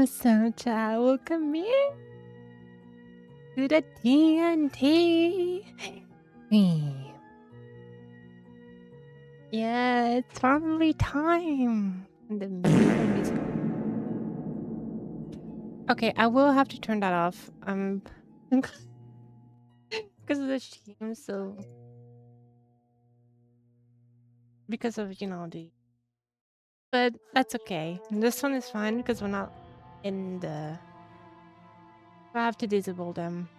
So, child, welcome in to the TNT. Yeah, it's finally time. The music. Okay, I will have to turn that off. Because of the stream, so because of the. But that's okay. This one is fine because we're not in the. I have to disable them.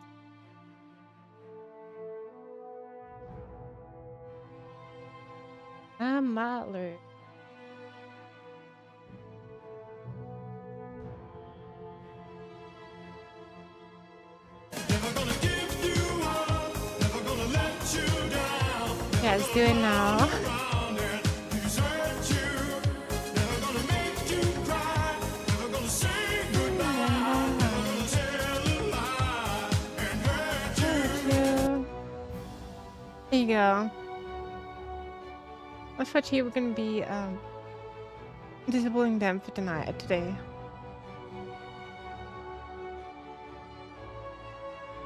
I'm Matler. Yeah, let's do it now. There you go. I thought you were gonna be disabling them for today.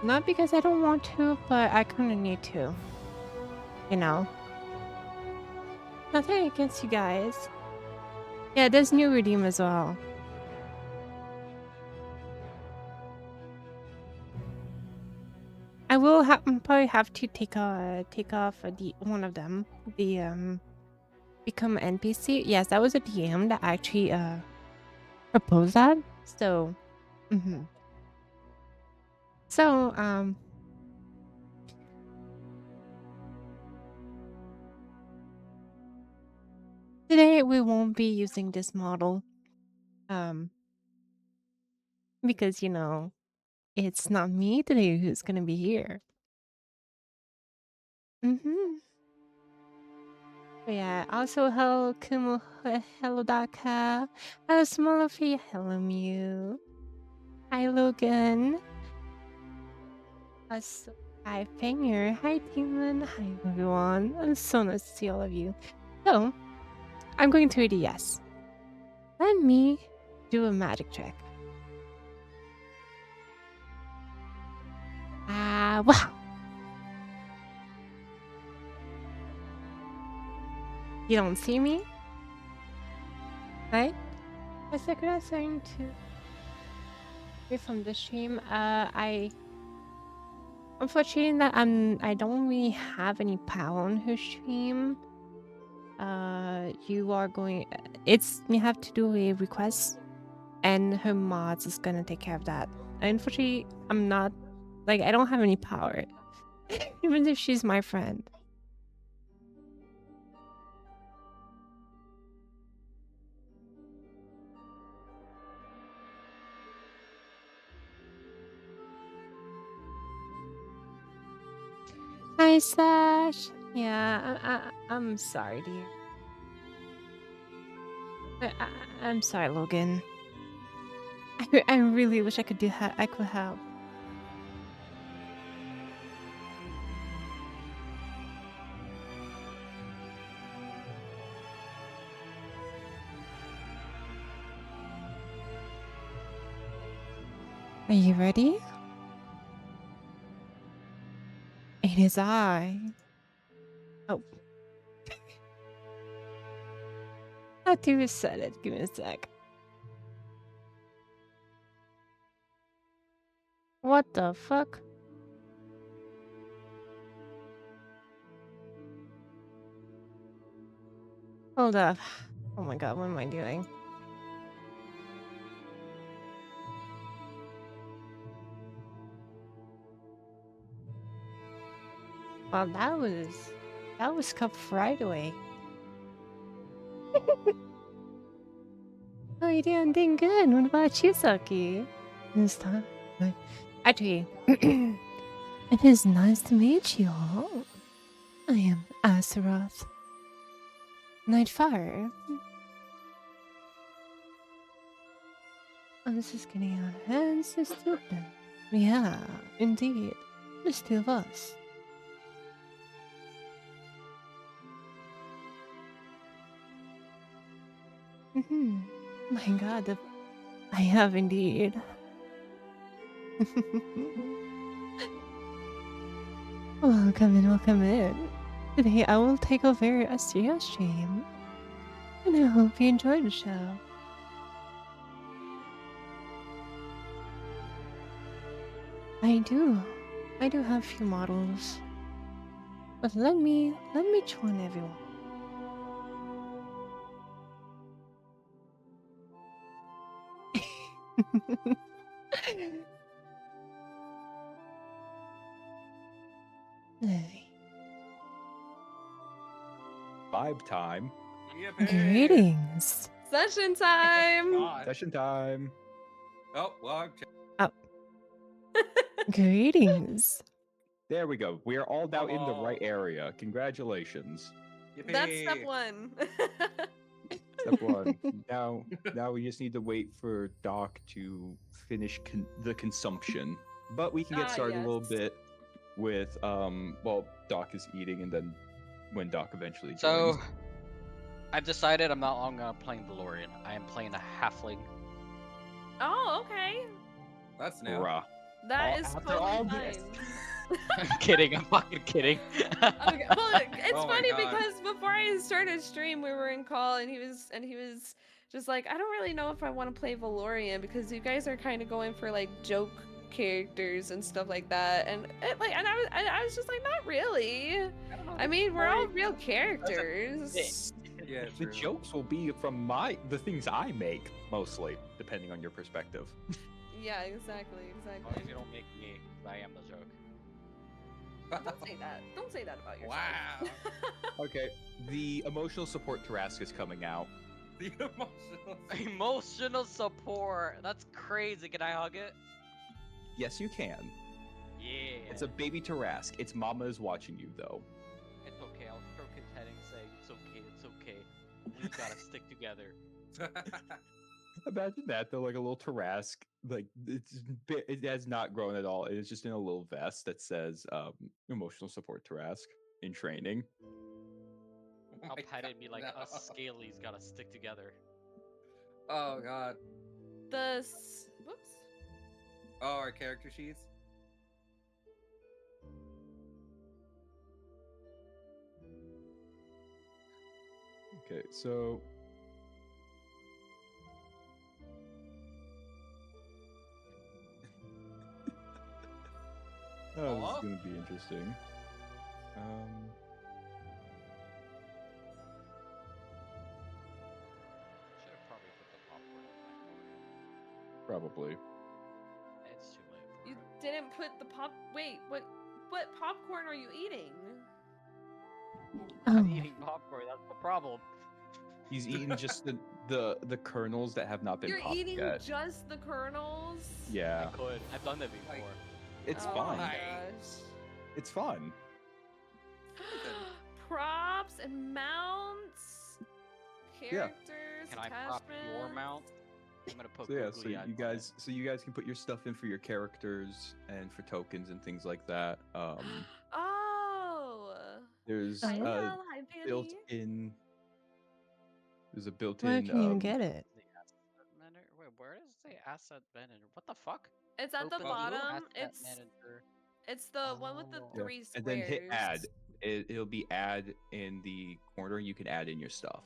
Not because I don't want to, but I kinda need to. You know. Nothing against you guys. Yeah, there's new redeem as well. I will probably have to take off the one of them. The become NPC. Yes, that was a DM that actually proposed that. So So today we won't be using this model. Because it's not me today who's gonna be here. But yeah, also hello Kumo, hello Daka, hello Smolofi, hello Mew, hi Logan, also hi Finger, hi Demon, hi everyone. It's so nice to see all of you. So I'm going to read a yes. Let me do a magic trick. Wow. You don't see me? Right? I Sakura saying to be from the stream. I unfortunately that I don't really have any power on her stream. You are going. You have to do a request, and her mods is gonna take care of that. Unfortunately, I'm not I don't have any power, even if she's my friend. Hi, Sash. Yeah, I'm sorry, dear. I'm sorry, Logan. I really wish I could I could help. Are you ready? It is I. Oh. I have to reset it. Give me a sec. What the fuck? Hold up. Oh my god, what am I doing? Well, that was cup right away. Oh, you doing good. What about you, Saki? This time, actually, it is nice to meet you all. I am Azeroth. Nightfire. Oh, this is getting out of hand, so stupid. Yeah, indeed. There's two of us. My god, I have indeed. Welcome in, welcome in. Today I will take over a serious stream, and I hope you enjoy the show. I do. I do have a few models. But let me join everyone. Hey. Vibe time. Greetings. Session time. God. Session time. Oh, well, Oh. Greetings. There we go. We are all now in the right area. Congratulations. That's step one. Step one. now we just need to wait for Doc to finish the consumption. But we can get started a little yes. bit with well, Doc is eating, and then when Doc eventually joins. So, I've decided I'm not longer playing Valorian. I am playing a halfling. Oh, okay. That's new. Bruh. That is After all totally this. fine. I'm kidding. I'm fucking kidding. Okay. Well, it's Oh my funny God. because before I started stream, we were in call, and he was just like, I don't really know if I want to play Valorian because you guys are kind of going for like joke characters and stuff like that, and I was just like, not really. I mean, we're all real characters. Yeah, The true. jokes will be from the things I make, mostly, depending on your perspective. Yeah, exactly. As long as you don't make me, 'cause I am the joke. Don't say that. Don't say that about yourself. Wow. Okay, the emotional support Tarask is coming out. The emotional. Emotional support. That's crazy. Can I hug it? Yes, you can. Yeah. It's a baby Tarask. Its mama is watching you, though. It's okay. I'll stroke his head and say, "It's okay. It's okay. We gotta stick together." Imagine that, though, like a little Tarask. Like, it has not grown at all. It is just in a little vest that says emotional support Tarask in training. I'll pet it and be like, "Us Scalies gotta stick together." Oh God. Whoops. Oh, our character sheets. Okay, so oh, this Hello? is gonna be interesting. Should have probably put the popcorn in my phone. Probably. It's too late for You it. didn't put the pop. Wait, what popcorn are you eating? I'm Oh. eating popcorn. That's the problem. He's eaten just the kernels that have not been You're popped eating yet. just the kernels? Yeah, I could. I've done that before. Like- it's Oh fun. my Nice. gosh. It's fun. Props and mounts, characters, Can I prop your attachments. mount? I'm gonna put So yeah, googly eyes so you guys can put your stuff in for your characters and for tokens and things like that. Oh. There's Hi, Oh. Mel. Hi, Bailey. built-in. There's a Where built-in. can you get it? The asset manager. Wait, where is the asset manager? What the fuck? It's at the Open bottom. asset It's manager. the one with the Oh. Yeah, three squares. and then hit add. It'll be add in the corner. You can add in your stuff.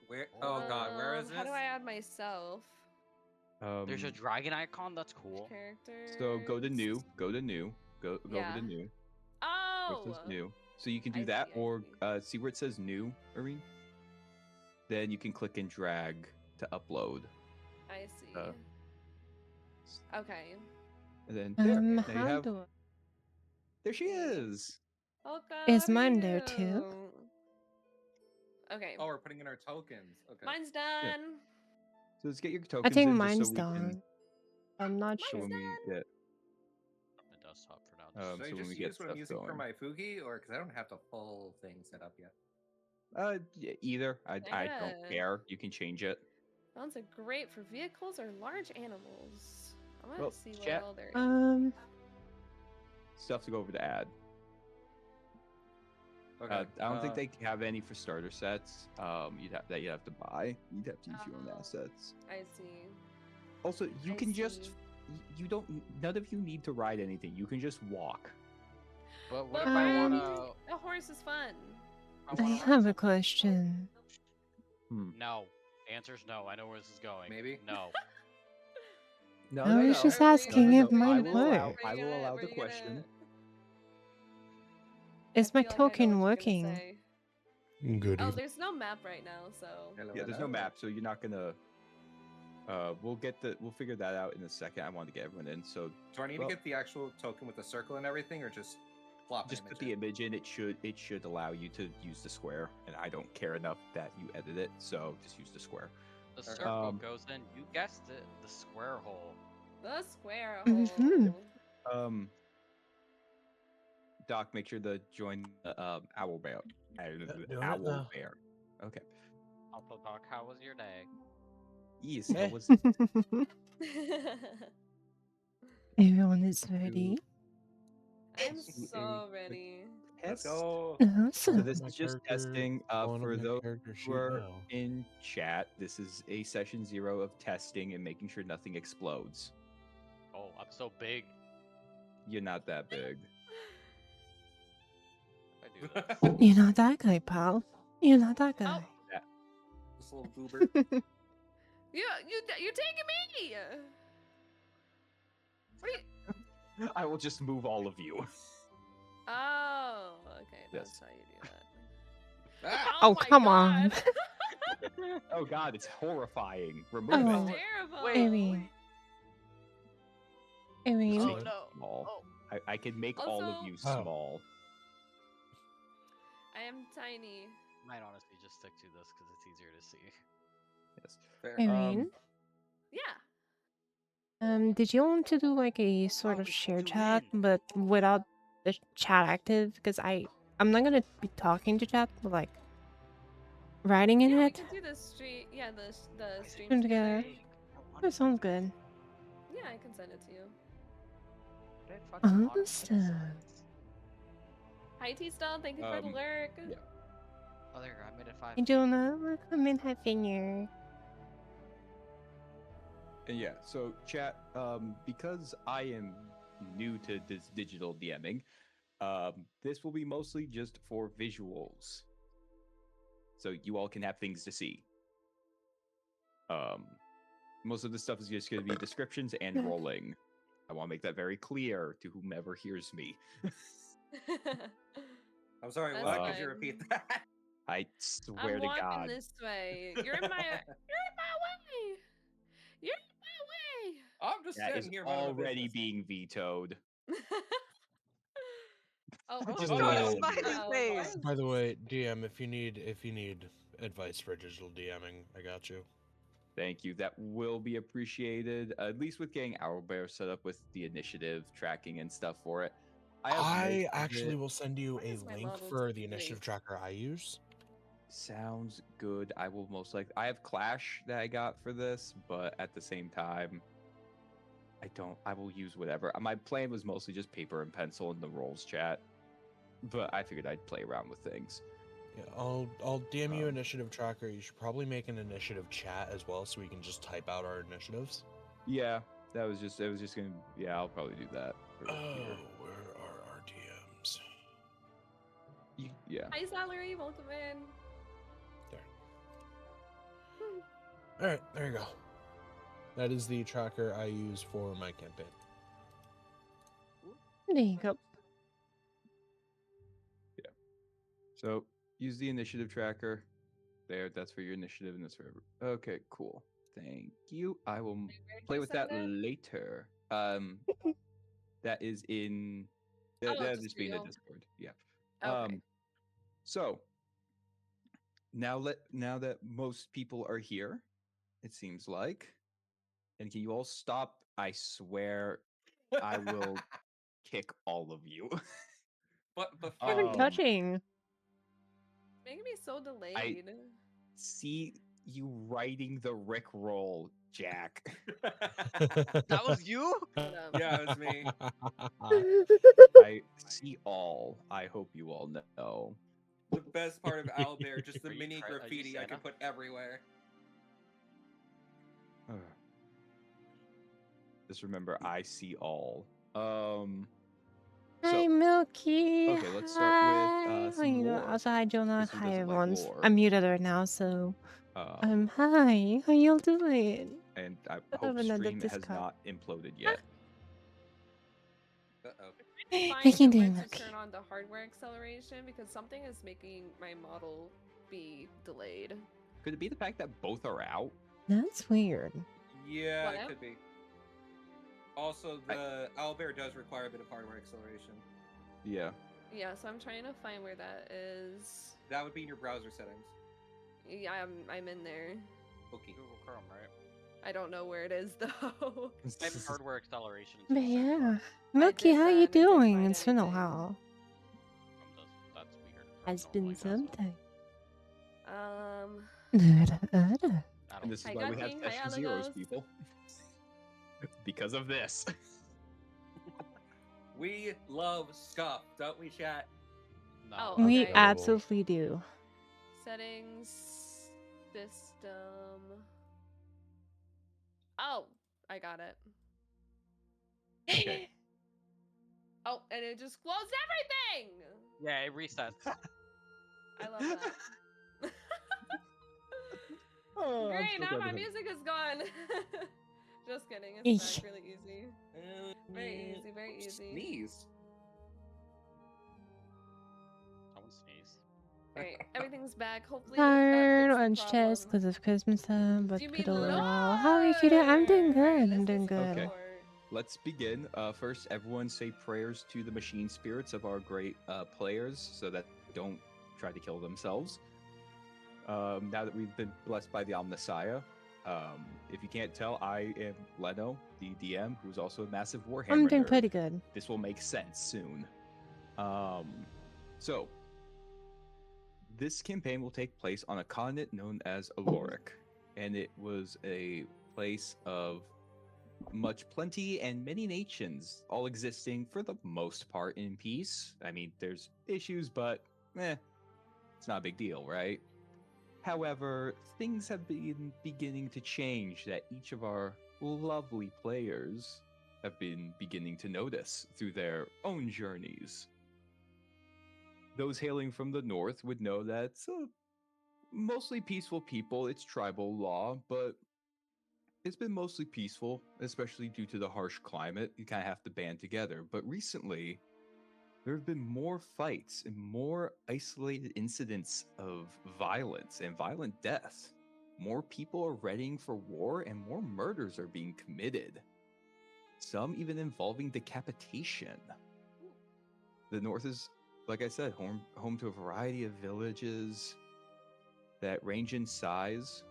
Where? Oh God, where is this? How do I add myself? There's a dragon icon. That's cool. Characters. So go to new. Go to new. Go Yeah. over to new. Oh. Where it says new. So you can do I that, see, I or see. see where it says new, Irene. Then you can click and drag to upload. I see. uh, Okay. And then there, now you How have. do There she is. Welcome. Is mine there too? Okay. Oh, we're putting in our tokens. Okay. Mine's done. So let's get your tokens. I think in mine's just so we done. Can, I'm not so sure. when we get, The desktop for now. Should I so when just we get use what I'm stuff using for going. my Fugi, or because I don't have the full thing set up yet? Yeah, either. I don't Yeah. care. You can change it. Sounds are great for vehicles or large animals. I'm gonna Well, see what chat- all there is. Stuff to go over to add. Okay. I don't think they have any for starter sets. You'd have to buy. You'd have to use your own assets. I see. Also, you I can just see. you don't. None of you need to ride anything. You can just walk. But what But if I Um, wanna? a horse is fun. I I wanna ride have a something? question. No. The answer is no. I know where this is going. Maybe? No. No, I no, was no. just Are we- asking no, if no. mine I will allow. worked. I will allow were the you question. Is I my feel like I know token what you're gonna working? say. Good Oh, evening. there's no map right now, so. Hello, Yeah, there's no hello. map, so you're not gonna. We'll figure that out in a second. I want to get everyone in, so Do I need Well- to get the actual token with the circle and everything, or just flop an just image put the in? image in. It should allow you to use the square, and I don't care enough that you edit it, so just use the square. The Okay. circle goes in. You guessed it. The square hole. The square Mhm. hole. Doc, make sure to join the owl bear. doing it Owl now. bear. Okay. Uncle Doc, how was your day? Yes, Eh. that was Everyone is ready. I'm do so a ready. Let's test. go. So Awesome. this My is just character- testing. going For on my those character who sheet are now. in chat, this is a session 0 of testing and making sure nothing explodes. Oh, I'm so big. You're not that big. I do this. You're not that guy, pal. You're not that guy. This little goober. You're taking me. What are you? I will just move all of you. Oh, okay. Yes. That's how you do that. Ah! Oh, my come on. God. Oh god, it's horrifying. Remove Oh. it. Terrible. Wait. Erin. Erin. Just Oh, make it no. small. Oh. I can make all of Also- you Oh. small. I am tiny. Might honestly just stick to this because it's easier to see. Yes. Fair. Erin. Yeah. Did you want to do like a sort Oh, of we share can chat, win. but without the chat active? Because I'm not gonna be talking to chat, but like writing in Yeah, we it. can do the stream. Yeah, the stream Stream together. together. That sounds good. Yeah, I can send it to you. Awesome. Hi, T Stone. Thank you for the Um, lurk. yeah. Oh, there you go. I made it 5. I don't know. Welcome in, Hafinger. And yeah, so chat, because I am new to this digital DMing, this will be mostly just for visuals. So you all can have things to see. Most of the stuff is just going to be descriptions and rolling. I want to make that very clear to whomever hears me. I'm sorry, That's what? Could you fine. repeat that? I swear I'm to walking God. this way. You're in my way. You're in my way. I'm just That is sitting here. minding my already business. being vetoed. Oh, Just oh, drawing a oh, smiley oh, face. By the way, DM, if you need advice for digital DMing, I got you. Thank you. That will be appreciated, at least with getting Owlbear set up with the initiative tracking and stuff for it. have most I of actually it. will send you Why a is my link model for the too initiative big? tracker I use. Sounds good. I will most likely. I have Clash that I got for this, but at the same time, I don't. I will use whatever. My plan was mostly just paper and pencil in the roles chat, but I figured I'd play around with things. Yeah, I'll DM you Um, initiative tracker. You should probably make an initiative chat as well, so we can just type out our initiatives. Yeah, that was just. It was just gonna. Yeah, I'll probably do that. for Oh, here. where are our DMs? Yeah. Hi, Salary. Welcome in. All right, there you go. That is the tracker I use for my campaign. There you go. So use the initiative tracker. There, that's for your initiative, and that's for okay, cool. Thank you. I will Where'd play you with send that it? later. That is in Oh, that just is being the real. Discord. Yeah. Okay. So now that most people are here, it seems like, and can you all stop? I swear, I will kick all of you. But What Um, are you touching? Making me so delayed. See you writing the Rick roll, Jack. That was you? Hold up. Yeah, it was me. I see all. I hope you all know. The best part of Owlbear, just the Are you mini are you graffiti I can Santa? put everywhere. Just remember, I see all. Hi, So, Milky. okay, let's start with, Hi. some lore, Also, hi, Jonah. 'cause who Hi, doesn't like everyone. lore? I'm muted right now, so um, hi. How y'all doing? and I Of hope another stream has Discord. not imploded yet. Uh-oh. How Find you it doing, where to Milky? turn on the hardware acceleration because something is making my model be delayed. Could it be the fact that both are out? That's weird. Yeah, What it now? could be. Also, the owlbear does require a bit of hardware acceleration. Yeah. Yeah, so I'm trying to find where that is. That would be in your browser settings. Yeah, I'm in there. Okay. Google Chrome, right? I don't know where it is though. Type hardware acceleration. But into the search yeah. bar. Milky, did how that you and it didn't doing? find It's been a anything. while. That's weird. Has Chrome don't been like that, so some time. And this is Hi, why we have Gunking. Hi, session zeros, Alagos. people. Because of this. We love scuff, don't we, chat? No. Oh, We okay. absolutely do. Settings, system. Oh, I got it. Okay. Oh, and it just closed everything. Yeah, it resets. I love that. Oh, I'm Great, so now glad my to have- music is gone. Just kidding, it's Eesh. back really easy. Very easy, very easy. Sneeze. Someone sneeze. Alright, everything's back. Hopefully Tired, that lunch fixed the test problem. because of Christmas time, but Do you good mean overall. How are you doing? I'm doing Lord? good. I'm Let's doing get some good. Okay. support. Let's begin. First, everyone say prayers to the machine spirits of our great players so that they don't try to kill themselves. Now that we've been blessed by the Omnissiah, if you can't tell, I am Leno, the DM, who's also a massive Warhammer I'm doing nerd. pretty good. This will make sense soon. So, this campaign will take place on a continent known as Aloric, and it was a place of much plenty and many nations, all existing for the most part in peace. I mean, there's issues, but it's not a big deal, right? However, things have been beginning to change that each of our lovely players have been beginning to notice through their own journeys. Those hailing from the north would know that it's mostly peaceful people, it's tribal law, but it's been mostly peaceful, especially due to the harsh climate. You kind of have to band together. But recently, there have been more fights and more isolated incidents of violence and violent death. More people are readying for war and more murders are being committed. Some even involving decapitation. The north is, like I said, home to a variety of villages that range in size,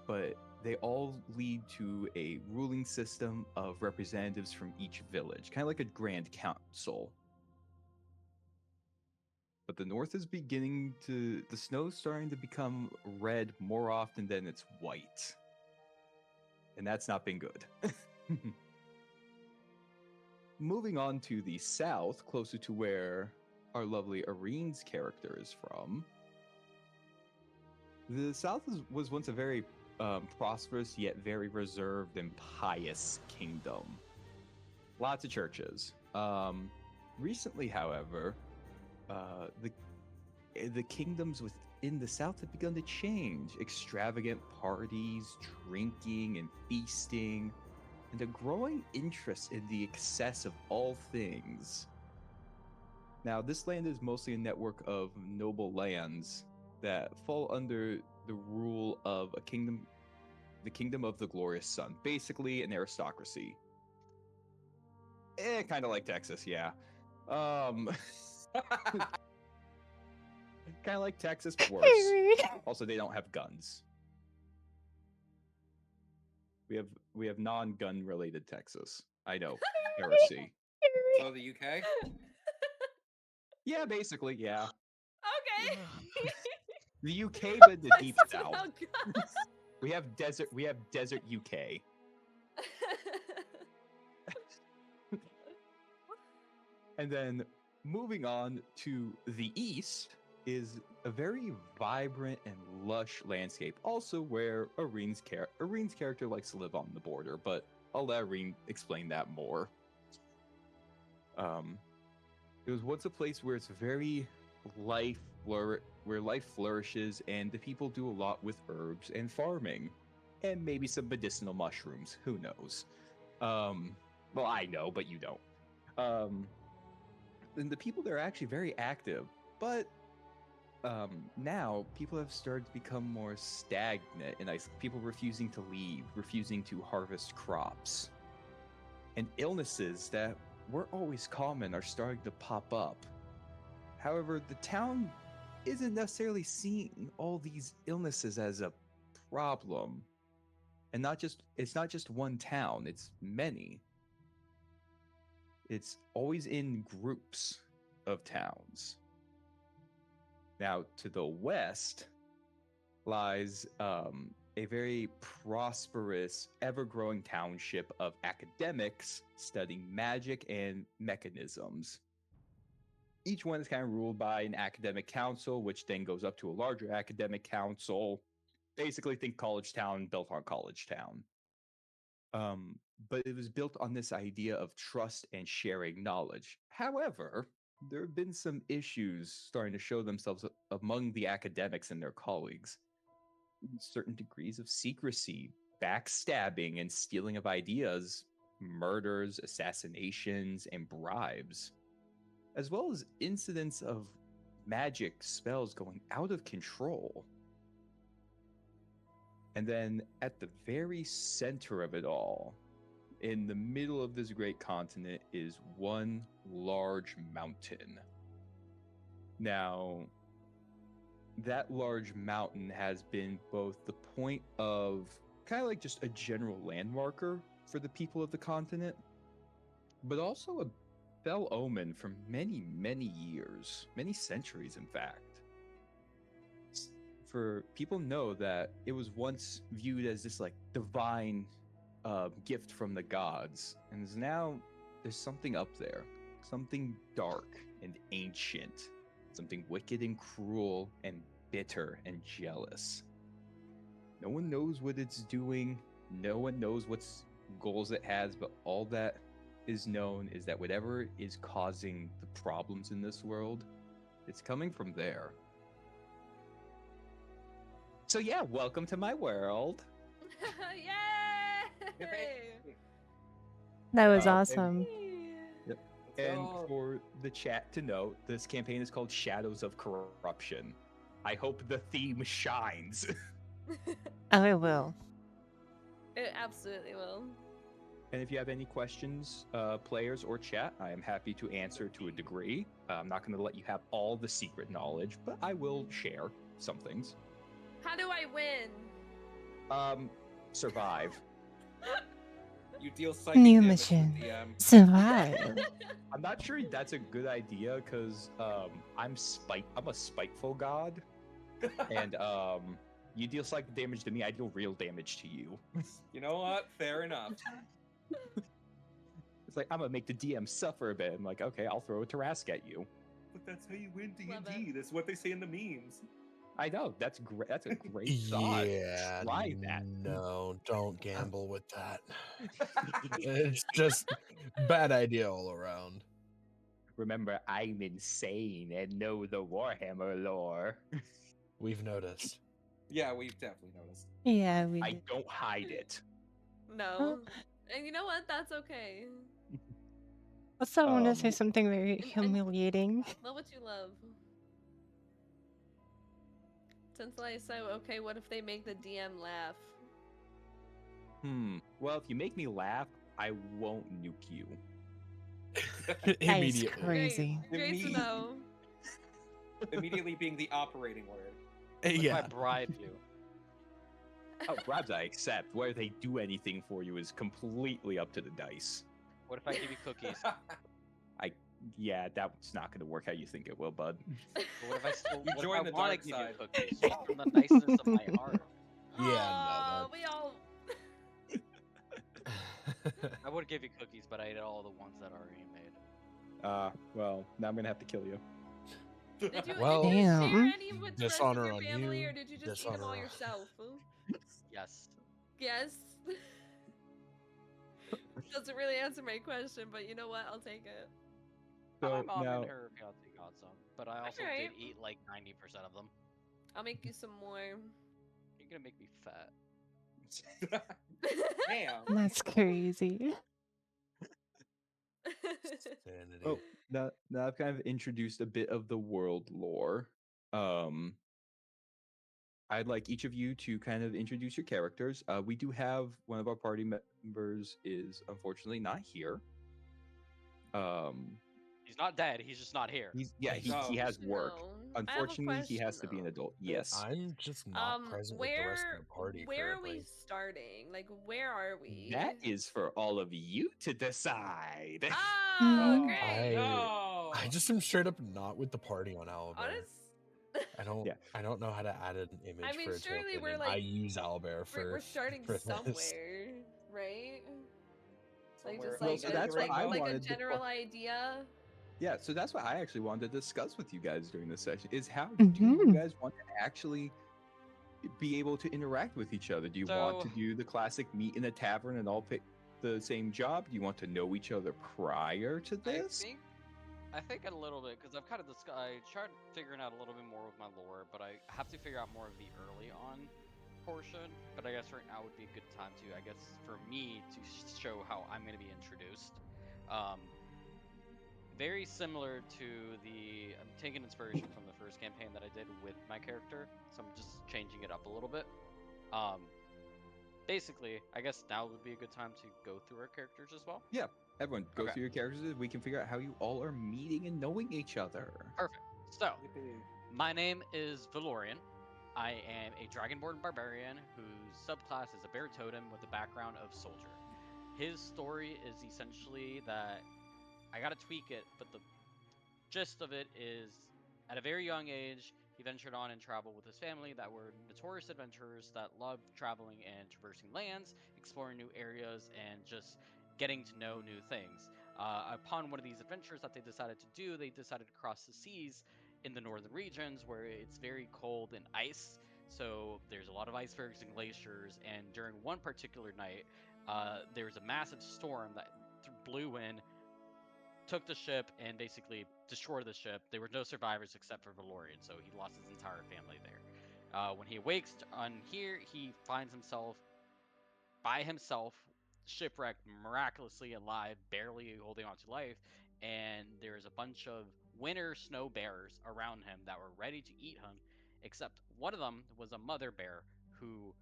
but they all lead to a ruling system of representatives from each village, kind of like a grand council. But the north is beginning to, the snow's starting to become red more often than it's white. And that's not been good. Moving on to the south, closer to where our lovely Irene's character is from. The south was once a very prosperous yet very reserved and pious kingdom. Lots of churches. Recently, however, the kingdoms within the south have begun to change. Extravagant parties, drinking and feasting, and a growing interest in the excess of all things. Now, this land is mostly a network of noble lands that fall under the rule of a kingdom, the Kingdom of the Glorious Sun, basically an aristocracy. Kind of like Texas, yeah. Kind of like Texas, but worse. Also, they don't have guns. We have non-gun related Texas. I know, heresy. So the UK? Yeah, basically, yeah. Okay. The UK, but the deep Places south. without guns. We have desert UK. And then moving on to the east is a very vibrant and lush landscape. Also where Irene's character likes to live on the border, but I'll let Irene explain that more. It was once a place where it's very where life flourishes, and the people do a lot with herbs and farming, and maybe some medicinal mushrooms. Who knows? Well, I know, but you don't. And the people there are actually very active, but now people have started to become more stagnant, and people refusing to leave, refusing to harvest crops, and illnesses that weren't always common are starting to pop up. However, the town isn't necessarily seeing all these illnesses as a problem, and it's not just one town; it's many. It's always in groups of towns. Now, to the west lies a very prosperous, ever-growing township of academics studying magic and mechanisms. Each one is kind of ruled by an academic council, which then goes up to a larger academic council. Basically, think college town built on college town. But it was built on this idea of trust and sharing knowledge. However, there have been some issues starting to show themselves among the academics and their colleagues. Certain degrees of secrecy, backstabbing, and stealing of ideas, murders, assassinations, and bribes, as well as incidents of magic spells going out of control. And then at the very center of it all, in the middle of this great continent, is one large mountain. Now, that large mountain has been both the point of kind of like just a general landmarker for the people of the continent, but also a fell omen for many, many years, many centuries, in fact. For people know that it was once viewed as this like divine gift from the gods, and is now there's something up there, something dark and ancient, something wicked and cruel and bitter and jealous. No one knows what it's doing, no one knows what goals it has, but all that is known is that whatever is causing the problems in this world, it's coming from there. So yeah, welcome to my world. Yay! That was and- awesome. And for the chat to note, this campaign is called Shadows of Corruption. I hope the theme shines. Oh, it will. It absolutely will. And if you have any questions, players or chat, I am happy to answer to a degree. I'm not going to let you have all the secret knowledge, but I will share some things. How do I win? Survive. You deal psychic New damage to mission. the DM. Survive. I'm not sure that's a good idea because I'm a spiteful god, and you deal psychic damage to me, I deal real damage to you. You know what? Fair enough. It's like I'm gonna make the DM suffer a bit. I'm like, okay, I'll throw a Tarask at you. But that's how you win Love D&D. That's what they say in the memes. I know that's great. That's a great thought. Yeah, Try that. no, don't gamble with that. It's just bad idea all around. Remember, I'm insane and know the Warhammer lore. We've noticed. Yeah, we've definitely noticed. Yeah, we I did. don't hide it. No. And you know what? That's okay. Also, I want to say Um, something very and- humiliating. Love what you love. Since I said, okay, what if they make the DM laugh? Well, if you make me laugh, I won't nuke you. That is Immediately. crazy. Great to know. Immediately being the operating word. What if I Yeah. bribe you? Oh, bribes I accept. Whether they do anything for you is completely up to the dice. What if I give you cookies? Yeah, that's not going to work how you think it will, bud. But what if I still You what join if the I want dark to give side. you cookies from the niceness of my heart? Yeah, Aw, no, we all. I would give you cookies, but I ate all the ones that are already made. Well, now I'm going to have to kill you. Did you, Well, did you share Damn. any with the rest of Dishonor your on family, you, or did you just eat them all dishonor on- yourself? Yes. Yes. Doesn't really answer my question, but you know what? I'll take it. My So mom now, and her fiance got some, but I also did Alright. eat like 90% of them. I'll make you some more. You're gonna make me fat. Damn. That's crazy. Sanity. oh, now I've kind of introduced a bit of the world lore. I'd like each of you to kind of introduce your characters. We do have one of our party members is unfortunately not here. He's not dead. He's just not here. He has work. No. Unfortunately, he has to be an adult. Yes. I'm just not present with the rest of the party where are we currently. starting? Like, where are we? That is for all of you to decide. Oh, Mm. great. No. I just am straight up not with the party on Owlbear. Honest. Yeah. I don't know how to add an image I mean, for a surely token, we're and like I use Owlbear for we're starting for this. somewhere, right? Like Somewhere just Well, like so a, that's what I like a wanted to general idea. Yeah, so that's what I actually wanted to discuss with you guys during this session is how do you Mhm. guys want to actually be able to interact with each other? Do you want to So- do the classic meet in a tavern and all pick the same job? Do you want to know each other prior to this? I think a little bit because I've kind of I tried figuring out a little bit more with my lore, but I have to figure out more of the early on portion. But I guess right now would be a good time to, I guess, for me to show how I'm going to be introduced. Very similar to I'm taking inspiration from the first campaign that I did with my character, so I'm just changing it up a little bit. Basically, I guess now would be a good time to go through our characters as well. Yeah, everyone go Okay. through your characters. We can figure out how you all are meeting and knowing each other. Perfect. So, my name is Valorian. I am a Dragonborn Barbarian whose subclass is a Bear Totem with a background of Soldier. His story is essentially that I gotta tweak it, but the gist of it is at a very young age, he ventured on and traveled with his family that were notorious adventurers that loved traveling and traversing lands, exploring new areas, and just getting to know new things. Upon one of these adventures that they decided to do, they decided to cross the seas in the northern regions where it's very cold and ice. So there's a lot of icebergs and glaciers. And during one particular night, there was a massive storm that blew in, took the ship, and basically destroyed the ship. There were no survivors except for Valorian, so he lost his entire family there. When he awakes on here, he finds himself by himself, shipwrecked, miraculously alive, barely holding on to life, and there's a bunch of winter snow bears around him that were ready to eat him, except one of them was a mother bear who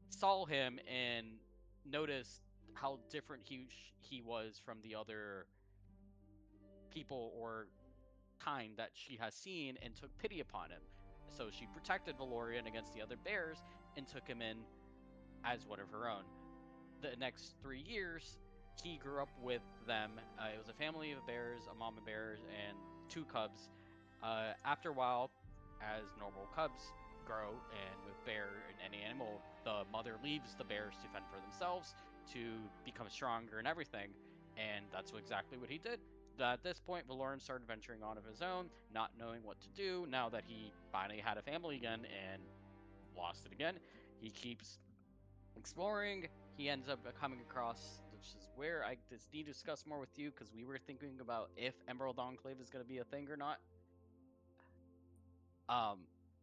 saw him and noticed how different he was from the other people or kind that she has seen and took pity upon him. So she protected Valorian against the other bears and took him in as one of her own. The next 3 years, he grew up with them. It was a family of bears, a mama bear, and 2 cubs. After a while, as normal cubs grow, and with bear and any animal, the mother leaves the bears to fend for themselves, to become stronger and everything. And that's exactly what he did. At this point, Valorian started venturing on of his own, not knowing what to do now that he finally had a family again and lost it again. He keeps exploring. He ends up coming across, which is where I just need to discuss more with you because we were thinking about if Emerald Enclave is going to be a thing or not.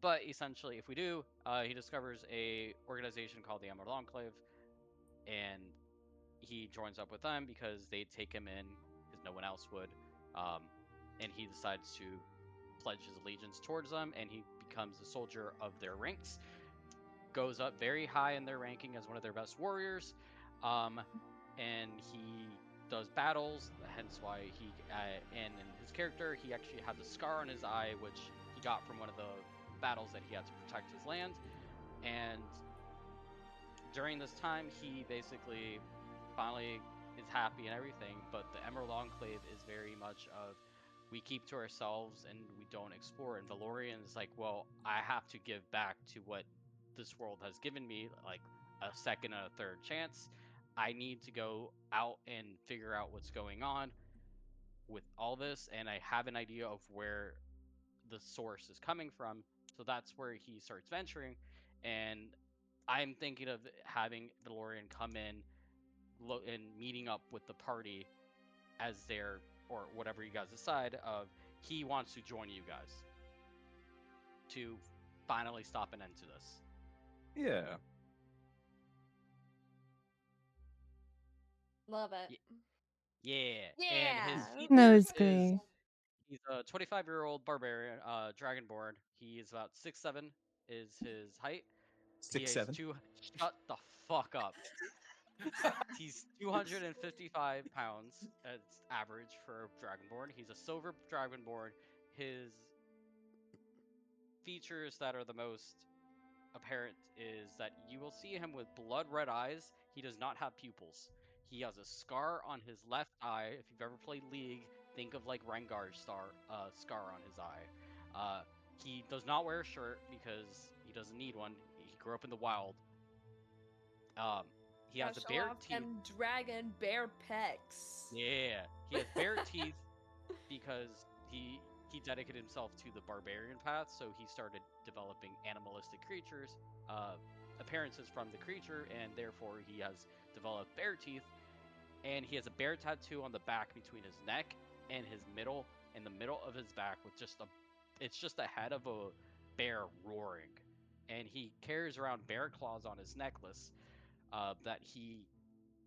But essentially, if we do, he discovers a organization called the Emerald Enclave, and he joins up with them because they take him in because no one else would. And he decides to pledge his allegiance towards them, and he becomes a soldier of their ranks. Goes up very high in their ranking as one of their best warriors, and he does battles. Hence why he and in his character he actually has a scar on his eye, which he got from one of the battles that he had to protect his land. And during this time, he basically finally is happy and everything. But the Emerald Enclave is very much of we keep to ourselves and we don't explore. And Valorian is like, well, I have to give back to what this world has given me, like a second and a third chance. I need to go out and figure out what's going on with all this, and I have an idea of where the source is coming from. So that's where he starts venturing, and I'm thinking of having Valorian come in and meeting up with the party as their, or whatever you guys decide, of he wants to join you guys to finally stop an end to this. Yeah. Love it. Yeah. Yeah. And his That features was is great. he's a 25-year-old barbarian, dragonborn. He is about 6'7" is his height. He is 6'7". Shut the fuck up. He's 255 pounds as average for a dragonborn. He's a silver dragonborn. His features that are the most apparent is that you will see him with blood red eyes. He does not have pupils. He has a scar on his left eye. If you've ever played League, think of like Rengar's scar on his eye. He does not wear a shirt because he doesn't need one. He grew up in the wild. He has a Show bare off teeth. them dragon bear pecs. Yeah, he has bare teeth because he dedicated himself to the barbarian path, so he started developing animalistic creatures, appearances from the creature, and therefore he has developed bear teeth. And he has a bear tattoo on the back between his neck and his middle, in the middle of his back, with it's just a head of a bear roaring. And he carries around bear claws on his necklace, that he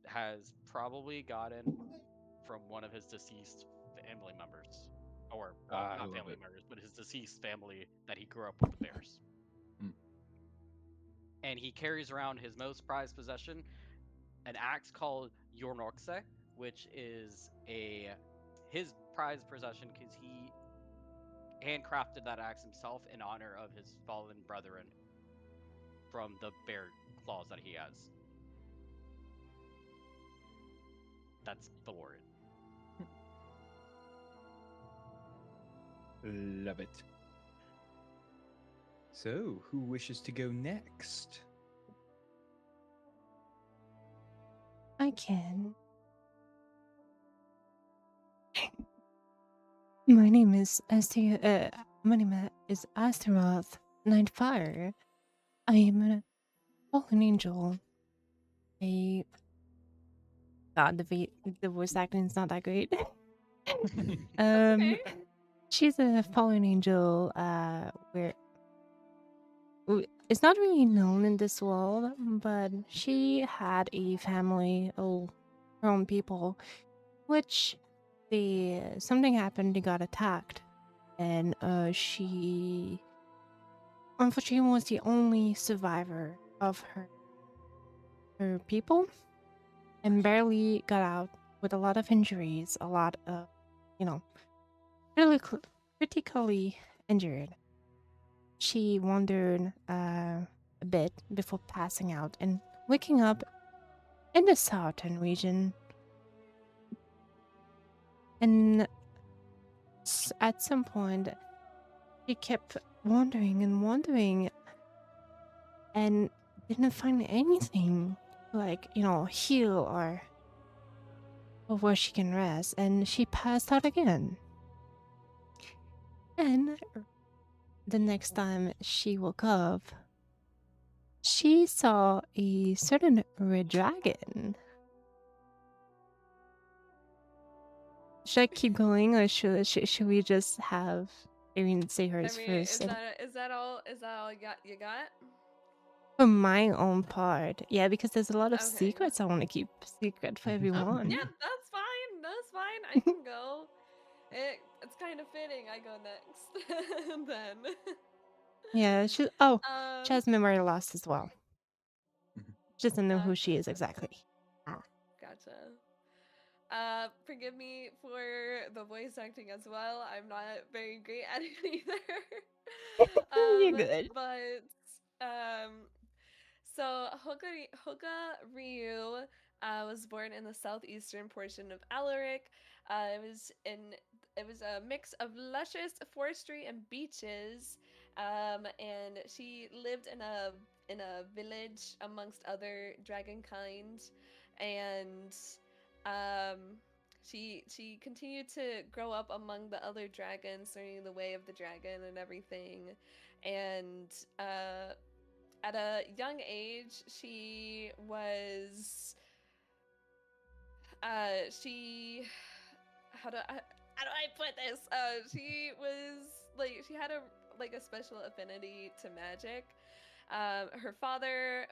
has probably gotten from one of his deceased family members, or I not love family it. members, but his deceased family that he grew up with the bears. Hmm. And he carries around his most prized possession, an axe called Yornorxe, which is his prized possession because he handcrafted that axe himself in honor of his fallen brethren from the bear claws that he has. That's Valorian. Love it. So, who wishes to go next? I can. My name is Astaroth Nightfire. I am a fallen angel. God, the voice acting is not that great. Okay. She's a fallen angel. Where it's not really known in this world, but she had a family of her own people, which something happened. They got attacked, and she unfortunately was the only survivor of her people, and barely got out with a lot of injuries, a lot of, really critically injured. She wandered a bit before passing out and waking up in the southern region. And at some point, she kept wandering and wandering and didn't find anything like, heal or where she can rest. And she passed out again. And the next time she woke up, she saw a certain red dragon. Should I keep going, or should we just have Irene say hers first? Is that all you got? For my own part, yeah, because there's a lot of Okay. secrets I want to keep secret for everyone. Yeah, that's fine. That's fine. I can go. It's kind of fitting. I go next. Then. Yeah, she has memory loss as well. She doesn't know who she is exactly. Gotcha. Forgive me for the voice acting as well. I'm not very great at it either. You're good. But so Hoka Ryu was born in the southeastern portion of Alaric. It was a mix of luscious forestry and beaches. And she lived in a village amongst other dragon kind, and she continued to grow up among the other dragons, learning the way of the dragon and everything. And at a young age, she was She, how do I put this? She was like she had a special affinity to magic. Her father,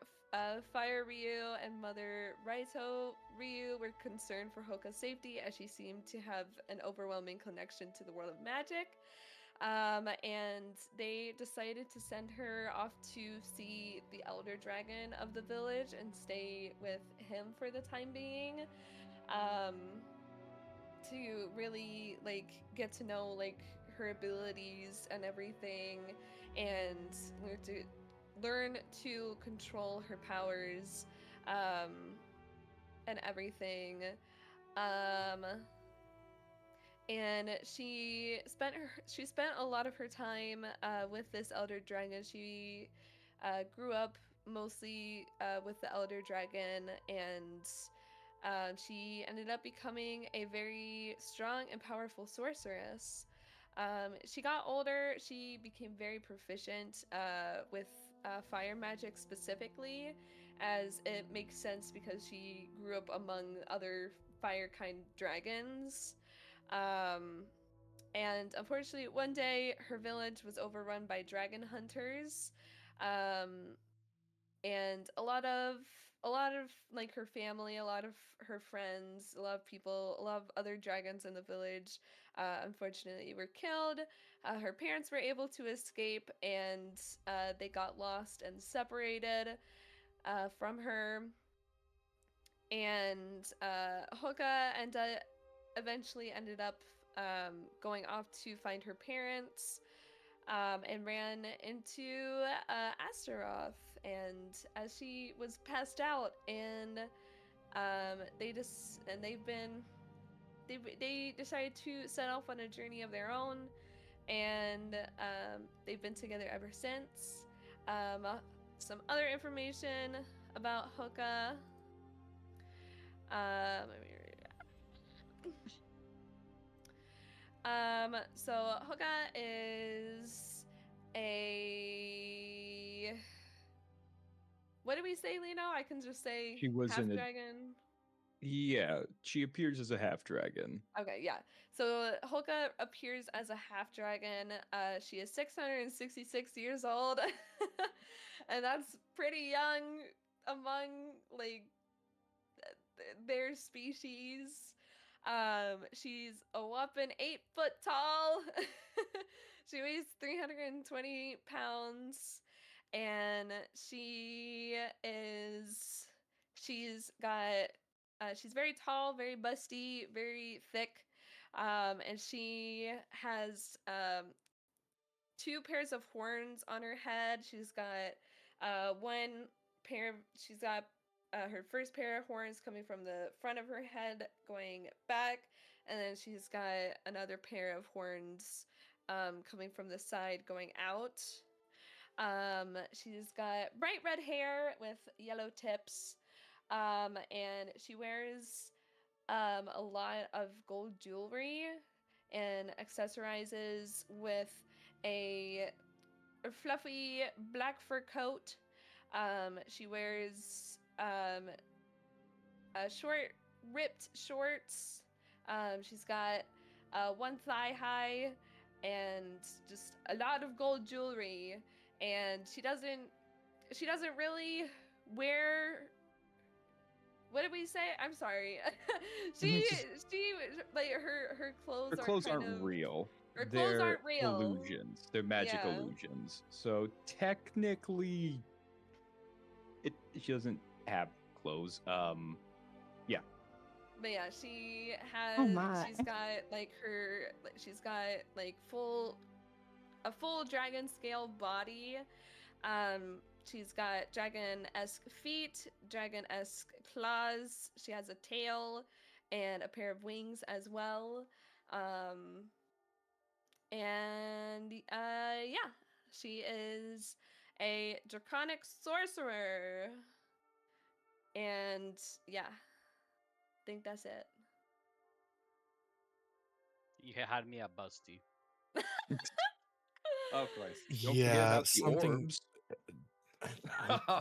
Fire Ryu, and mother Raito Ryu were concerned for Hoka's safety, as she seemed to have an overwhelming connection to the world of magic. And they decided to send her off to see the elder dragon of the village and stay with him for the time being. To really get to know her abilities and everything, and learn to control her powers, and everything. And she spent a lot of her time with this elder dragon. She grew up mostly with the elder dragon, and she ended up becoming a very strong and powerful sorceress. She got older, she became very proficient with fire magic specifically, as it makes sense because she grew up among other fire kind dragons. And unfortunately, one day her village was overrun by dragon hunters. And a lot of her family, a lot of her friends, a lot of people, a lot of other dragons in the village, unfortunately were killed. Her parents were able to escape, and they got lost and separated from her. And Hoka eventually ended up going off to find her parents, and ran into Astaroth. And as she was passed out, and they decided to set off on a journey of their own, and they've been together ever since. Some other information about Hoka. Let me read it. So Hoka is a... What did we say, Lino? I can just say She was half dragon. Yeah, she appears as a half dragon. Okay, yeah. So Hoka appears as a half dragon. She is 666 years old, and that's pretty young among their species. She's a whopping 8 foot tall. She weighs 320 pounds, and she's very tall, very busty, very thick, and she has 2 pairs of horns on her head. She's got her first pair of horns coming from the front of her head going back, and then she's got another pair of horns coming from the side going out. She's got bright red hair with yellow tips, and she wears a lot of gold jewelry and accessorizes with a fluffy black fur coat. She wears short ripped shorts. She's got one thigh high and just a lot of gold jewelry, and she doesn't really wear... What did we say? I'm sorry. she her clothes Her clothes are aren't real. Her clothes They're aren't real. illusions. They're magic Yeah. illusions. So technically, she doesn't have clothes. Yeah. But yeah, she has. Oh my. She's got a full dragon scale body. She's got dragon-esque feet, dragon-esque claws. She has a tail and a pair of wings as well. And yeah, she is a draconic sorcerer. And yeah, I think that's it. You had me at Busty. Of course. Don't forget Yeah, about the something. orbs.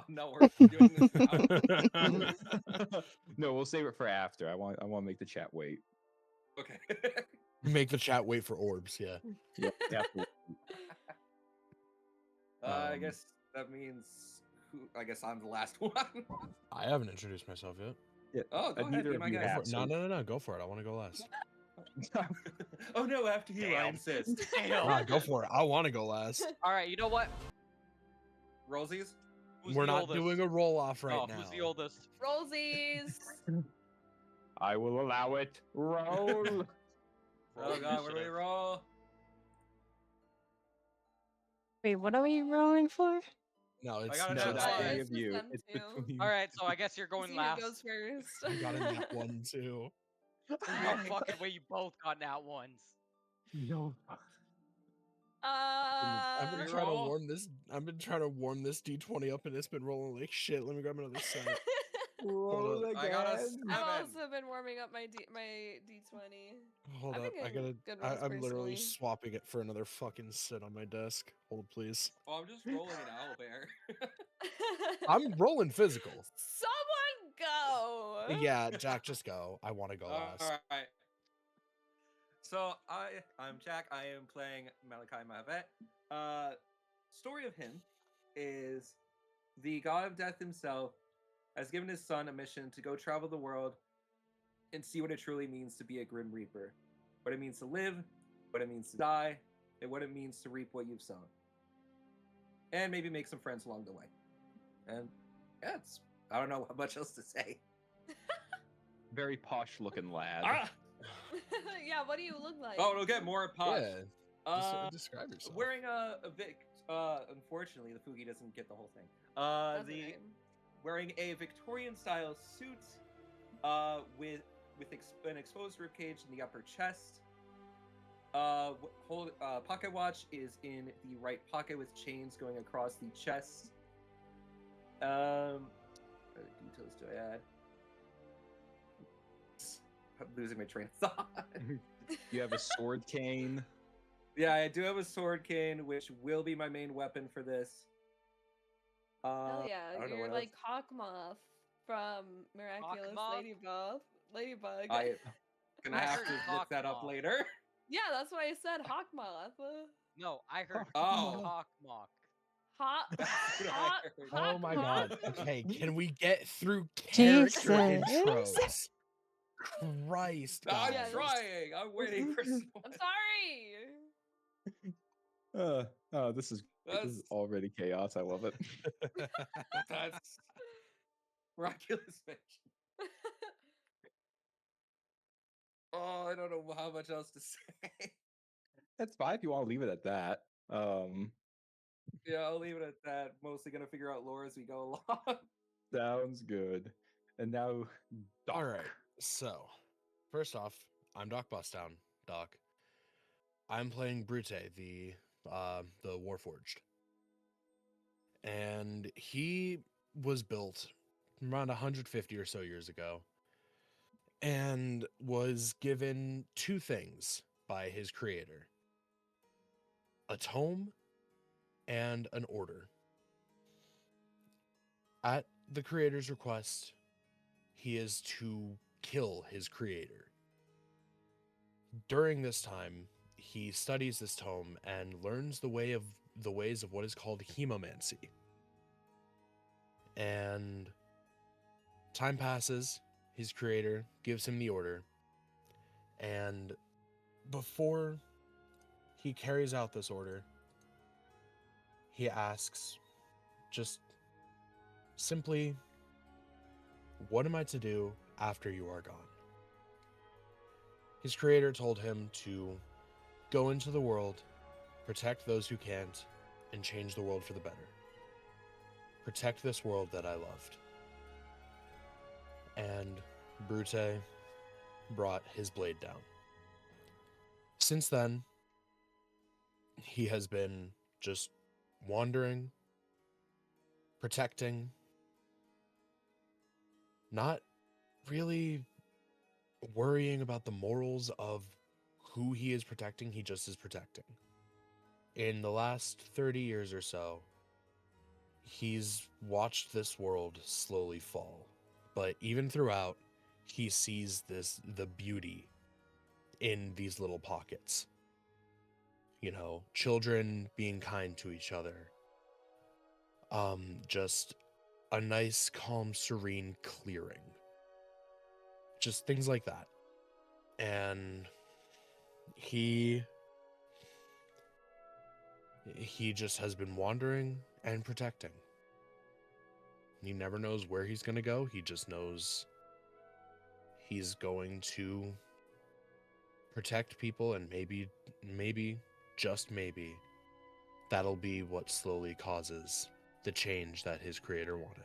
No, we're doing this now. No, we'll save it for after. I want to make the chat wait. Okay. Make the chat wait for orbs. Yeah. Yeah, after. I Um, guess that means I guess I'm the last one. I haven't introduced myself yet. Yeah. Oh, go ahead, neither be of my you guest. have, No, so- no. Go for it. I want to go last. Oh no, after you, I Damn. insist. Damn. Nah, go for it. I want to go last. All right, you know what? Rollsies? Who's We're the not oldest? doing a roll off right Oh, now. who's the oldest? Rollsies. I will allow it. Roll. Oh Roll god, where do we initiative. roll? Wait, what are we rolling for? No, it's got a No, nat that's one. any It's of just you. them It's two. between. All right, so I guess you're going See last. who goes first. I got a nat one too. No fucking way, you both got nat ones. No. I've been trying to Reroll? warm this. I've been trying to warm this D20 up, and it's been rolling like shit. Let me grab another set. Roll Hold I got a again. I've 7. also been warming up my D20. Hold I've been up, I getting gotta. good rolls I'm literally personally. swapping it for another fucking sit on my desk. Hold please. Oh, I'm just rolling an owlbear. I'm rolling physical. Someone go. Yeah, Jack, just go. I want to go last. Alright. So I'm Jack. I am playing Malachi Mahavet. Story of him is the god of death himself has given his son a mission to go travel the world and see what it truly means to be a Grim Reaper. What it means to live, what it means to die, and what it means to reap what you've sown. And maybe make some friends along the way. And yeah, I don't know much else to say. Very posh looking lad. Ah! Yeah, what do you look like? Oh, we'll get more posh. Yeah, describe yourself. Wearing a unfortunately, the Fugi doesn't get the whole thing. That's The okay. wearing a Victorian style suit, with an exposed ribcage in the upper chest. Pocket watch is in the right pocket with chains going across the chest. What other details do I add? I'm losing my train of thought. You have a sword cane. Yeah, I do have a sword cane, which will be my main weapon for this. Hell I yeah, don't know you're what like Hawkmoth from Miraculous Hawkmoth? Ladybug. I'm gonna I have heard to look that up Hawkmoth. later. Yeah, that's what I said. Hawkmoth. No, I heard Oh. Hawkmoth. Hot. That's what I Hot. heard. Oh my god. Hawkmoth. Okay, can we get through character Jesus. intros? Christ, I'm guys. trying. I'm waiting for someone. I'm sorry. Oh, this is That's already chaos. I love it. that's miraculous fiction. Oh, I don't know how much else to say. That's fine if you want to leave it at that. Yeah, I'll leave it at that. Mostly gonna figure out lore as we go along. Sounds good. And now, Doc. All right. So, first off, I'm Doc Bustdown. Doc. I'm playing Brute, the Warforged, and he was built around 150 or so years ago, and was given two things by his creator: a tome and an order. At the creator's request, he is to kill his creator. During this time, he studies this tome and learns the ways of what is called hemomancy. And time passes, his creator gives him the order, and before he carries out this order, he asks just simply, "What am I to do after you are gone?" His creator told him to go into the world, protect those who can't, and change the world for the better. Protect this world that I loved. And Brute brought his blade down. Since then, he has been just wandering, protecting, not really worrying about the morals of who he is protecting. He just is protecting. In the last 30 years or so, he's watched this world slowly fall, but even throughout, he sees the beauty in these little pockets. You know, children being kind to each other. Just a nice, calm, serene clearing. Just things like that. And he just has been wandering and protecting. He never knows where he's going to go. He just knows he's going to protect people, and maybe, just maybe, that'll be what slowly causes the change that his creator wanted.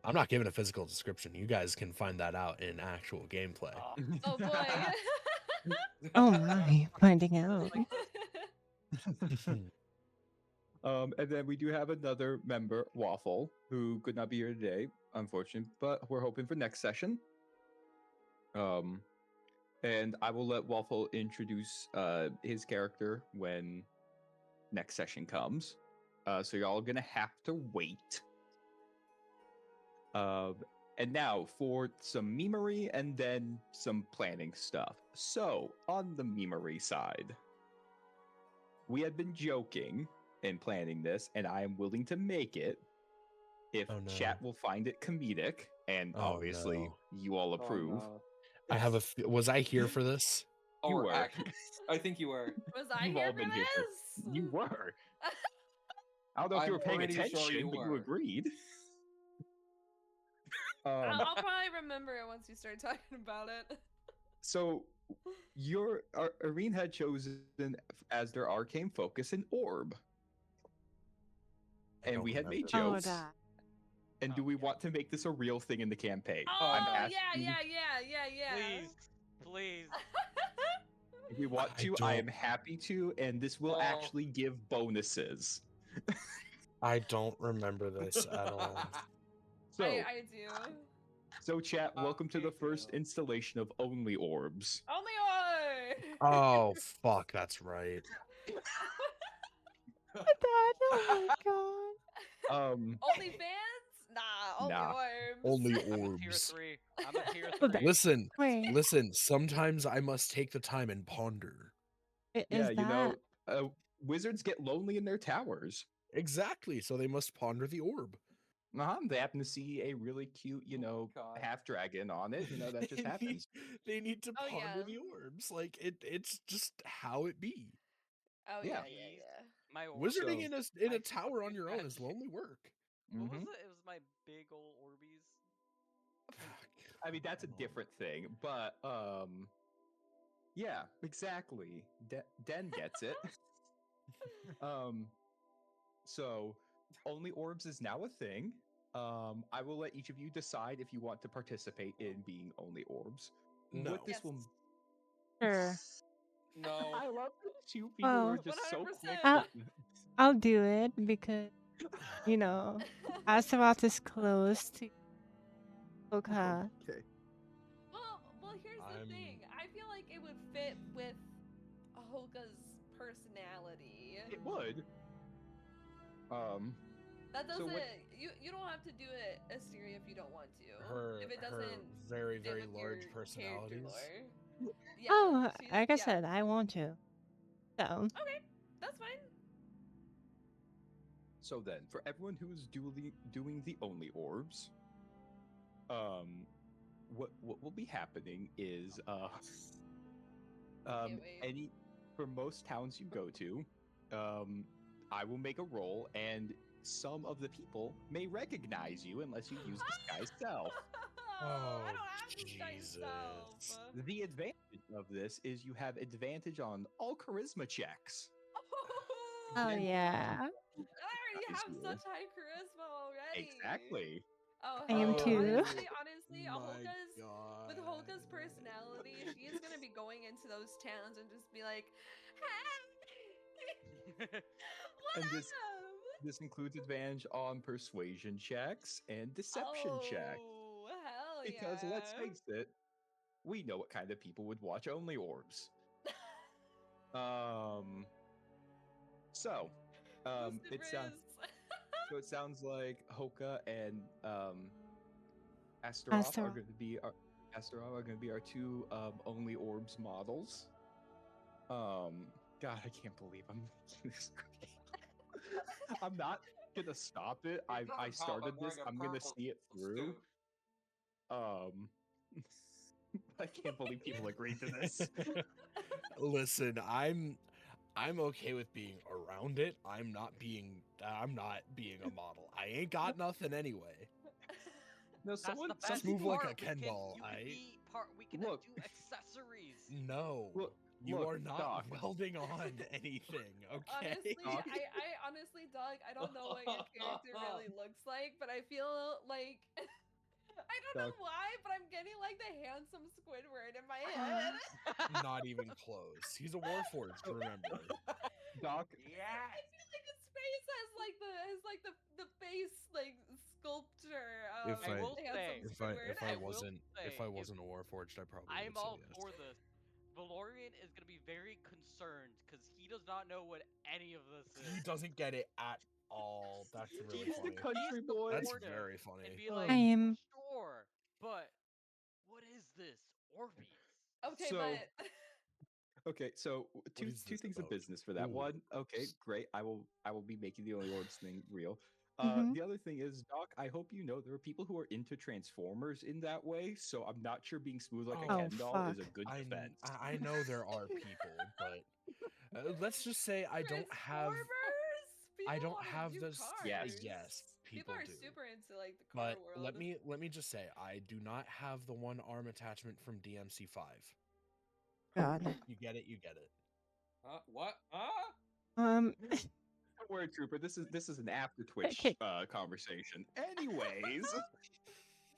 I'm not giving a physical description. You guys can find that out in actual gameplay. Oh boy. Oh my, finding out. And then we do have another member, Waffle, who could not be here today, unfortunately, but we're hoping for next session. And I will let Waffle introduce his character when next session comes. So y'all gonna have to wait. And now for some memery and then some planning stuff. So on the memery side, we had been joking and planning this, and I am willing to make it if Oh, no. chat will find it comedic, and Oh, obviously no. you all approve. I have was I here for this? You Or were. I think you were. Was I You've here all for been here for- this? You were. I don't know if you I'm were paying pretty sure attention, you but you were. agreed. I'll probably remember it once you start talking about it. So your Irene had chosen as their arcane focus an orb, I and don't we had made remember. Oh, jokes. that. And do we want to make this a real thing in the campaign? Oh, I'm yeah, asking. yeah. Please. If we want I to, I am don't- happy to, and this will Well- actually give bonuses. I don't remember this at all. So, I do. so chat, welcome to me the first too. installation of Only Orbs. Only one. Oh, fuck, that's right. That, oh my god. Only fans? Nah, only Nah. orbs. Only I'm a tier orbs. 3. I'm a tier Oh, 3. Listen, Wait, listen, sometimes I must take the time and ponder. is Yeah, you know, that wizards get lonely in their towers. Exactly, so they must ponder the orb. They happen to see a really cute, God. half dragon on it. You know, that just They happens. They need to Oh, ponder yeah. the orbs. Like it's just how it be. Oh Yeah. yeah. My orb- Wizarding So- in a I tower on fucking your own is magic. lonely work. What was Mhm. it? It was my big old Orbeez. I mean, that's a different thing, but yeah, exactly. Den gets it. So Only Orbs is now a thing. I will let each of you decide if you want to participate in being Only Orbs. No. What this Yes. will. sure? No. I love that two people who are Well, just so quick. 100%. I'll do it because Azeroth is close to Oka. Okay. Well, here's the I'm- thing. I feel like it would fit with Holga's personality. It would. That So doesn't. what- You don't have to do it, Asteria, if you don't want to. Her if it her doesn't very fit very with your large character personalities. lore. Yeah, Oh, she's- like I yeah. said, I want to. So, Okay, that's fine. So then, for everyone who is doing the Only Orbs, what will be happening is Can't wait. for most towns you go to, I will make a roll, and some of the people may recognize you unless you use disguise self. I Oh, don't have disguise self. Jesus. The advantage of this is you have advantage on all charisma checks. oh Then- yeah, I already have you. such high charisma already. Exactly. Oh, I am hell too. yeah. Honestly, My with Holga's God. personality, she is gonna be going into those towns and just be like, "Hey, what And up?" This includes advantage on persuasion checks and deception checks. Oh, hell Because yeah. let's face it, we know what kind of people would watch Only Orbs. So, Boosted it sounds Riz. so it sounds like Hoka and Astaroth are Astaroth. going to be our two only orbs models. God, I can't believe I'm making this great. I'm not gonna stop it. You I can't tell, started I'm this. wearing a I'm gonna purple see it through. suit. I can't believe people agreed to this. Listen, I'm okay with being around it. I'm not being a model. I ain't got nothing anyway. No, That's someone, the some best move people like a part. Ken doll, You can aight? be part. We can Look. do accessories. No, Look, you look, are not Doc. welding on anything. Okay. Honestly, Doc. I honestly, Doug, I don't know what your character really looks like, but I feel like I don't know Doc. why, but I'm getting like the handsome Squidward in my head. Not even close. He's a Warforged, remember. Doc, I Yes. feel like his face has like the face like sculpture of If I- will handsome say- Squidward. If I will wasn't say, if- a Warforged, I probably I'm would say all yes. for this. Valorian is gonna be very concerned because he does not know what any of this He is. doesn't get it at all. That's really he's the funny. country boy. That's supportive very And funny. be like, I am. sure, but what is this Orbeez? Okay, So- but Okay, so two is this things of about? business for that. Ooh. One, okay, great. I will be making the only orbs thing real. Mhm. The other thing is, Doc, I hope you know there are people who are into Transformers in that way, so I'm not sure being smooth like a Oh, Ken doll is a fuck. good defense. I know there are people, but let's just say I don't have. Transformers? I People don't wanna have do this. cars. Yes, People people are do. super into like the car But world. let me just say I do not have the one arm attachment from DMC5. God. You get it. You get it. What? Um. Don't worry, Trooper. This is an after Twitch Okay. conversation. Anyways,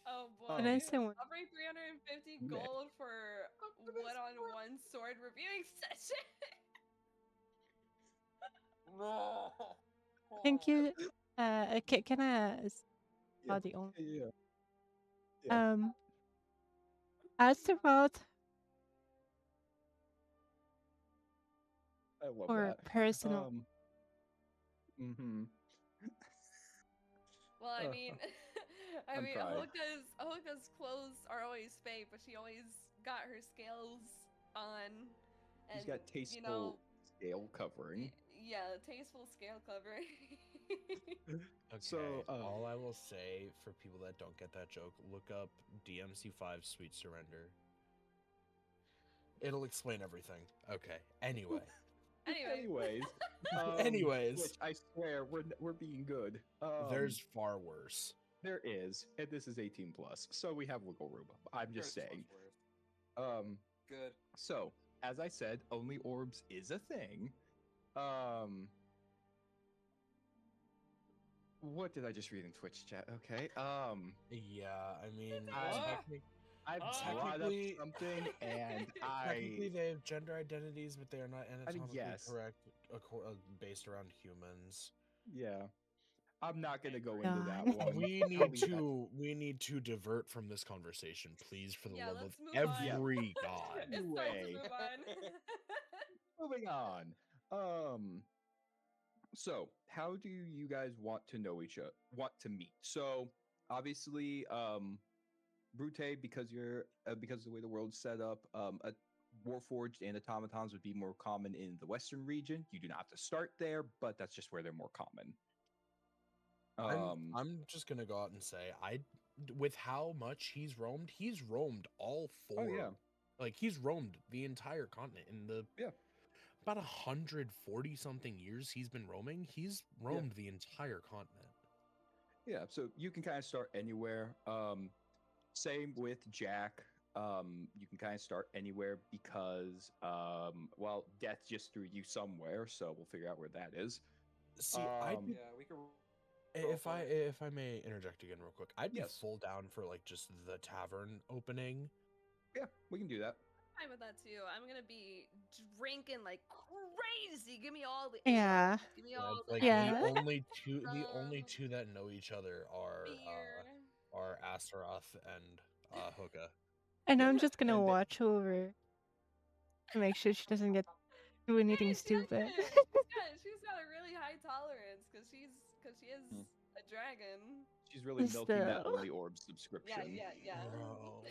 Oh boy. Can I say one? I'll bring 350 Man. gold for one-on-one sword reviewing session. No. Thank you. Can I Yeah, the only yeah, yeah. Astaroth I love or that. personal? Mm-hmm. Well, I mean, I'm crying. Ahoka's clothes are always fake, but she always got her scales on. He's And, got tasteful you know, scale covering. yeah, tasteful scale covering. Okay. So, all I will say for people that don't get that joke, look up DMC5 Sweet Surrender. It'll explain everything. Okay. Anyway. Anyway. Anyways. Which I swear we're being good. There's far worse. There is, and this is 18 plus, so we have wiggle room. I'm just There's saying. much worse. Good. So as I said, only orbs is a thing. What did I just read in Twitch chat? Okay. Yeah, I mean, I- I've brought up Technically- something, and technically they have gender identities, but they are not anatomically yes. correct based around humans. yeah, I'm not gonna go into that God. one. We I'll need leave that- we need to divert from this conversation, please, for the Yeah, love of let's move on. every god. It's time to Anyway. move on. Moving on. So how do you guys want to know each other? Want to meet? So obviously, Brute, because you're because of the way the world's set up, a Warforged and automatons would be more common in the Western region. You do not have to start there, but that's just where they're more common. I'm just gonna go out and say with how much he's roamed all four. Oh yeah. Like he's roamed the entire continent in the Yeah. about 140 something years he's been roaming. He's roamed the entire continent. Yeah, so you can kind of start anywhere. Same with Jack. You can kind of start anywhere because, well, death just threw you somewhere, so we'll figure out where that is. See, I'd Um, be, Yeah, we could. if I may interject again real quick, I'd be Yes. full down for like just the tavern opening. Yeah, we can do that. I'm fine with that too. I'm gonna be drinking like crazy. Give me all the Yeah. Give me Yeah, all it's the like Yeah. the only two that know each other beer. are Astaroth and Hoka. And I'm just gonna and watch over to make sure she doesn't get do anything Hey, she doesn't- stupid. she's got a really high tolerance because she is Hmm. a dragon. She's really milking that So- Only Orb subscription. Yeah. Bro.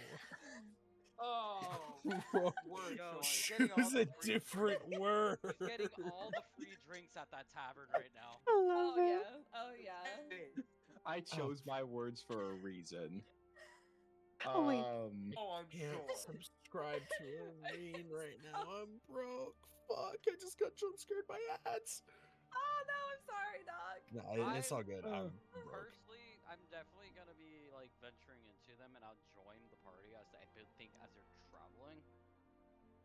Oh, Bro. word Yo, choice. she's getting all Choose the a free different drinks. word. She's getting all the free drinks at that tavern right now. I love Oh it. yeah. Oh yeah. Hey, I chose my words for a reason. Oh, wait. Oh, I'm Can't sure. subscribe to Irene right now. I'm broke. Fuck, I just got jump scared by ads. Oh no, I'm sorry, Doc. No, it's all good. I'm broke. Personally, I'm definitely gonna be like venturing into them, and I'll join the party as I think as they're traveling,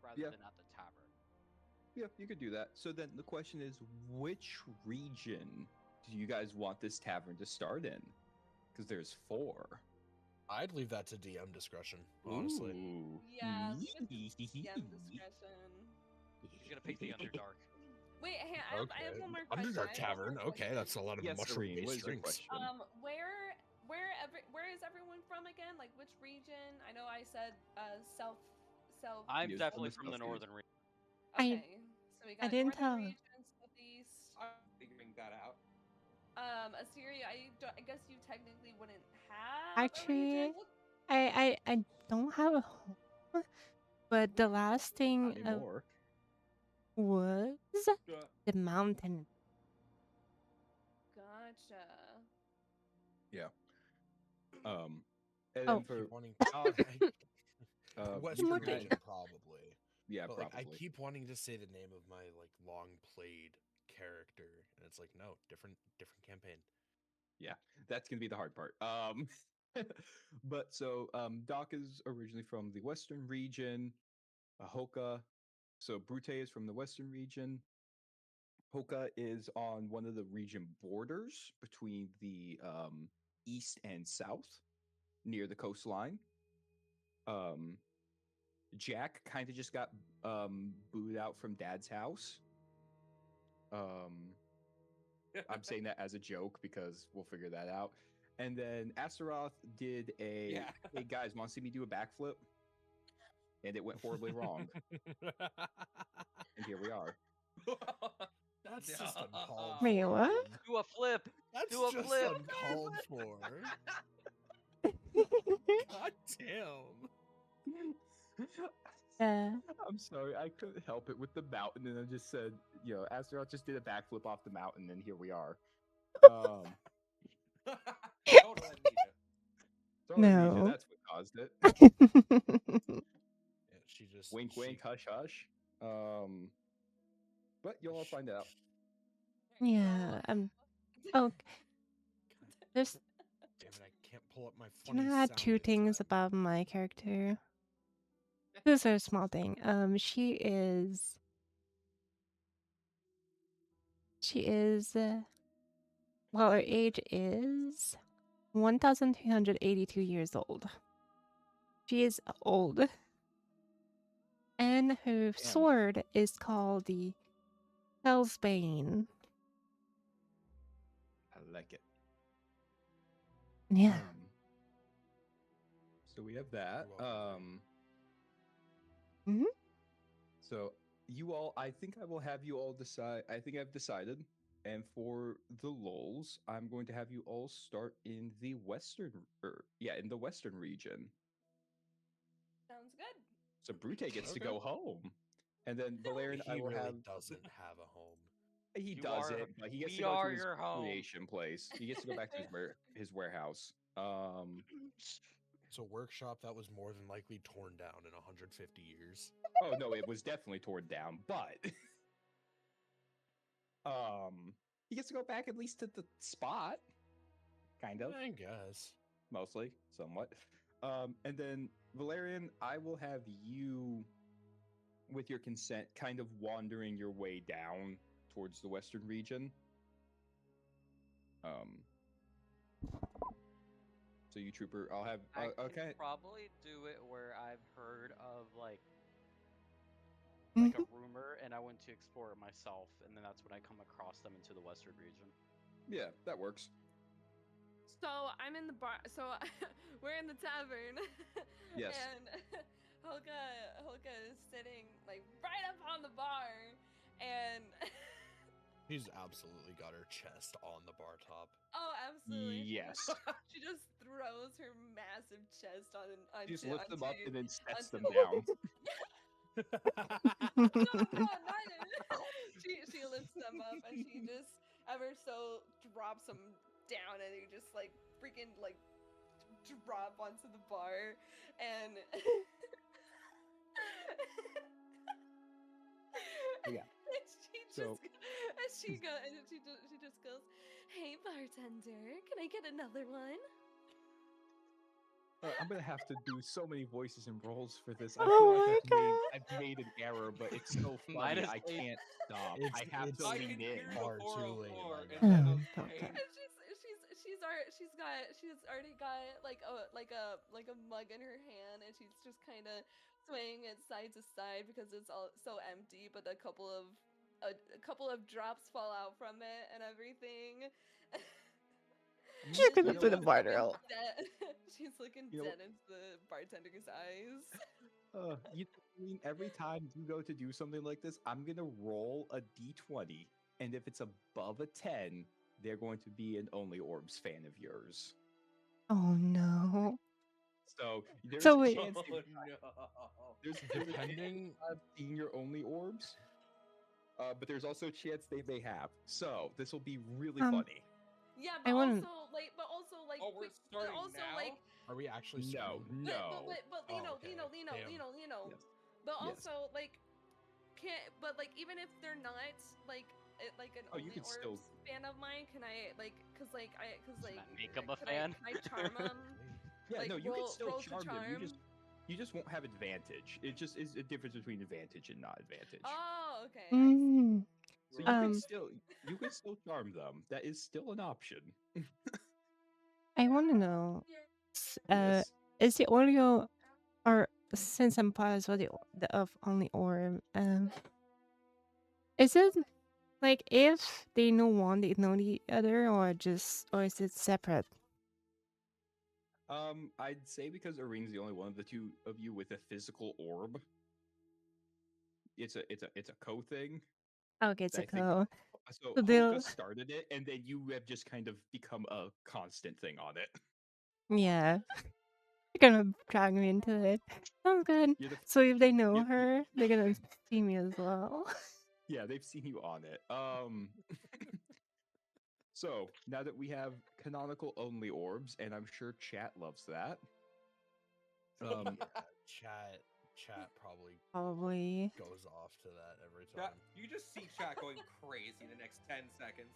rather Yeah. than at the tavern. Yeah, you could do that. So then the question is, which region do you guys want this tavern to start in? Because there's 4. I'd leave that to DM discretion, honestly. Ooh. Yeah, leave it to DM discretion. She's gonna pick the Underdark. Wait, hey, I have one more question. Underdark I have one Tavern. more Okay, question. that's a lot of Yes, Serene, what mushroom-based is your drinks. question? Where is everyone from again? Like which region? I know I said south. I'm Yes, definitely on the from the southeast. northern region. I- Okay, so we got didn't northern tell. region, southeast. I'm figuring that out. Assyria. I guess you technically wouldn't have Actually, a region. I don't have a home, but the last thing Not anymore. was Duh. the mountain. Gotcha. And Oh. then for Keep wanting you Western can- region, probably. yeah, But probably. like, I keep wanting to say the name of my like long played character, and it's like, no, different campaign. That's gonna be the hard part. But so Doc is originally from the Western region. Hoka, so Brute is from the Western region. Hoka is on one of the region borders between the east and south, near the coastline. Jack kind of just got booed out from Dad's house. I'm saying that as a joke because we'll figure that out. And then Astaroth did a Yeah. hey guys, want to see me do a backflip? And it went horribly wrong. And here we are. That's just uncalled Wait, for. what? man. Do a flip. That's Do a just flip. uncalled for. God damn. I'm sorry, I couldn't help it with the mountain, and I just said, Astaroth just did a backflip off the mountain, and here we are. Total amnesia. So amnesia, No. that's what caused it. Yeah, she just Wink, wink, hush, hush. But you'll all find out. Yeah. Oh, there's. Damn it, I can't pull up my funny Can I add sound 2 in things time. about my character? This is a small thing. She is. Well, her age is 1,382 years old. She is old. And her sword is called the Hellsbane. I like it. Yeah. So we have that. You're welcome, Mhm. So you all, I think I will have you all decide. I think I've decided. And for the lulz, I'm going to have you all start in the in the western region. Sounds good. So Brute gets to Okay. go home, and then Valerian, I He will really have. doesn't have a home. He You does are- it, but he gets we to go are to his your home. creation place. He gets to go back to his warehouse. It's a workshop that was more than likely torn down in 150 years. Oh no, it was definitely torn down, but he gets to go back at least to the spot, kind of, I guess. mostly, somewhat. And then Valerian, I will have you, with your consent, kind of wandering your way down towards the western region. So you trooper, I'll have I okay. can probably do it where I've heard of like Mhm. a rumor, and I went to explore it myself, and then that's when I come across them into the western region. Yeah, that works. So I'm in the bar. So we're in the tavern. Yes. And Holga is sitting like right up on the bar, and She's absolutely got her chest on the bar top. Oh, absolutely. Yes. She just throws her massive chest on She just onto lifts them up onto and then sets onto them down. no, not she lifts them up and she just ever so drops them down and they just like freaking like drop onto the bar and Yeah. So- she just goes, "Hey bartender, can I get another one?" I'm gonna have to do so many voices and roles for this. I Oh feel my like I've made an error, but it's so funny. Minus I 8. can't stop. It's- I have to I it's- can lean hear in. the Far too 404 late right and now. then Oh, those don't pain- touch. And she's already got like a mug in her hand and she's just kind of swaying it side to side because it's all so empty, but a couple of drops fall out from it and everything. She's gonna know put the what? barter out. She's looking You know dead into the bartender's eyes. I mean, every time you go to do something like this, I'm gonna roll a d20, and if it's above a 10, they're going to be an Only Orbs fan of yours. Oh no. So there's So a wait. chance Oh, there's there's a chance Depending, I've seen your Only Orbs, but there's also a chance they may have. So this will be really funny. Yeah, I but wanna- also like Oh, we're starting also now? like are we actually No, starting? no. but Oh, Lino, okay. Lino, Damn. Yes. but Yes. also like can't but like even if they're not like like an Oh, you Only can still- Orbs fan of mine, can I like cause like Doesn't that make 'em a can fan? can I charm them? Yeah, Like, no, you roll- can still roll to charm them. charm? You just won't have advantage. It just is a difference between advantage and not advantage. Oh, okay. I see. Mm. So you Um, can still charm them. That is still an option. I want to know. Yes. Is the Oreo, or since I'm part as well the of Only Orb, is it like if they know one, they know the other, or is it separate? I'd say because Arin's the only one of the two of you with a physical orb. It's a co thing. Okay, it's I a think- co. So So they'll- Hoka started it, and then you have just kind of become a constant thing on it. Yeah. You're gonna drag me into it. Sounds good. You're the, So if they know you- her, they're gonna see me as well. yeah, they've seen you on it. So now that we have canonical only orbs, and I'm sure chat loves that. Chat probably Probably. goes off to that every Yeah, time. you just see chat going crazy the next 10 seconds.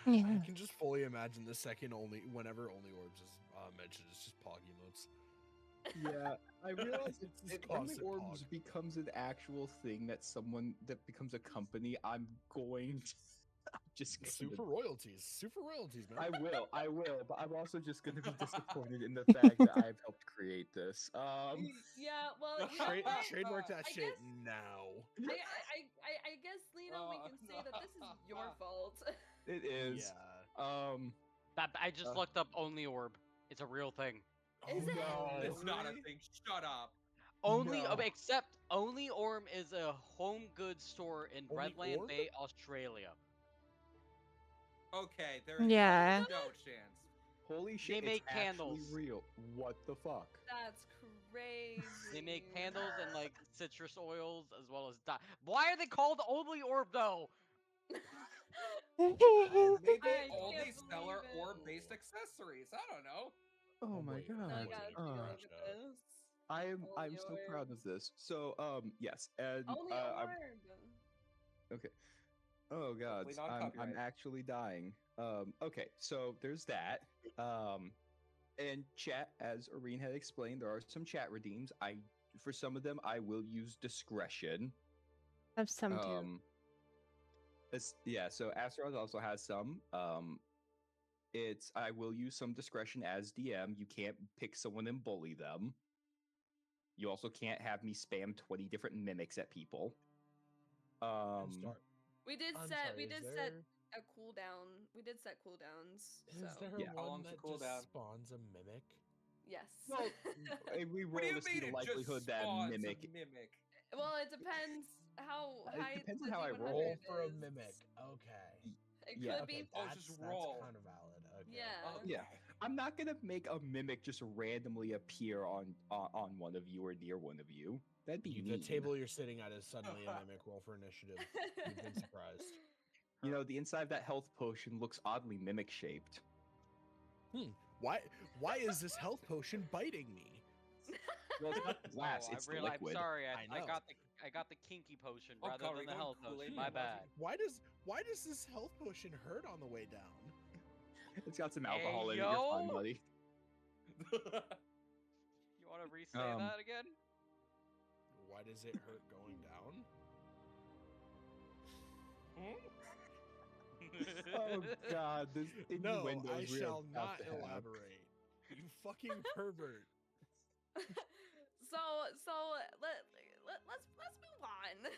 Yeah. I can just fully imagine the second whenever Only Orbs is mentioned, it's just Pog emotes. Yeah, I realize It's just if only constant orbs pog. becomes an actual thing that becomes a company, I'm going to I'm just gonna- Super royalties, man. I will, but I'm also just going to be disappointed in the fact that I've helped create this. Yeah, well, you know Trade, what? trademark that I shit guess- now. I guess, Lino, we can say that this is your fault. It is. Yeah. I just Uh. looked up Only Orb. It's a real thing. Is it? no. It's not a Really? thing. Shut up. Only No. except Only Orb is a home goods store in Only Redland Orb? Bay, Australia. Okay, there is Yeah. no chance. Holy shit, make it's candles. actually real. What the fuck? That's crazy. They make candles and like citrus oils as well as Why are they called Only Orb though? Maybe I all can't these seller believe it. orb-based accessories. I don't know. Oh Oh, my wait, No, god. you gotta Oh, take a Uh, look at this. I'm Only so proud of orbs. this. So yes, and Only I'm orb. oh god, Hopefully not I'm copyright. actually dying. Okay, so there's that. And chat, as Areen had explained, there are some chat redeems. For some of them I will use discretion. Have some too. Yeah, so Astaroth also has some. I will use some discretion as DM. You can't pick someone and bully them. You also can't have me spam 20 different mimics at people. And start- We did I'm set. sorry, We is did set there- a cooldown. We did set cooldowns. Is So there Yeah. How one long's the that cooldown? just spawns a mimic? yes. Well, we What do roll you to see mean the it likelihood just that spawns a mimic. mimic? Well, it depends how It high depends the on how I D100 Roll for a is. mimic. Okay. It Yeah. could Okay, be. Oh, just that's roll. kind of valid. Okay. Yeah. Yeah. I'm not gonna make a mimic just randomly appear on one of you or near one of you. That'd be The mean. table you're sitting at is suddenly a mimic. Roll for initiative. You've been surprised. You know, the inside of that health potion looks oddly mimic shaped. Why is this health potion biting me? Well, it's not glass; Oh, it's I the realize, I'm liquid. sorry, I I know. got the kinky potion Oh, rather God, are than we the going health Kool-Aid potion. My Buzzy? bad. Why does this health potion hurt on the way down? It's got some Hey, alcohol in it. You're fine, yo! buddy. You want to re-say that again? Why does it hurt going down? Oh God! This No, innuendos I we are shall about not to have. elaborate. You fucking pervert. So let's move on.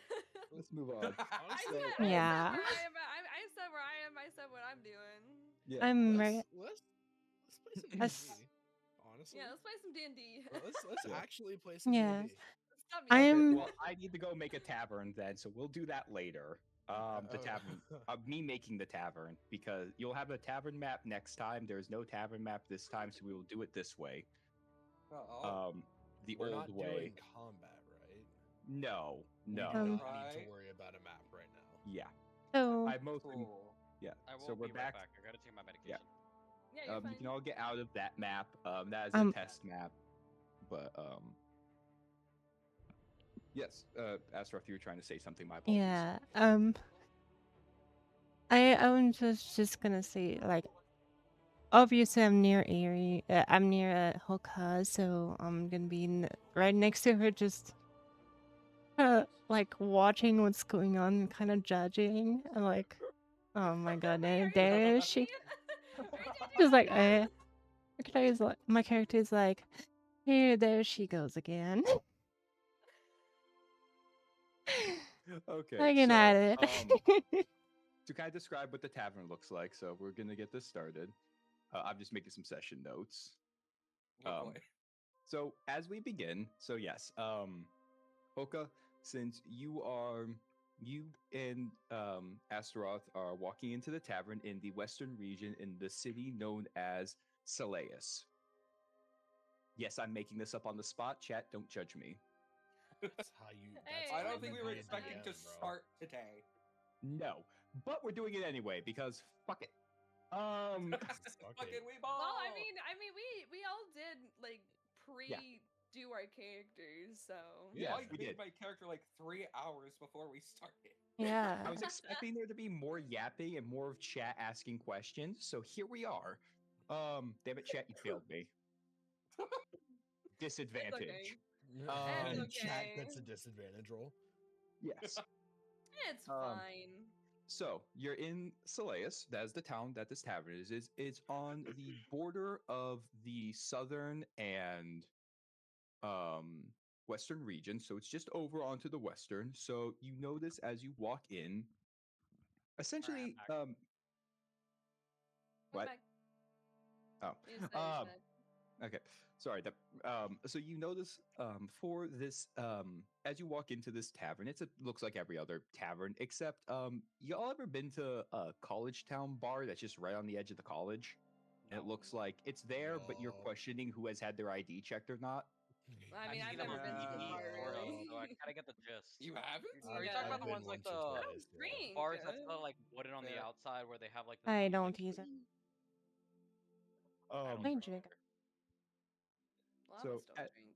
Let's move on. Honestly, Yeah. I said where I am. I said what I'm doing. Yeah. I'm very. let's play some Us- D&D. Honestly, Yeah, let's play some D&D. let's Yeah. actually play some Yes. D&D. Stop I being Okay, am- well, I need to go make a tavern then, so we'll do that later. The tavern. Me making the tavern, because you'll have a tavern map next time. There's no tavern map this time, so we will do it this way. Oh. The We're old not way. doing combat, right? No, no. We do not need to Right. worry about a map right now. Yeah, So I mostly. Cool. Yeah. I will So we're be back. right back. I gotta take my medication. Yeah, you're You fine. can all get out of that map. That is Um, a test map. But yes, Astaroth, you were trying to say something. My apologies. yeah. I'm just gonna say, like, obviously I'm near Aerie. I'm near Hoka, so I'm gonna be right next to her, just like watching what's going on and kind of judging. I'm like, oh my god, Wait, are you there judging she. me? Are you judging Just me like, again? my character is like, here, there she goes again. Okay. Looking so, at it. to kind of describe what the tavern looks like, so we're gonna get this started. I'm just making some session notes. Oh, boy. So as we begin, so yes, Hoka, since you and Astaroth are walking into the tavern in the western region in the city known as Saleus. Yes, I'm making this up on the spot. Chat, don't judge me. That's how you. Hey, That's I how don't you think we be were a expecting to DM, bro. start today. No, but we're doing it anyway because fuck it. Fucking it. we ball. Well, I mean, we all did like Yeah. do our characters, so Yeah, I we made did. my character like 3 hours before we started. Yeah. I was expecting there to be more yapping and more of chat asking questions, so here we are. Damn it, chat, you failed me. Disadvantage. It's Chat okay. gets a disadvantage roll. Yes. It's fine. So you're in Saleus. That is the town that this tavern is. It's on the border of the southern and western region. So it's just over onto the western. So you notice as you walk in, essentially, Come what? back. Oh, You said you're um, back. okay. Sorry. So you notice for this as you walk into this tavern, looks like every other tavern except y'all ever been to a college town bar that's just right on the edge of the college? And it looks like it's there, but you're No. questioning who has had their ID checked or not. I mean, I've I've seen them never on been to a TV, bar, sort of, really. so I kind of get the gist. You haven't? Are you Yeah. talking about I've the been ones like once or the twice, yeah. Drink. bars that's kind of like wooden on the Yeah. outside where they have like the I sweet, don't like, use it. I don't I drink drink. liquor. Well, So, I still at- drink.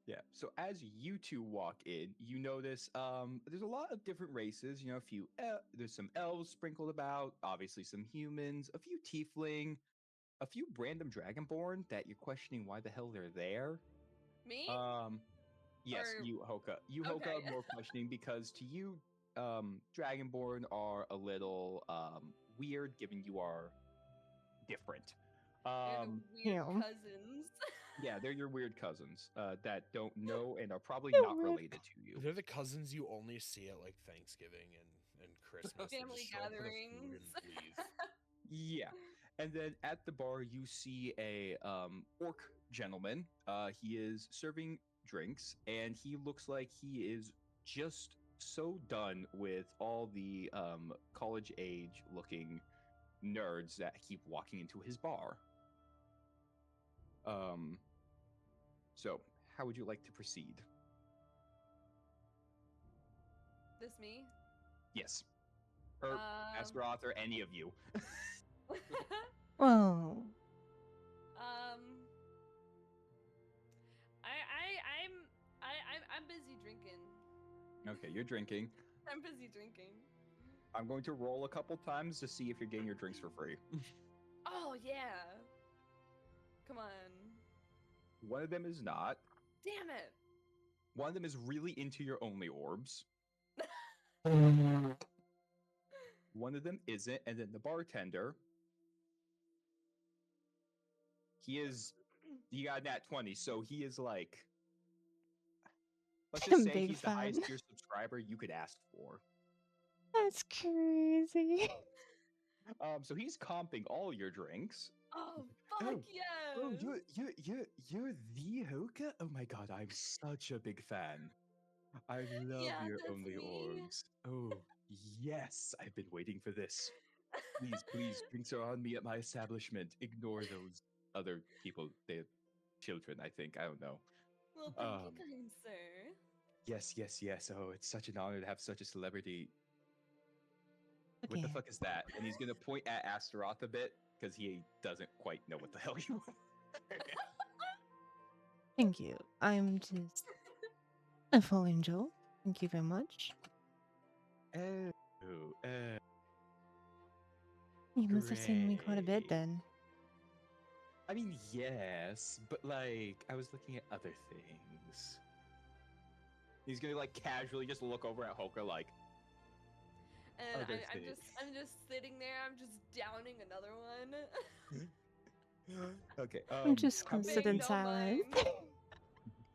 Yeah. So as you two walk in, you notice there's a lot of different races. You know, there's some elves sprinkled about, obviously some humans, a few tiefling, a few random dragonborn that you're questioning why the hell they're there. Me? Yes, Or- you Hoka. You Okay. Hoka more questioning because to you, dragonborn are a little weird, given you are different. They're the weird Yeah. cousins. Yeah, they're your weird cousins that don't know and are probably They're not weird related to you. They're the cousins you only see at like Thanksgiving and Christmas. They Family just show up for the food gatherings. and leave. Yeah. And then at the bar, you see a orc gentleman. He is serving drinks, and he looks like he is just so done with all the college age looking nerds that keep walking into his bar. So how would you like to proceed? This me? Yes. Or Astaroth, or any of you. Oh. I'm busy drinking. Okay, you're drinking. I'm busy drinking. I'm going to roll a couple times to see if you're getting your drinks for free. Oh yeah. Come on. One of them is not. Damn it. One of them is really into your only orbs. One of them isn't, and then the bartender. He got nat 20, so he is like, let's just say Big he's the fan. highest tier subscriber you could ask for. That's crazy. So he's comping all your drinks. Oh fuck yes. Oh, you're the Hoka? Oh my god, I'm such a big fan. I love Yeah, your that's only me. orbs. Oh yes, I've been waiting for this. Please, drinks are on me at my establishment. Ignore those other people. They're children, I think. I don't know. Well, thank you, kind sir. Yes. Oh, it's such an honor to have such a celebrity. What Okay. the fuck is that? And he's gonna point at Astaroth a bit because he doesn't quite know what the hell you want. Thank you. I'm just a full angel. Thank you very much. You must have seen me quite a bit Great. then. I mean, yes, but like, I was looking at other things. He's gonna like casually just look over at Hoka like, And other I'm just sitting there. I'm just downing another one. okay. I'm just how gonna many, sit in Don't silence. mind.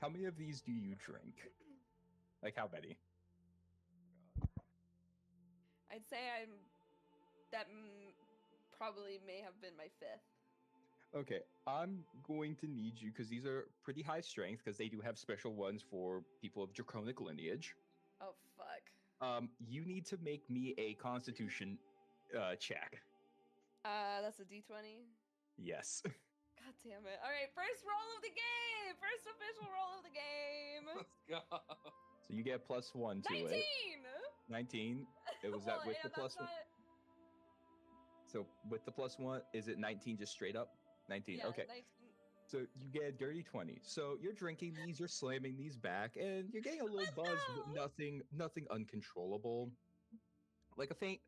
how many of these do you drink? Like how many? I'd say probably may have been my fifth. Okay, I'm going to need you because these are pretty high strength because they do have special ones for people of draconic lineage. Oh fuck. You need to make me a Constitution check. That's a D20. Yes. God damn it. All right, first roll of the game. First official roll of the game. Let's go. So you get +1 to 19. it. 19. It was that Well, with yeah, the plus that's one. not- So with the +1, is it 19 just straight up? 19. Yeah, Okay. 19. So you get a dirty 20. So you're drinking these, you're slamming these back, and you're getting a little Let's buzz, go! but nothing uncontrollable. Like a faint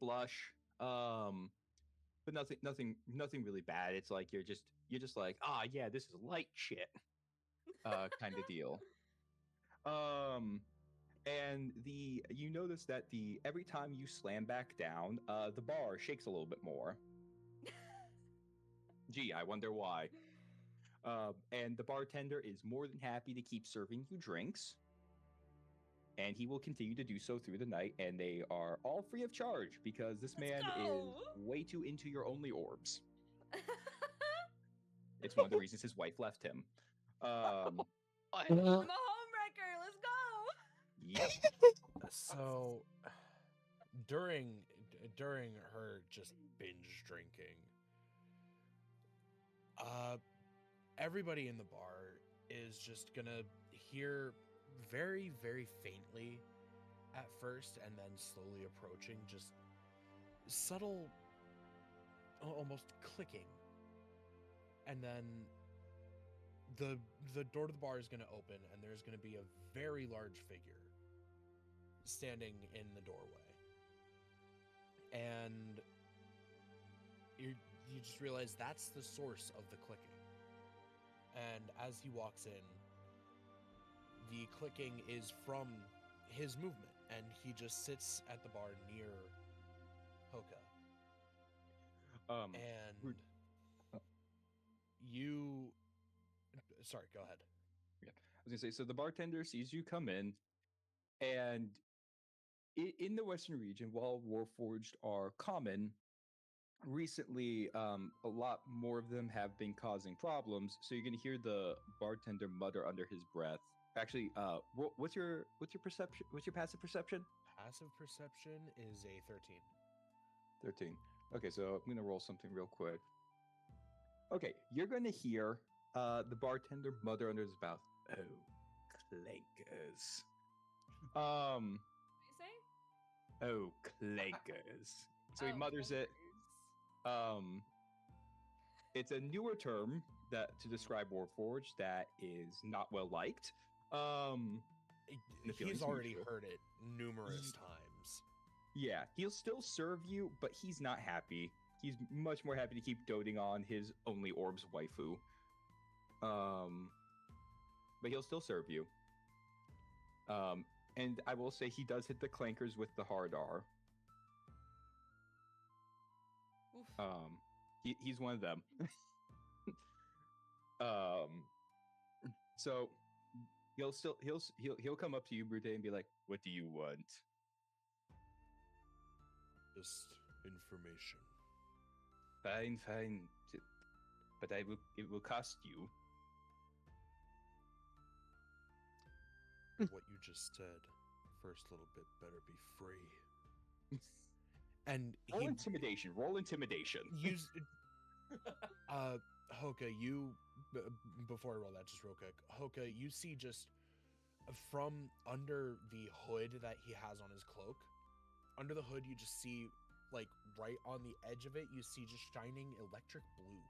blush. But nothing really bad. It's like you're just like, yeah, this is light shit. Kind of deal. And you notice that every time you slam back down, the bar shakes a little bit more. Gee, I wonder why. And the bartender is more than happy to keep serving you drinks. And he will continue to do so through the night, and they are all free of charge because this Let's man is go! way too into your only orbs. It's one of the reasons his wife left him. What? I'm a homewrecker. Let's go. Yep. So during her just binge drinking, everybody in the bar is just gonna hear very, very faintly at first, and then slowly approaching, just subtle, almost clicking, and then the door to the bar is going to open, and there's going to be a very large figure standing in the doorway, and you just realize that's the source of the clicking. And as he walks in, the clicking is from his movement, and he just sits at the bar near Hoka. And Rude. you... Sorry, go ahead. I was gonna say, so the bartender sees you come in, and in the Western region, while Warforged are common, recently, a lot more of them have been causing problems. So you're gonna hear the bartender mutter under his breath. Actually, what's your perception? What's your passive perception? Passive perception is a 13. 13. Okay, so I'm gonna roll something real quick. Okay, you're gonna hear the bartender mutter under his mouth. Oh, clankers. What do you say? Oh, clankers. So he Oh, mutters it. clankers. It's a newer term that to describe Warforged that is not well liked. The feeling's He's already mutual. heard it numerous times. Yeah, he'll still serve you, but he's not happy. He's much more happy to keep doting on his only orbs waifu. But he'll still serve you. And I will say he does hit the clankers with the hard R. Oof. He's one of them. So he'll come up to you, Brute, and be like, "What do you want?" Just information. Fine, fine, but it will cost you. What you just said, first little bit better be free. And Roll he intimidation. Roll intimidation. used Hoka, before I roll that, just real quick, Hoka, you see just from under the hood that he has on his cloak, under the hood, you just see, like, right on the edge of it, you see just shining electric blue.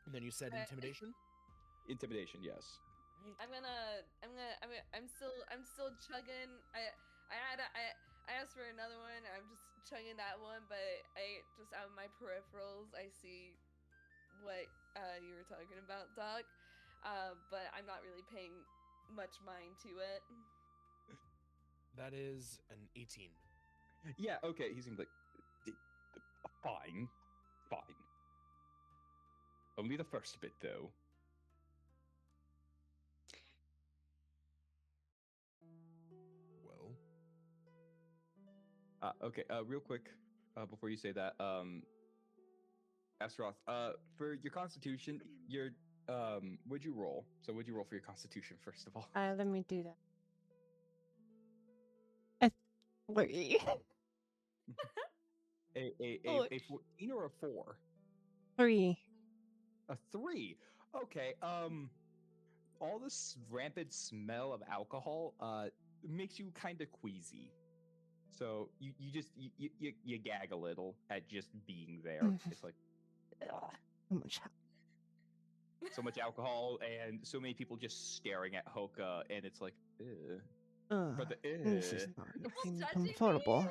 And then you said intimidation? Intimidation, yes. I'm still chugging. I asked for another one. I'm just chugging that one, but I just out of my peripherals, I see what you were talking about, Doc. But I'm not really paying much mind to it. That is an 18. Yeah, okay. He's gonna be like, fine, fine. Only the first bit, though. Well, Okay. Real quick, before you say that, Astaroth, for your Constitution, what'd you roll? So, what'd you roll for your Constitution first of all? Let me do that. A 3. A 14 or a 4? 3. A 3. Okay. All this rampant smell of alcohol makes you kind of queasy. So you just you gag a little at just being there. It's like Ugh, so much. so much alcohol and so many people just staring at Hoka, and it's like, ew. But the This is not People making me judging me? comfortable.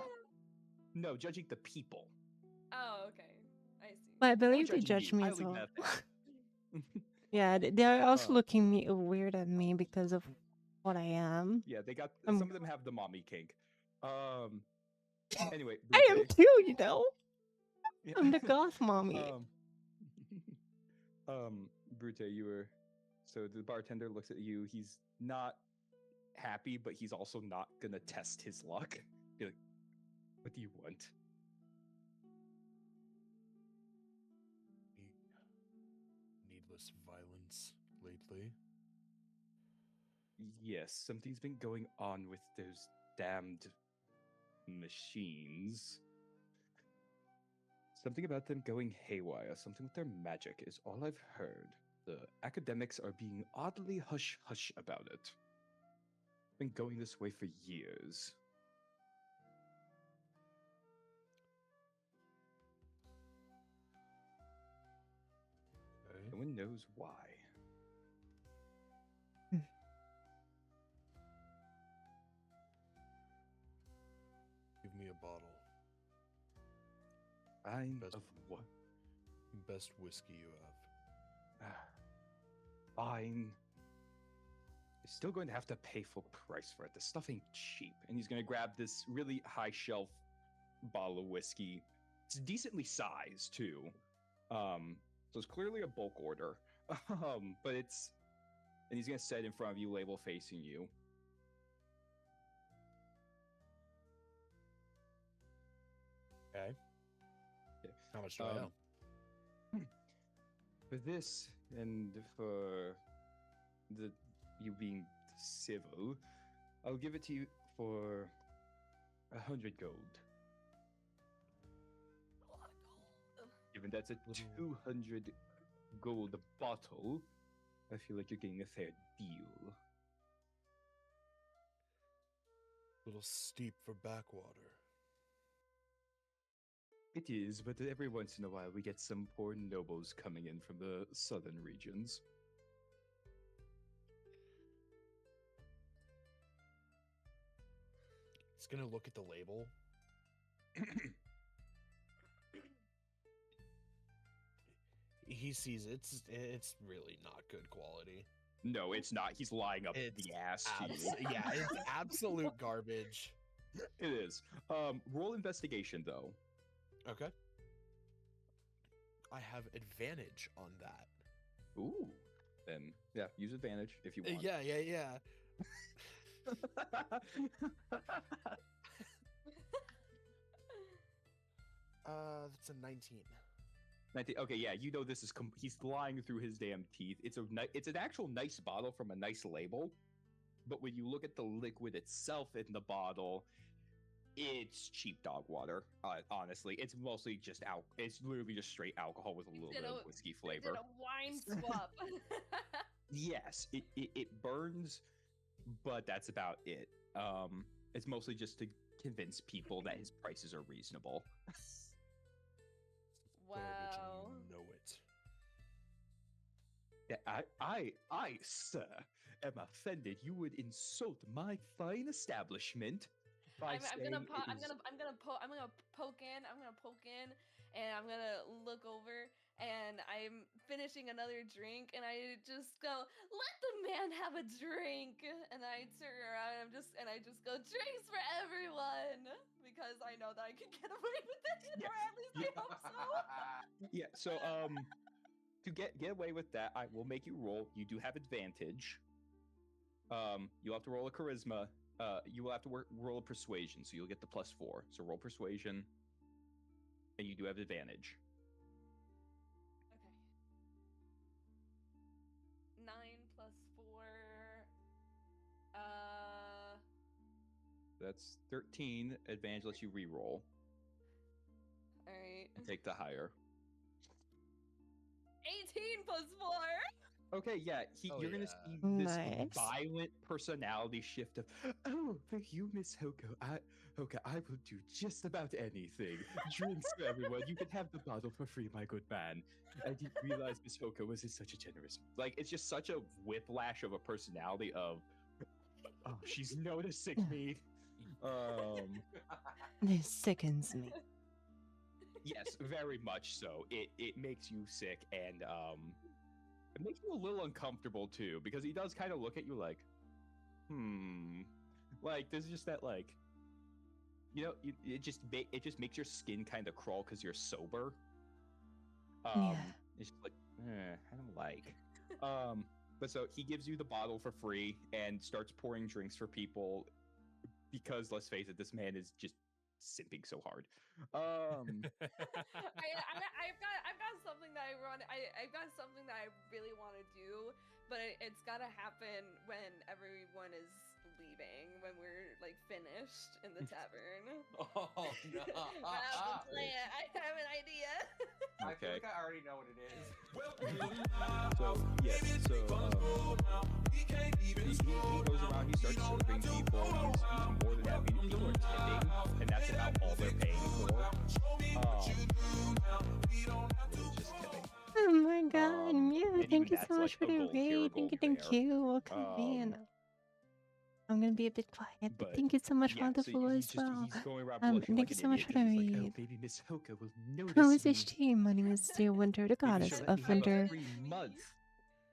no, judging the people. Oh, okay. I see. But I Not believe they judging judge you. me I as leave well. nothing. Yeah, they're also Oh. looking me weird at me because of what I am. Yeah, they got I'm- some of them have the mommy kink. Anyway, I am Brute. too, you know. I'm the goth mommy. Brute, you were so the bartender looks at you. He's not happy, but he's also not gonna test his luck. Be like, what do you want? needless violence lately. Yes, something's been going on with those damned machines. Something about them going haywire, something with their magic is all I've heard. The academics are being oddly hush-hush about it. Been going this way for years. Okay. No one knows why. Give me a bottle. Fine, Best- of what? Best whiskey you have. Fine. You're still going to have to pay full price for it. This stuff ain't cheap. And he's going to grab this really high shelf bottle of whiskey. It's decently sized too. So it's clearly a bulk order. But it's, and he's going to set it in front of you, label facing you. Okay. How much do I owe? For this and for the you being civil, I'll give it to you for 100 gold. Given that's a 200 gold bottle, I feel like you're getting a fair deal. A little steep for backwater. It is, but every once in a while we get some poor nobles coming in from the southern regions. He's gonna look at the label. He sees it's really not good quality. No, it's not. He's lying up It's the ass to you. Yeah, it's absolute garbage. It is. Roll investigation though. Okay. I have advantage on that. Ooh. Then yeah, use advantage if you want. Yeah. That's a 19. 19. Okay, yeah, you know this is he's lying through his damn teeth. It's an actual nice bottle from a nice label, but when you look at the liquid itself in the bottle, it's cheap dog water. Honestly, it's mostly just it's literally just straight alcohol with a little bit of whiskey flavor. Did a wine swap. Yes, it burns, but that's about it. It's mostly just to convince people that his prices are reasonable. Wow. Garbage and you know it. Yeah, I, sir, am offended. You would insult my fine establishment by I'm saying gonna it poke is- in, and I'm gonna look over, and I'm finishing another drink, and I just go, "Let the man have a drink," and I turn around, and I just go, "Drinks for everyone," because I know that I can get away with it, Yeah, or at least I hope so. Yeah, so to get away with that, I will make you roll. You do have advantage. You'll have to roll a charisma. You will have to roll a persuasion, so you'll get the +4. So roll persuasion, and you do have advantage. Okay. 9 plus 4. That's 13. Advantage lets you re-roll. All right. Take the higher. 18 plus 4. Okay, yeah, Oh, you're gonna yeah. see this Nice. violent personality shift of, oh, for you, Miss Hoko, I will do just about anything. Drinks for everyone. You can have the bottle for free, my good man. I didn't realize Miss Hoko was in such a generous. Like, it's just such a whiplash of a personality of, oh, she's noticing me. This sickens me. Yes, very much so. It makes you sick, and it makes you a little uncomfortable too, because he does kind of look at you like, like there's just that like, it just makes your skin kind of crawl because you're sober. Yeah. It's just like, I don't like. But so he gives you the bottle for free and starts pouring drinks for people, because let's face it, this man is just simping so hard. I've got something that I've got something that I really want to do, but it's gotta happen when everyone is leaving, when we're like finished in the tavern. Oh no! I have a plan. I have an idea. I feel Okay. like I already know what it is. So yes, he goes around, he starts serving people. He's more than happy. People are tipping, and that's about all they're paying for. It's just tipping. Oh my god, Mew, and thank even you that's so much like for a the gold here, a raid. gold Thank there. you. Welcome in. I'm gonna be a bit quiet, but But thank you so much, Yeah, so wonderful he's as just well. he's going around Um, blushing thank like you an so much idiot, for the 'cause he's like, oh, raid. maybe Miss Hoka will notice How is me. this team? My name is Dear Winter, the goddess Maybe she'll of let me have winter. a free month.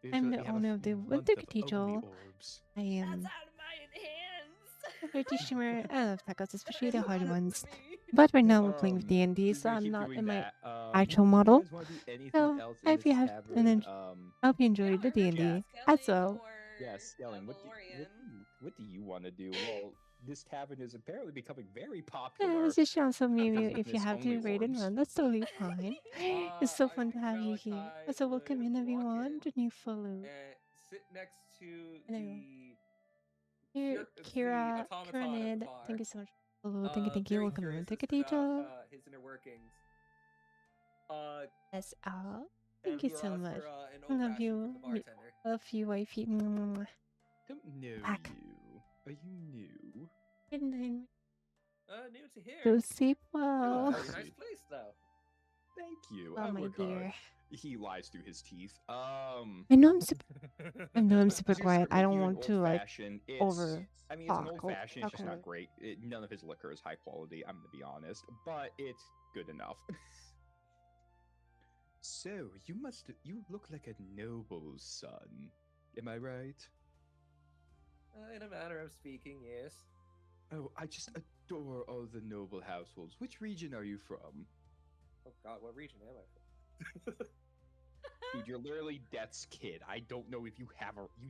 Maybe I'm she'll let the me have a owner of free the month Winter of Ogni Cathedral. Orbs. I am That's out of my hands. Pretty shimmer. I love tacos, especially the hard ones. Me. But right now we're playing with D&D, he's so gonna I'm keep not doing in my that. actual Do you model. guys wanna do anything So else I in hope you this have tavern? I hope you enjoyed the D&D. Kelly That's all. or Yes, Stelling, what do you want to do? Well, this tavern is apparently becoming very Yeah, popular. it's just showing some because Mew of if you this have only to raid and orbs. run. That's totally fine. It's so I fun to think have you here. Malachi So welcome would in walk everyone in to New Follow. and sit next to Hello. the Here, the Kira, automaton at Ned, the bar. thank you so much. Hello, thank you. Very Welcome in. curious Take as a to teacher. his inner workings. That's all. And Thank you we'll so ask much. for an I old love fashioned you. from the bartender. Love you, wifey. Mwah. Don't know Back. you. Are you new? Good night. New to here. Go sleep Oh, well. very nice place though. Thank you. Oh, I my work dear. hard. He lies through his teeth. I know I'm super Just quiet. I make don't you an want to like old-fashioned. over I mean, it's an talk. old fashioned. It's just Okay. not great. None of his liquor is high quality. I'm gonna be honest, but it's good enough. So you look like a noble's son. Am I right? In a manner of speaking, yes. Oh, I just adore all the noble households. Which region are you from? Oh God, what region am I from? Dude, you're literally Death's kid. I don't know if you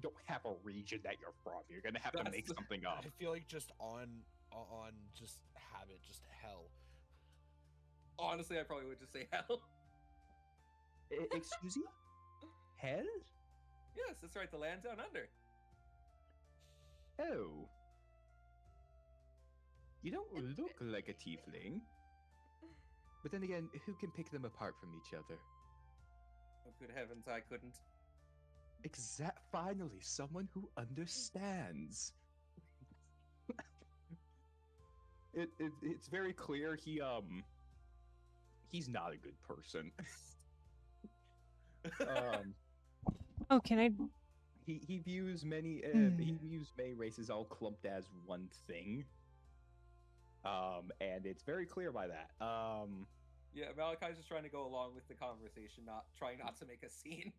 don't have a region that you're from. You're gonna have to That's make the- something up. I feel like just on just habit, just hell. Honestly, I probably would just say hell. Excuse me? Hell? Yes, that's right. The land down under. Oh. You don't look like a tiefling. But then again, who can pick them apart from each other? Oh, good heavens, I couldn't. Finally, someone who understands. It's very clear he's not a good person. Oh, can I? He views many races all clumped as one thing. And it's very clear by that. Yeah, Malachi's just trying to go along with the conversation, trying not to make a scene.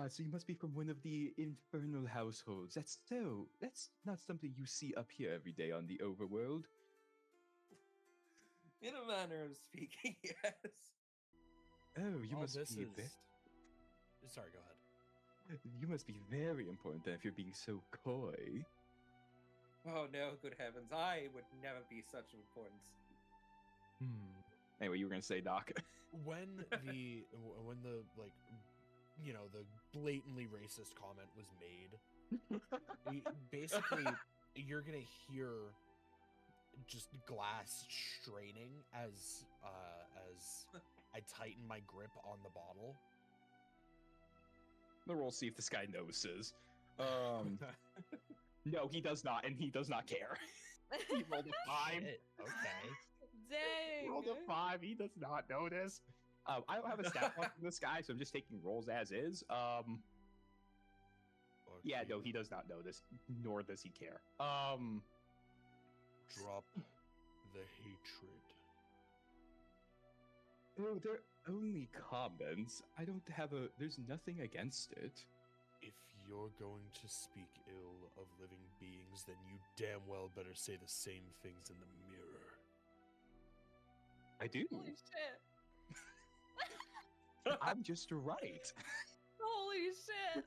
So you must be from one of the infernal households. That's not something you see up here every day on the overworld. In a manner of speaking, yes. Oh, you All must this be is. Sorry, go ahead. you must be very important then if you're being so coy. Oh no, good heavens, I would never be such importance. Anyway, you were gonna say, Doc. When the like, you know, the blatantly racist comment was made, basically you're gonna hear just glass straining as I tighten my grip on the bottle. The roll, see if this guy notices. No, he does not, and he does not care. He rolled a 5. Shit, okay. He rolled Dang. a 5. He does not notice. I don't have a stat block for this guy, so I'm just taking rolls as is. Yeah, no, he does not notice, nor does he care. Drop the hatred. Oh, they're only comments. There's nothing against it. If you're going to speak ill of living beings, then you damn well better say the same things in the mirror. I do. Holy shit. I'm just right. Holy shit.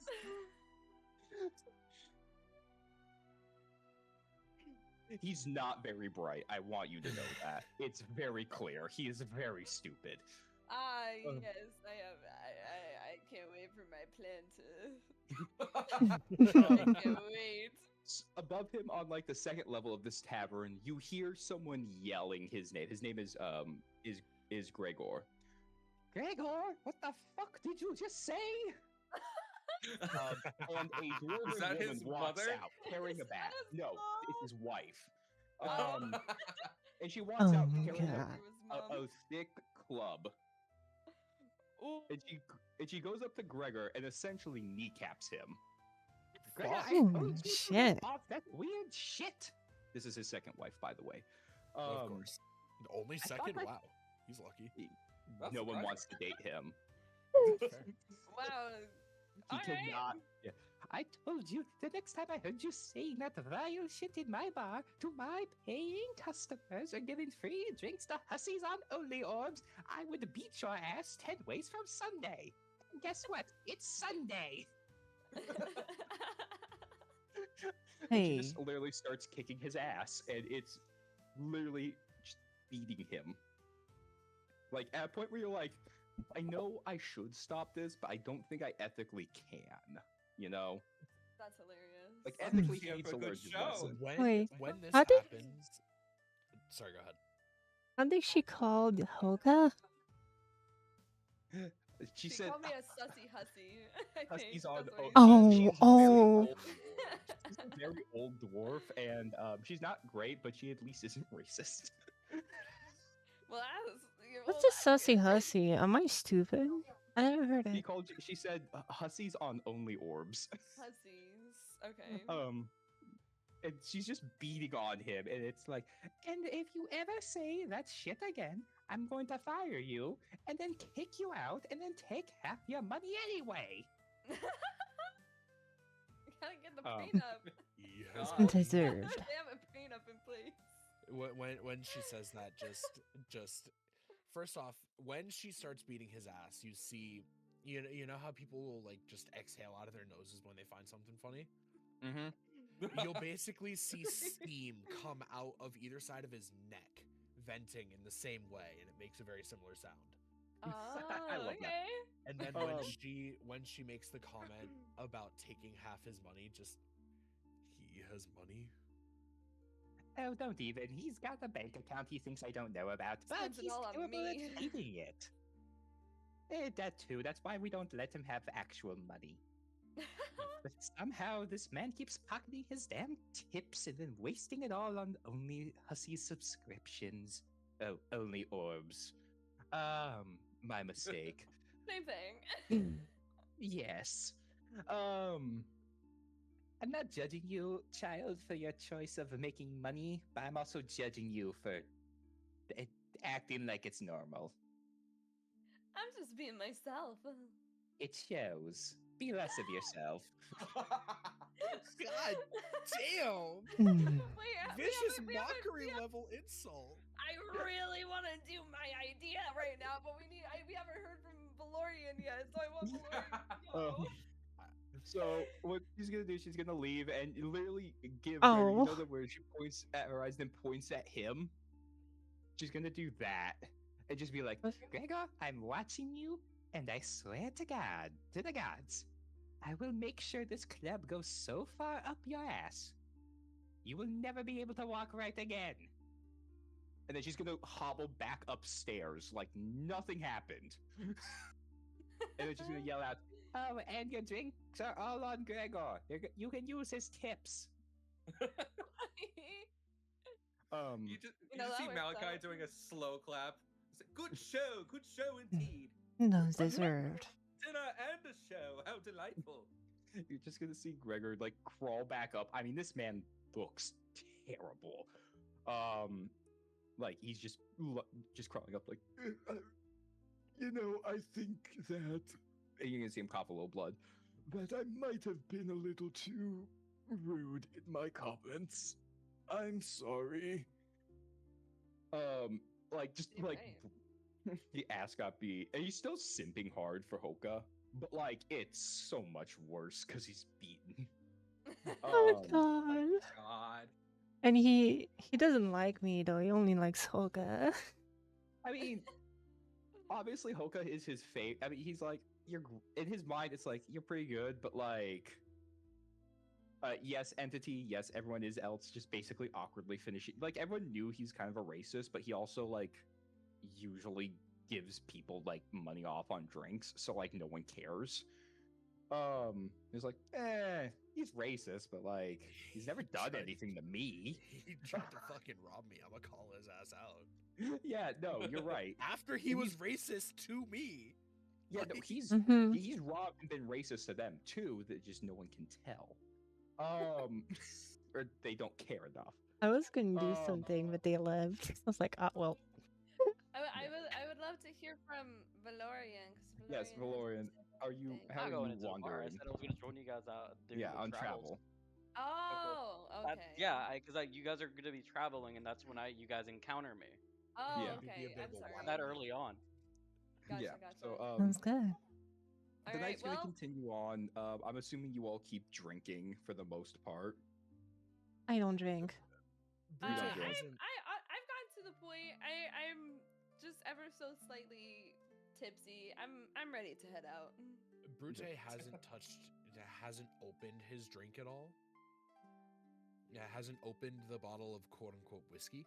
He's not very bright. I want you to know that. It's very clear. He is very stupid. Yes, I can't wait for my plan to. I can't wait. Above him on like the second level of this tavern, you hear someone yelling his name. His name is Gregor. Gregor, what the fuck did you just say? And a dwarven Is that woman his walks mother? out carrying Is a bat. that his No, mom? it's his wife. Oh. And she walks Oh out my carrying God. a thick club. Ooh. And she goes up to Gregor and essentially kneecaps him. Gregor, Fuck. I Oh, told you to shit. leave off that weird shit. This is his second wife, by the way. Of course. Only thought second? that- Wow. He's lucky. That's no one surprising. wants to date him. Fair. Wow. He Alright. cannot. Yeah. I told you the next time I heard you saying that vile shit in my bar to my paying customers and giving free drinks to hussies on Only Orbs, I would beat your ass 10 ways from Sunday. And guess what? It's Sunday. And she Hey. just literally starts kicking his ass, and it's literally just beating him. Like, at a point where you're like, I know I should stop this, but I don't think I ethically can. You know? That's hilarious. Like, Hmm. ethically, he Yeah, needs for to a learn good his show. lesson. Wait, When this how did- happens, sorry, go ahead. How did she call Hoka? She She said, called me a sussy hussy. I think. Hussey's on That's what oh, he Oh, said. she's very oh. old. She's a very old dwarf, and she's not great, but she at least isn't racist. Well, that's, What's well, a sussy hussy? Am I stupid? I never heard She it. called. She said, "Hussey's on only orbs." hussies. Okay. And she's just beating on him, and it's like, and if you ever say that shit again, I'm going to fire you, and then kick you out, and then take half your money anyway. You gotta get the Um, prenup. Yes, Oh. Deserved. They have a prenup in place. when she says that, just first off, when she starts beating his ass, you see, you know how people will like just exhale out of their noses when they find something funny. Mm-hmm. You'll basically see steam come out of either side of his neck, venting in the same way, and it makes a very similar sound. Oh, I love that. okay. And then Um, when she makes the comment about taking half his money, just he has money. Oh, don't even. He's got a bank account he thinks I don't know about, but Spends it he's all on terrible me. at keeping it. That too. That's why we don't let him have actual money. But somehow this man keeps pocketing his damn tips and then wasting it all on only hussy subscriptions. Oh, only orbs. My mistake. Same thing. Yes. I'm not judging you, child, for your choice of making money, but I'm also judging you for acting like it's normal. I'm just being myself. It shows. Be less of yourself. God damn! Hmm. Vicious mockery level insult. I really want to do my idea right now, but we haven't heard from Valorian yet, so I want Valorian to go. So what she's gonna do? She's gonna leave and literally give Oh. her. You know that where she points at her eyes, then points at him. She's gonna do that and just be like, What? "Gregor, I'm watching you, and I swear to God, to the gods, I will make sure this club goes so far up your ass, you will never be able to walk right again." And then she's gonna hobble back upstairs like nothing happened. And then she's gonna yell out, "Oh, and your drinks are all on Gregor. You can use his tips." You just know, that see works, that Malachi works. doing a slow clap. It's like, good show indeed. No, deserved. Dinner and a show. How delightful. You're just gonna see Gregor like crawl back up. I mean, this man looks terrible. Like he's just crawling up, like, I think that. And you're gonna see him cough a little blood. That I might have been a little too rude in my comments. I'm sorry. Like just You're like right. the ass got beat, and he's still simping hard for Hoka, but like it's so much worse because he's beaten. Oh Um, god. God. And he doesn't like me though. He only likes Hoka. I mean, obviously Hoka is his fate. I mean, he's like in his mind. It's like you're pretty good, but like, yes, entity, yes, everyone is else. Just basically awkwardly finishing. Like everyone knew he's kind of a racist, but he also like usually gives people like money off on drinks, so like no one cares. He's like, he's racist, but like he's never done anything to me. He tried to fucking rob me. I'm gonna call his ass out. Yeah, no, you're right. After he was racist to me. Yeah, no, Like- he's Mhm. he's robbed and been racist to them too. That just no one can tell. Or they don't care enough. I was gonna do Um, something, but they left. I was like, oh well. I would love to hear from Valorian. 'Cause Yes, has Valorian, to say are you? something. How I'm are going you into the bar. I wandering? said I was going to join you guys out. doing Yeah, the on travels. travel. Oh, okay. Yeah, because you guys are going to be traveling, and that's when you guys encounter me. Oh, Yeah. It'd be a okay. bit I'm of a sorry. while. That early on. Gotcha, Yeah. gotcha. So Sounds good. The All right, night's gonna well, continue on. I'm assuming you all keep drinking for the most part. I don't drink. You don't I've drink. gotten to the point. I'm just ever so slightly tipsy. I'm ready to head out. Brute hasn't opened his drink at all. Yeah, hasn't opened the bottle of quote unquote whiskey.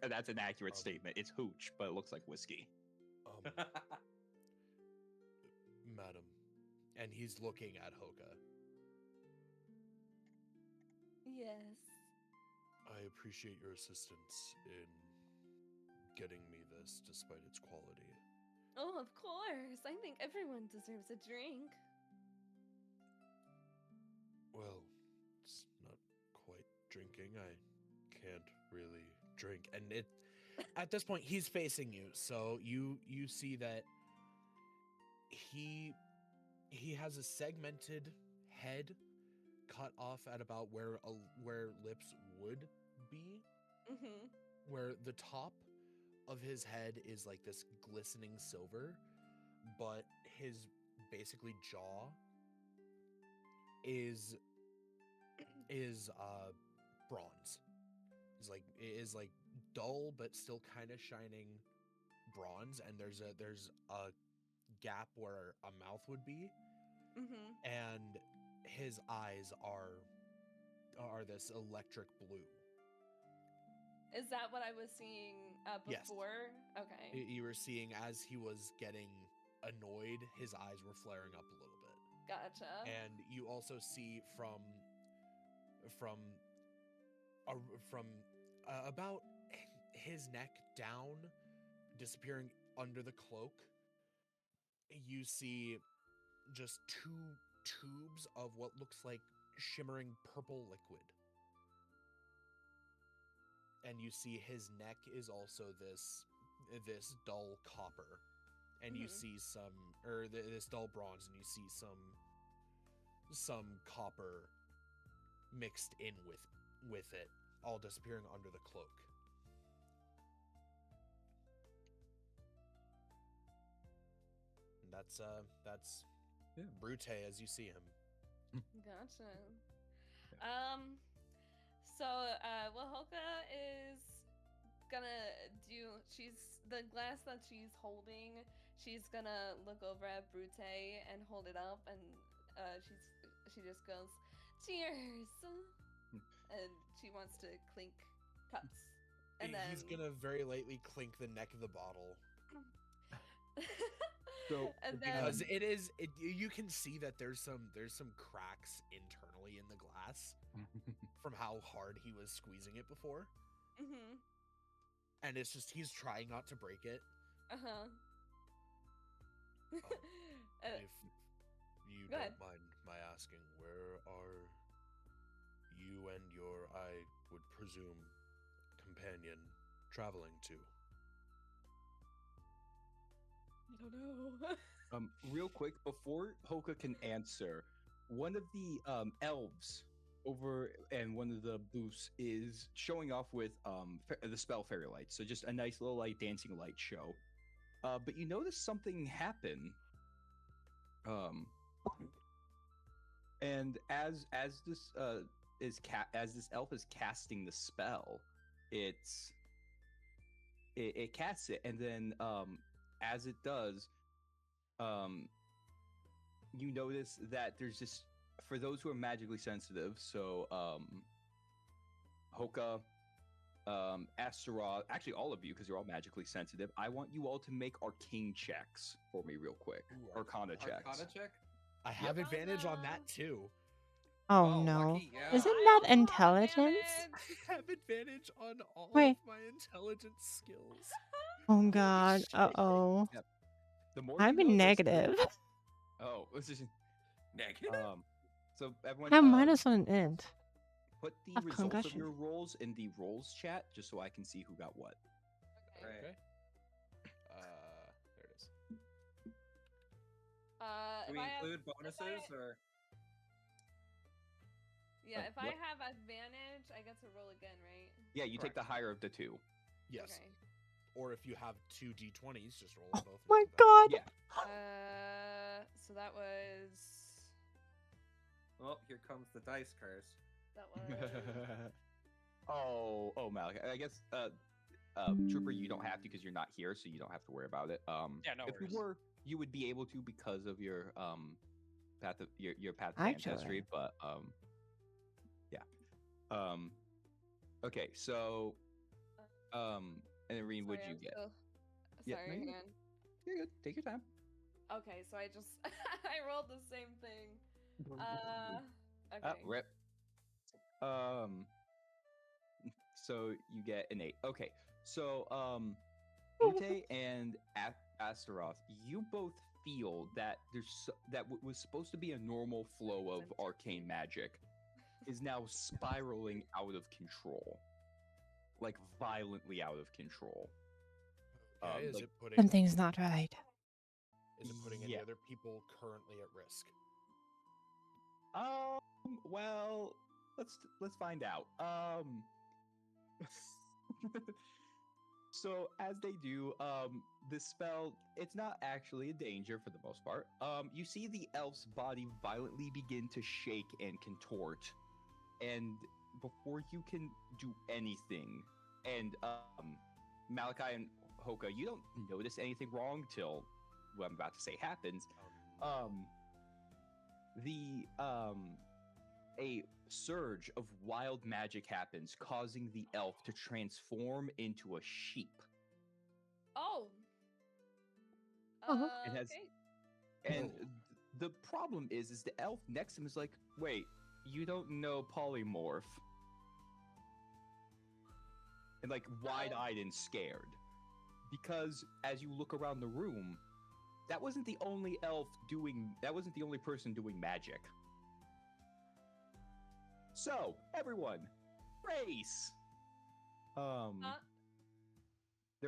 That's an accurate Um, statement. It's hooch, but it looks like whiskey. Madam, and he's looking at Hoka. Yes. I appreciate your assistance in getting me this, despite its quality. Oh, of course. I think everyone deserves a drink. Well, it's not quite drinking. I can't really drink, and it. At this point, he's facing you, so you see that he has a segmented head cut off at about where lips would be, Mm-hmm. where the top of his head is like this glistening silver, but his basically jaw is bronze. It is like dull but still kind of shining bronze, and there's a gap where a mouth would be, Mm-hmm. and his eyes are this electric blue. Is that what I was seeing Yes. before? Okay. You were seeing as he was getting annoyed, his eyes were flaring up a little bit. Gotcha. And you also see from about his neck down, disappearing under the cloak, you see just two tubes of what looks like shimmering purple liquid. And you see his neck is also this dull copper, and you see this dull bronze, and you see some copper mixed in with it, all disappearing under the cloak. And that's Brute as you see him. Gotcha. So what Hoka is gonna do, the glass that she's holding, she's gonna look over at Brute and hold it up, and she just goes, "Cheers!" And she wants to clink cups. And then He's gonna very lightly clink the neck of the bottle. So, and then Because you can see that there's some cracks internally in the glass from how hard he was squeezing it before, mm-hmm. and it's just he's trying not to break it. Uh-huh. If you Go ahead. don't mind my asking, where are you and your, I would presume, companion traveling to? I don't know. Real quick, before Hoka can answer, one of the elves over and one of the booths is showing off with the spell fairy lights. So just a nice little dancing light show. But you notice something happen. And as this as this elf is casting the spell, it casts it, and then as it does, you notice that there's this, for those who are magically sensitive, so Hoka, Astaroth, actually all of you, because you're all magically sensitive, I want you all to make arcane checks for me real quick. Ooh, Arcana checks. Arcana check? I have Yep. advantage on Oh, that no. too. Oh no. lucky, yeah. Isn't I that also have intelligence? advantage. I have advantage on all Wait. of my intelligence skills. Oh god. shit. Uh-oh. The more I'm you in notice, the- negative. Oh, this is Negative? so everyone I'm minus on int. put the Of results of concussion. your rolls in the rolls chat, just so I can see who got what. Okay. Right. Okay. There it is. Do If we I have- include if I- bonuses or? Yeah, if I Yep. have advantage, I get to roll again, right? Yeah, you take Correct. the higher of the two. Yes. Okay. Or if you have 2 d20s, just roll them both. My into that. God. Yeah. So that was. Well, here comes the dice curse. That was. oh, Malik. I guess, Trooper, you don't have to because you're not here, so you don't have to worry about it. Yeah, no if worries. you were, you would be able to because of your path of your path of Actually. ancestry, but yeah. Okay, so and then Reen, what'd Sorry, you I'm get? still- Yeah, Sorry, no, hang you're on. You're good. Take your time. Okay, so I just I rolled the same thing. Okay. Rip. So you get an 8. Okay, so Ute and Astaroth, you both feel that what was supposed to be a normal flow of arcane magic is now spiraling out of control, like violently out of control. Okay, is like- it putting Something's not right. is it putting any Yeah. other people currently at risk? Well, let's find out. So as they do, this spell, it's not actually a danger for the most part. You see the elf's body violently begin to shake and contort, and before you can do anything, and Malachi and Hoka, you don't notice anything wrong till what I'm about to say happens. A surge of wild magic happens, causing the elf to transform into a sheep. Oh. It has- Okay. And Oh. the problem is the elf next to him is like, wait, you don't know polymorph. And like wide-eyed and scared. Because as you look around the room, that wasn't the only person doing magic. So, everyone, race! There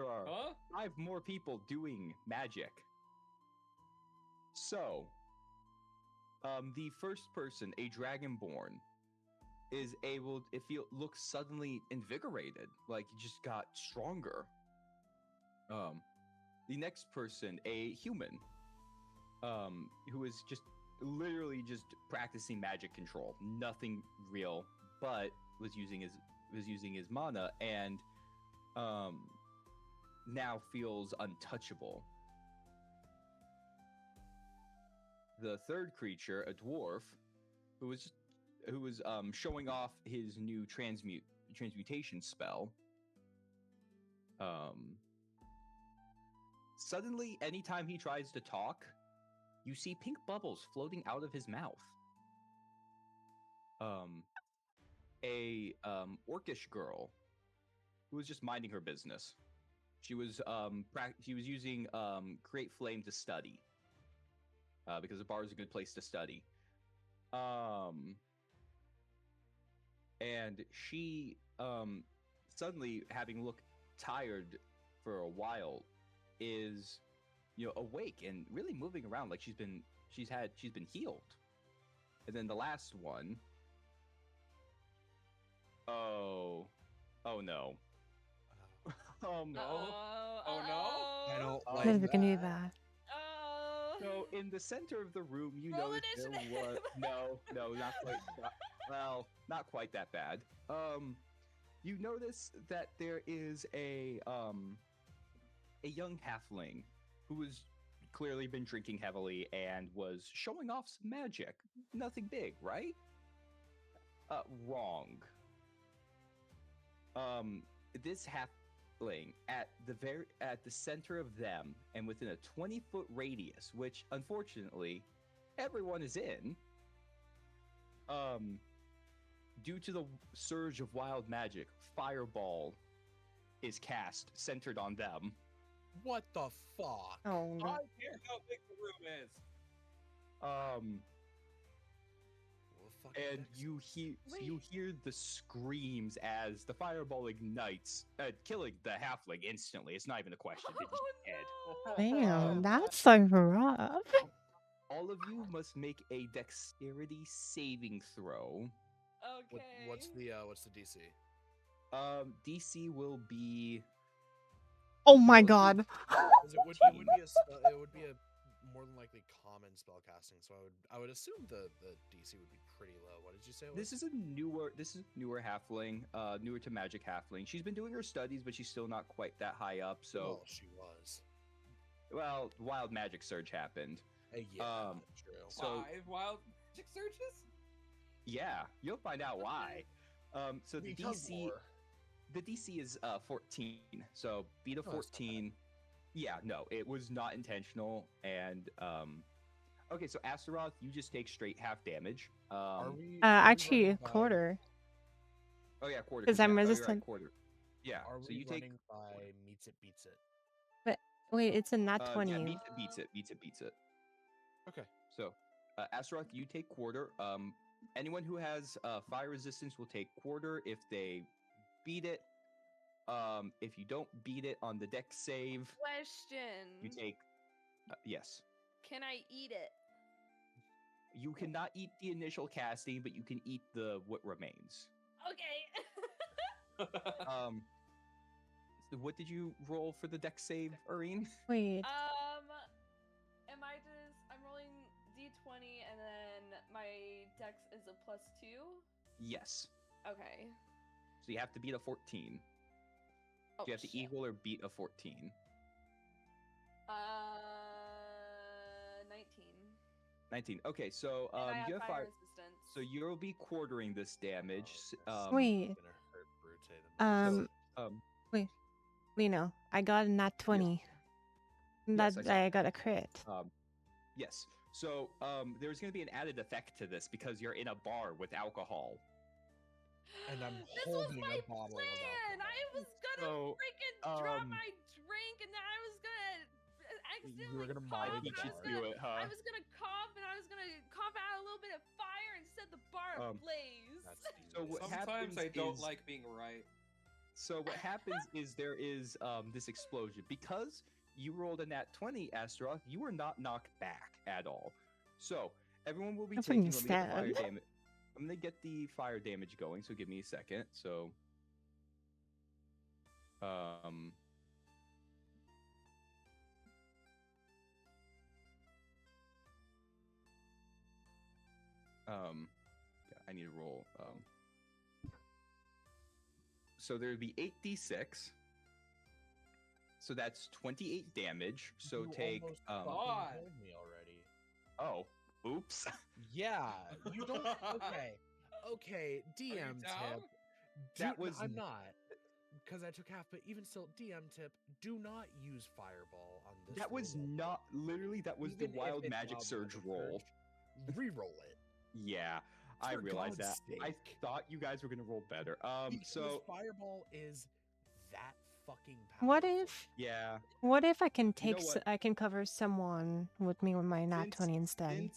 are Huh? 5 more people doing magic. So, the first person, a dragonborn, is able. Looks suddenly invigorated, like he just got stronger. The next person, a human, who is just literally just practicing magic control, nothing real, but was using his mana and now feels untouchable. The third creature, a dwarf, who was showing off his new transmutation spell. Suddenly, anytime he tries to talk, you see pink bubbles floating out of his mouth. A orcish girl who was just minding her business. She was using Create Flame to study. Because the bar is a good place to study. And she suddenly, having looked tired for a while, is awake and really moving around like she's been healed. And then the last one, oh no. Oh no. I don't What like is it gonna be that. bad? Oh. So in the center of the room, you Roll notice there initiative. was not quite. Not quite that bad. You notice that there is a young halfling who has clearly been drinking heavily and was showing off some magic. Nothing big, right? Wrong. This halfling at the center of them and within a 20-foot radius, which unfortunately everyone is in, due to the surge of wild magic, fireball is cast centered on them. What the fuck? Oh I no. don't care how big the room is. Well, fucking And dex- you hear the screams as the fireball ignites, killing the halfling instantly. It's not even a question. They're just dead. Damn, that's so rough. All of you must make a dexterity saving throw. Okay. What's the DC? DC will be Oh my Well, god. 'cause it would be a more than likely common spell casting, so I would assume the DC would be pretty low. What did you say? It was? This is a newer halfling, newer to magic halfling. She's been doing her studies, but she's still not quite that high up. So, Well, she was. well, wild magic surge happened. Yeah, true. So 5 wild magic surges? yeah, you'll find out why. So Because lore. the DC is 14. So beat a Oh, that's not bad. 14. Yeah, no, it was not intentional. And okay, so Astaroth, you just take straight half damage. Are we? Actually, a running by- quarter. Oh yeah, quarter. 'Cause I'm you're right, resistant. quarter. Yeah. Are So we you take. running by meets it beats it? Wait, it's a nat Yeah, 20. beats it. Okay. So, Astaroth, you take quarter. Anyone who has fire resistance will take quarter if they beat it. If you don't beat it on the dex save, Question. you take. Yes. Can I eat it? You cannot eat the initial casting, but you can eat the what remains. Okay. So what did you roll for the dex save, Irene? Wait. Am I just? I'm rolling d20 and then my dex is a +2. Yes. Okay. So you have to beat a 14. Oh, You have to shit. equal or beat a 14. 19. 19. Okay, so And I you have have fire fire. resistance. So you'll be quartering this damage. Wait. Gonna hurt Brute the most. So, Lino, I got a nat 20. Yes, That I saw. I got a crit. yes. So there's going to be an added effect to this because you're in a bar with alcohol. And I'm This was holding my a bottle of plan. I alcohol. was gonna So, freaking drop um, my drink, and then I was gonna accidentally You were gonna cough. molly and the I was bar. do gonna, it, huh? I was gonna cough, and I was gonna cough out a little bit of fire and set the bar ablaze. That's So what Sometimes happens I don't is- like being right. So what happens is there is this explosion because you rolled a nat 20, Astaroth. You were not knocked back at all. So everyone will be That's taking. pretty Let me get the fire sad. damage. I'm gonna get the fire damage going. So give me a second. So yeah, I need to roll. So there would be 8d6. So that's 28 damage. So You take almost um fucking God. told me already. oh, oops. Yeah, you don't. Okay. DM down? tip. That Do- was I'm n- not, because I took half. But even still, DM tip: do not use fireball on this. That was roll. not literally that was Even the if wild it's magic wild surge magic roll. surge, Reroll it. Yeah, I For realized that. God's I sake. thought you guys were gonna roll better. Because So fireball is that fucking powerful. yeah, What if I can You take know what? I can cover someone with me with my nat Since- 20 instead?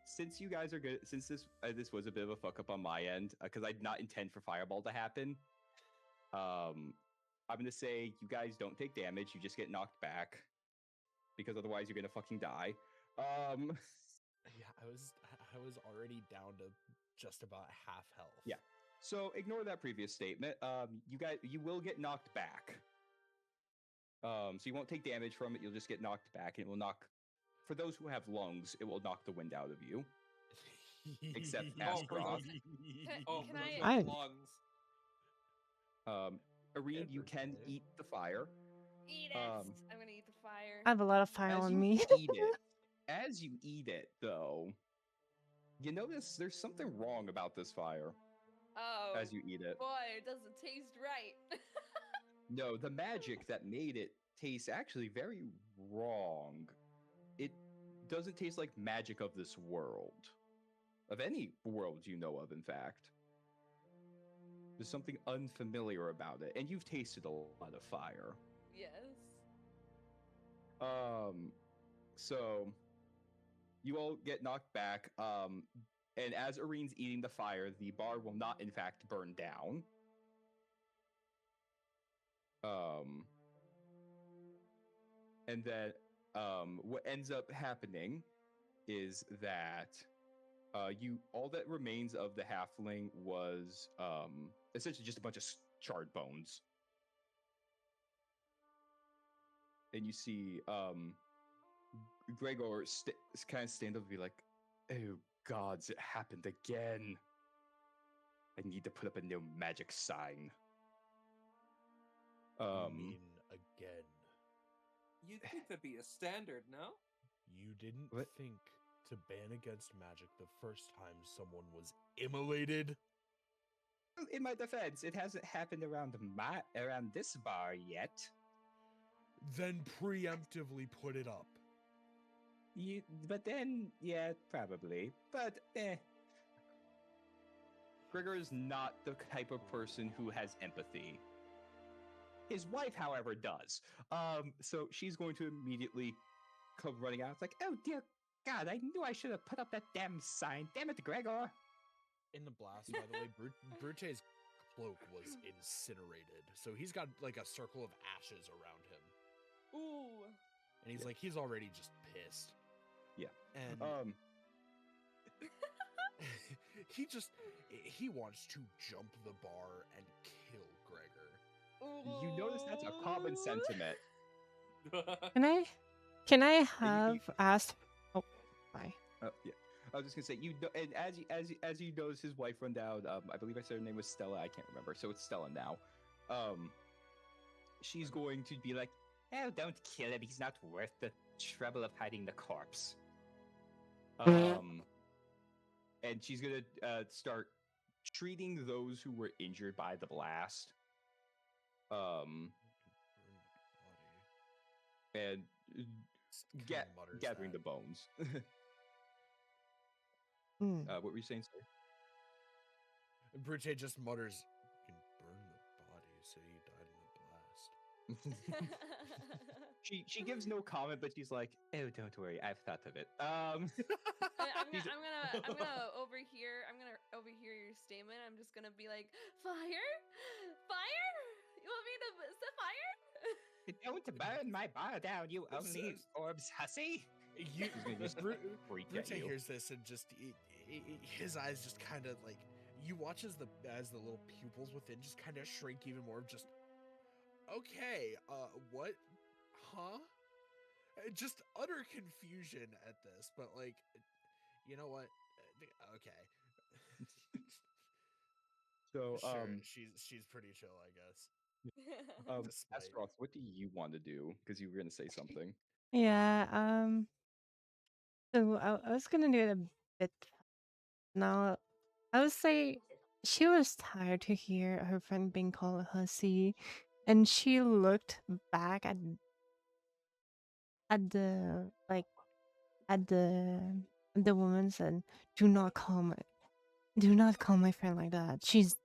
since you guys are good, since this was a bit of a fuck up on my end because I did not intend for fireball to happen. I'm gonna say you guys don't take damage. You just get knocked back because otherwise you're gonna fucking die. Yeah, I was already down to just about half health. Yeah. So ignore that previous statement. You will get knocked back. So you won't take damage from it. You'll just get knocked back, and it will knock. For those who have lungs, it will knock the wind out of you. Except Oh, for Astaroth. Oh, Can for those I- with I- lungs. Irene, you can Everything. eat the fire. Eat it. Um, I'm gonna eat the fire. I have a lot of fire As on you me. eat it, as you eat it, though, you notice there's something wrong about this fire. Oh, As you eat it, boy, it doesn't taste right. no, the magic that made it taste actually very wrong. It doesn't taste like magic of this world, of any world you know of. In fact, there's something unfamiliar about it, and you've tasted a lot of fire. Yes. So you all get knocked back. And as Irene's eating the fire, the bar will not, in fact, burn down. And then, what ends up happening is that all that remains of the halfling was essentially just a bunch of charred bones. and you see Gregor kind of stand up and be like, "Oh gods, it happened again. I need to put up a no magic sign." You mean again? You'd think that'd be a standard, no? You didn't What? think to ban against magic the first time someone was immolated? In my defense, it hasn't happened around this bar yet. Then preemptively put it up. But then, yeah, probably. But Gregor is not the type of person who has empathy. His wife, however, does. So she's going to immediately come running out. It's like, oh dear God, I knew I should have put up that damn sign. Damn it, Gregor. In the blast, by the way, Brute's cloak was incinerated. So he's got like a circle of ashes around him. Ooh. And he's like, he's already just pissed. Yeah. And he wants to jump the bar and kill Gregor. You notice that's a common sentiment. Can I have asked? Oh, bye. Yeah. I was just gonna say and as you notice his wife run down. I believe I said her name was Stella. I can't remember, so it's Stella now. She's going to be like, "Oh, don't kill him. He's not worth the trouble of hiding the corpse." And she's gonna start treating those who were injured by the blast. And gathering the bones. What were you saying, sir? Brute just mutters, "You can burn the body, so he died in the blast." She gives no comment, but she's like, "Oh, don't worry, I've thought of it." I'm gonna overhear your statement. I'm just gonna be like, fire? You want me to set fire? Don't burn my bar down, you only orbs hussy. Brute hears this and just his eyes just kind of like, you watch as the little pupils within just kind of shrink even more. Just okay, what, huh? Just utter confusion at this, but like, you know what? Okay. So sure, she's pretty chill, I guess. Astaroth, what do you want to do? Because you were gonna say something. Yeah. So I was gonna do it a bit. Now, I would say she was tired to hear her friend being called a hussy, and she looked back at the woman and said, "Do not call my friend like that. She's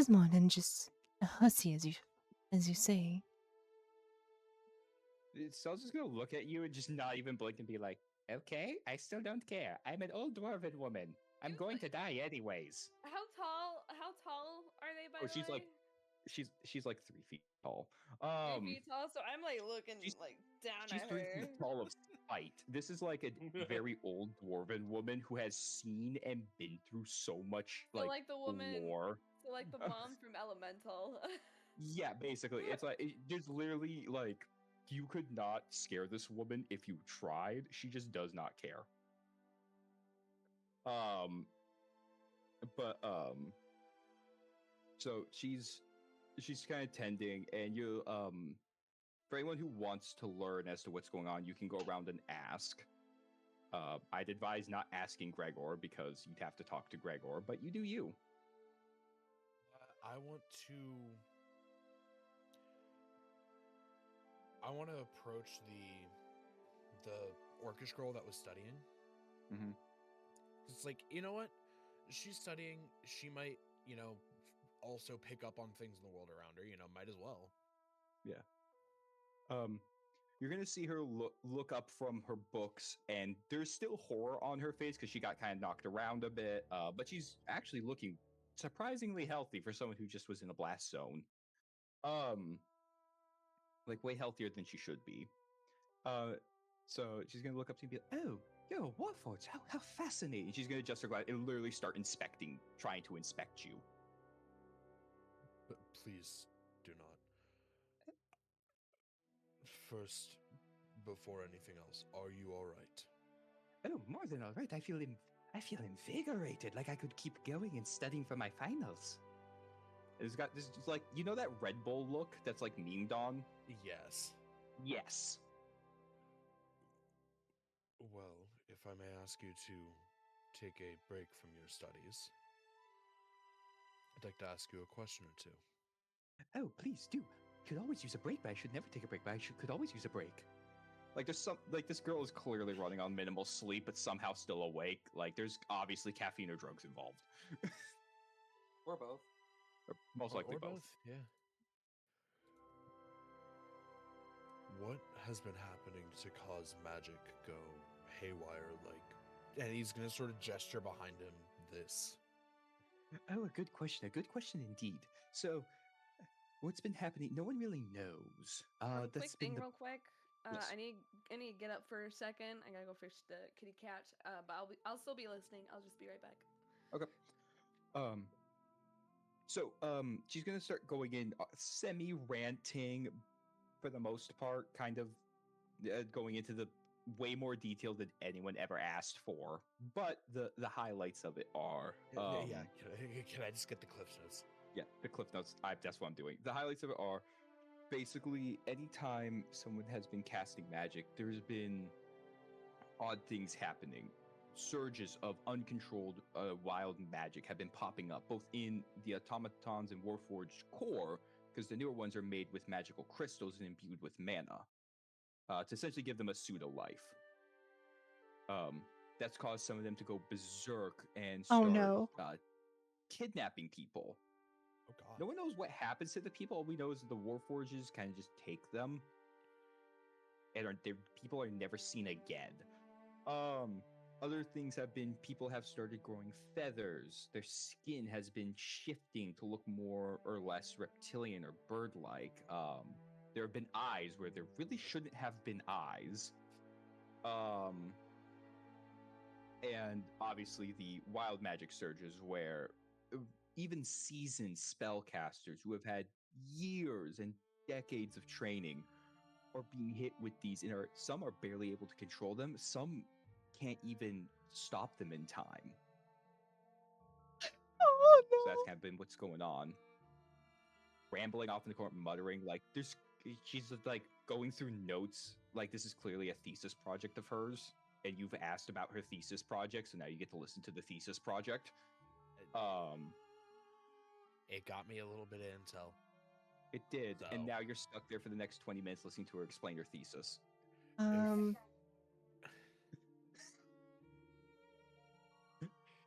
more than just a hussy, as you say." Cel's just gonna look at you and just not even blink and be like, "Okay, I still don't care. I'm an old dwarven woman. I'm going to die anyways." How tall are they, by the she's way? like, she's like 3 feet tall. 3 feet tall, so I'm like looking like down She's at 3 her. feet tall of spite. This is like a very old dwarven woman who has seen and been through so much So like the woman, war. so like the mom from Elemental. Yeah, basically, it's like there's literally like, you could not scare this woman if you tried. She just does not care. So she's kind of tending, and you for anyone who wants to learn as to what's going on, you can go around and ask. I'd advise not asking Gregor because you'd have to talk to Gregor, but you do you. I want to approach the orcish girl that was studying. Mm-hmm. It's like, you know what? She's studying. She might, also pick up on things in the world around her. Might as well. Yeah. You're gonna see her look up from her books, and there's still horror on her face because she got kind of knocked around a bit. But she's actually looking surprisingly healthy for someone who just was in a blast zone. Like way healthier than she should be. So she's gonna look up to you and be like, "Oh, you're a Warforged. How fascinating!" She's gonna adjust her glass and literally start trying to inspect you. But please do not. First, before anything else, are you all right? Oh, more than all right. I feel invigorated, like I could keep going and studying for my finals. It's got this, like, you know that Red Bull look that's like memed on? Yes. Yes. Well, if I may ask you to take a break from your studies, I'd like to ask you a question or two. Oh, please do. Could always use a break, but I should never take a break, but could always use a break. Like, there's some, like, this girl is clearly running on minimal sleep, but somehow still awake. Like, there's obviously caffeine or drugs involved. Or both. Or most likely or both. Yeah. What has been happening to cause magic go haywire like? And he's gonna sort of gesture behind him this. Oh, a good question indeed. So, what's been happening? No one really knows. Quick That's thing, been the real quick. Yes. I need to get up for a second. I gotta go fish the kitty cat. But I'll still be listening. I'll just be right back. Okay. She's gonna start going in semi-ranting, for the most part, kind of going into the way more detail than anyone ever asked for. But the highlights of it are yeah. Can I just get the Cliff Notes? Yeah, the cliff notes. That's what I'm doing. The highlights of it are basically anytime someone has been casting magic, there's been odd things happening. Surges of uncontrolled wild magic have been popping up, both in the automatons and Warforged core, because the newer ones are made with magical crystals and imbued with mana, to essentially give them a pseudo life. That's caused some of them to go berserk and Oh, start no. kidnapping people. Oh God. No one knows what happens to the people. All we know is that the Warforges kind of just take them, and people are never seen again. Other things have been people have started growing feathers. Their skin has been shifting to look more or less reptilian or bird-like. There have been eyes where there really shouldn't have been eyes. And obviously the wild magic surges where even seasoned spellcasters who have had years and decades of training are being hit with these, and some are barely able to control them. Some can't even stop them in time. Oh no. So that's kind of been what's going on. Rambling off in the corner, muttering, like, she's like going through notes, like this is clearly a thesis project of hers, and you've asked about her thesis project, so now you get to listen to the thesis project. It got me a little bit of intel. It did, and So- now you're stuck there for the next 20 minutes listening to her explain her thesis.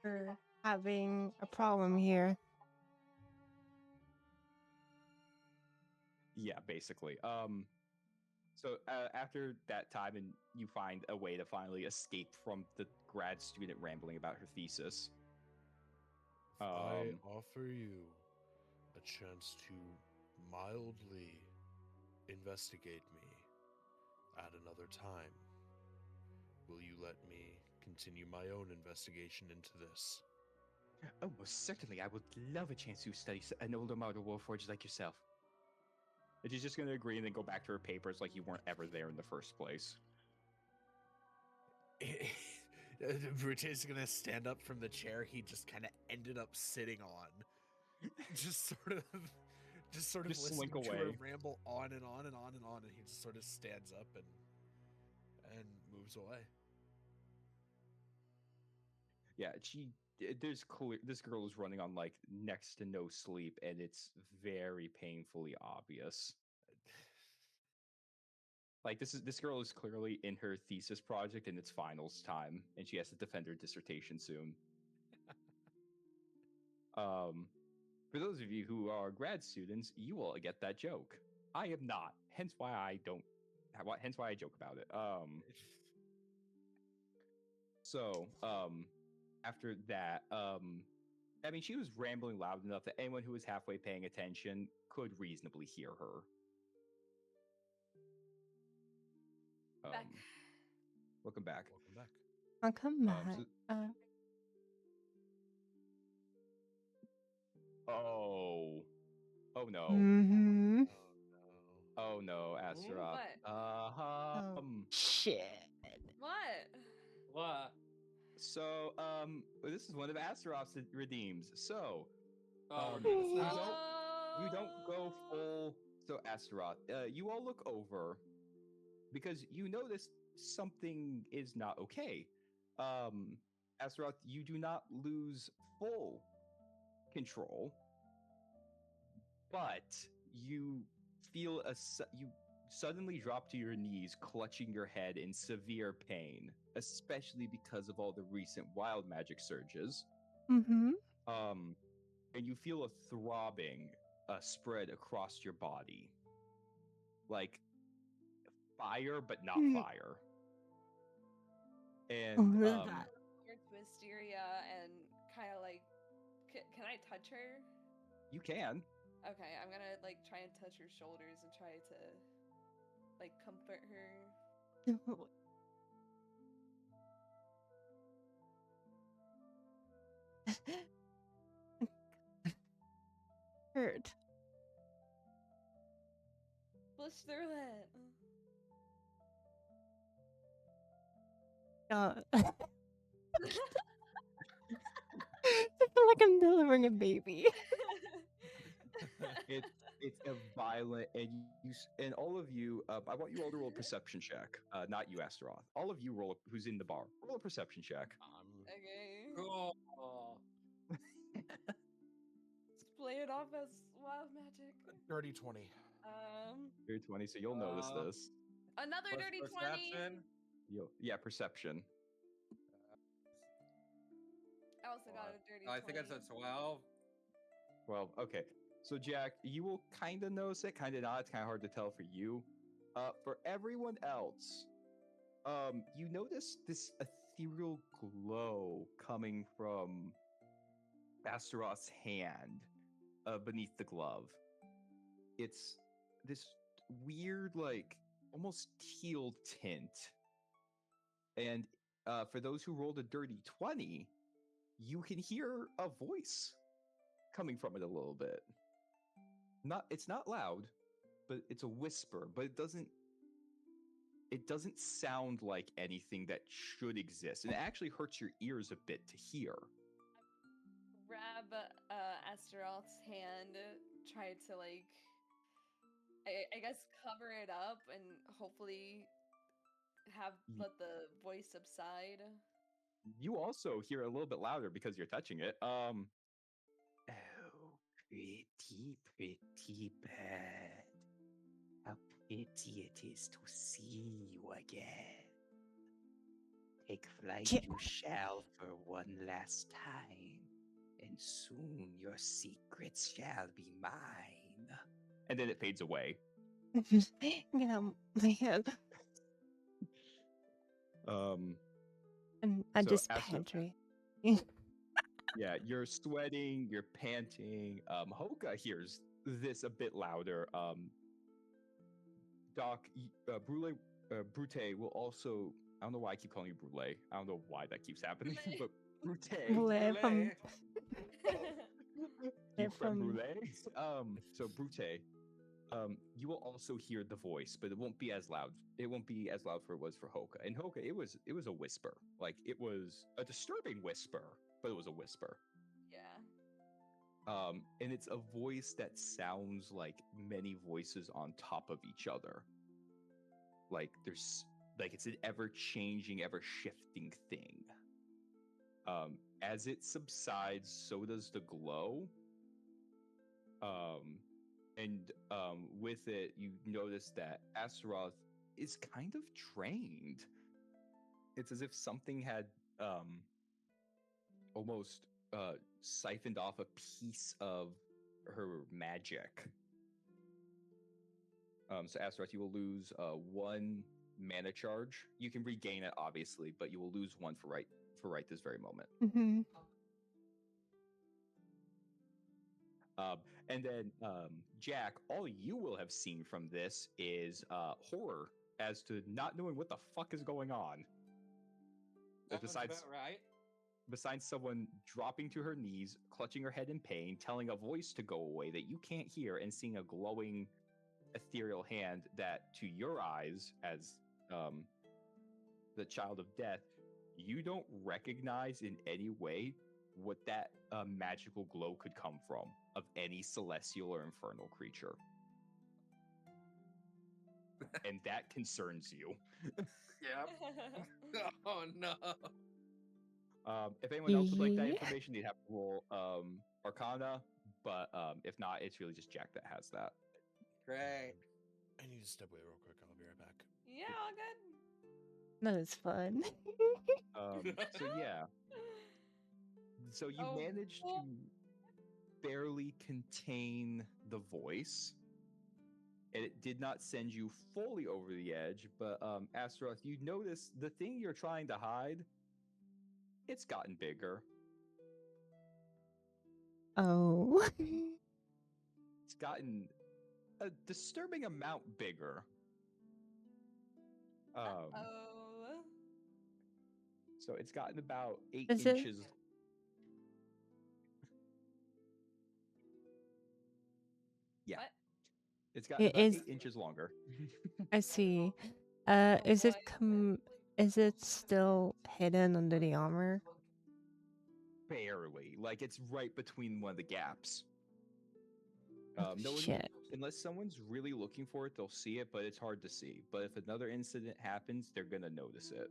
We're having a problem here. Yeah, basically. So after that time, and you find a way to finally escape from the grad student rambling about her thesis. I offer you a chance to mildly investigate me at another time. Will you let me continue my own investigation into this? Oh, most certainly. I would love a chance to study an older model Warforged like yourself. And she's just going to agree and then go back to her papers like you weren't ever there in the first place. Brute is gonna stand up from the chair he just kind of ended up sitting on. just sort of slink listening to her away. ramble on and on and on and on, and he just sort of stands up and moves away. Yeah, this girl is running on like next to no sleep, and it's very painfully obvious. Like this girl is clearly in her thesis project and it's finals time, and she has to defend her dissertation soon. For those of you who are grad students, you will get that joke. I am not, hence why I joke about it. After that, I mean, she was rambling loud enough that anyone who was halfway paying attention could reasonably hear her. Back. Welcome back. Welcome back. I'll come back. Oh no. Mm-hmm. Oh Oh no, Astaroth. What? Shit. What? What? So this is one of Astaroth's redeems. So Oh, Um, this is you don't go full. So Astaroth, you all look over because you notice something is not okay. Astaroth, you do not lose full control, but you feel you suddenly drop to your knees, clutching your head in severe pain, especially because of all the recent wild magic surges. Mm-hmm. And you feel a throbbing spread across your body, like fire, but not fire. And Oh, Towards Wisteria and kind of like, can I touch her? you can. Okay, I'm gonna like try and touch her shoulders and try to like comfort her. Hurt. Push through it. I feel like I'm delivering a baby. It's a violent, and and all of you. I want you all to roll a perception check. Not you, Astaroth. All of you roll. Who's in the bar? Roll a perception check. Okay. cool. Let's play it off as wild magic. Dirty 20. You're 20, so you'll notice this. Another Plus dirty 20. perception. Yeah, perception. I also got a dirty 20. I think it's a 12. Well, okay. So Jack, you will kind of notice it, kind of not. It's kind of hard to tell for you. For everyone else, you notice this ethereal glow coming from Astaroth's hand beneath the glove. It's this weird, like almost teal tint. And for those who rolled a dirty 20, you can hear a voice coming from it a little bit. It's not loud, but it's a whisper, but it doesn't sound like anything that should exist. And it actually hurts your ears a bit to hear. Grab Astaroth's hand, try to like I guess cover it up and hopefully let the voice subside. You also hear a little bit louder because you're touching it. Oh, pretty bird. How pity it is to see you again. Take flight you shall for one last time, and soon your secrets shall be mine. And then it fades away. Get out my head. And I So just after- pantry. Yeah, you're sweating, you're panting. Hoka hears this a bit louder. Doc, Brute will also. I don't know why I keep calling you Brule. I don't know why that keeps happening, but Brute. Brule from- You from- Brule. So Brute, you will also hear the voice, but it won't be as loud. It won't be as loud for it was for Hoka. And Hoka, it was a whisper. Like it was a disturbing whisper, but it was a whisper. Yeah. And it's a voice that sounds like many voices on top of each other. Like it's an ever-changing, ever-shifting thing. As it subsides, so does the glow. And with it, you notice that Astaroth is kind of drained. It's as if something had almost siphoned off a piece of her magic. So Astaroth, you will lose 1 mana charge. You can regain it, obviously, but you will lose 1 for right this very moment. Mm-hmm. And then, Jack, all you will have seen from this is horror as to not knowing what the fuck is going on. That sounds about right. Besides someone dropping to her knees, clutching her head in pain, telling a voice to go away that you can't hear, and seeing a glowing ethereal hand that, to your eyes, as the child of death, you don't recognize in any way what that magical glow could come from of any celestial or infernal creature. And that concerns you. Yep. Oh no. If anyone else would like that Yeah. information, they'd have to roll Arcana, but if not, it's really just Jack that has that. Great. I need to step away real quick. I'll be right back. Yeah, all good. That is fun. So yeah, so you Oh, managed well- to barely contain the voice, and it did not send you fully over the edge. But Astaroth, you notice the thing you're trying to hide, it's gotten bigger. Oh. It's gotten a disturbing amount bigger. Oh. So it's gotten about 8 Is it- inches. Yeah. What? It's gotten It about is- 8 inches longer. I see. Oh, Is it boy. is it still hidden under the armor? Barely. Like it's right between one of the gaps. Oh, No one, shit. unless someone's really looking for it, they'll see it, but it's hard to see. But if another incident happens, they're gonna notice it.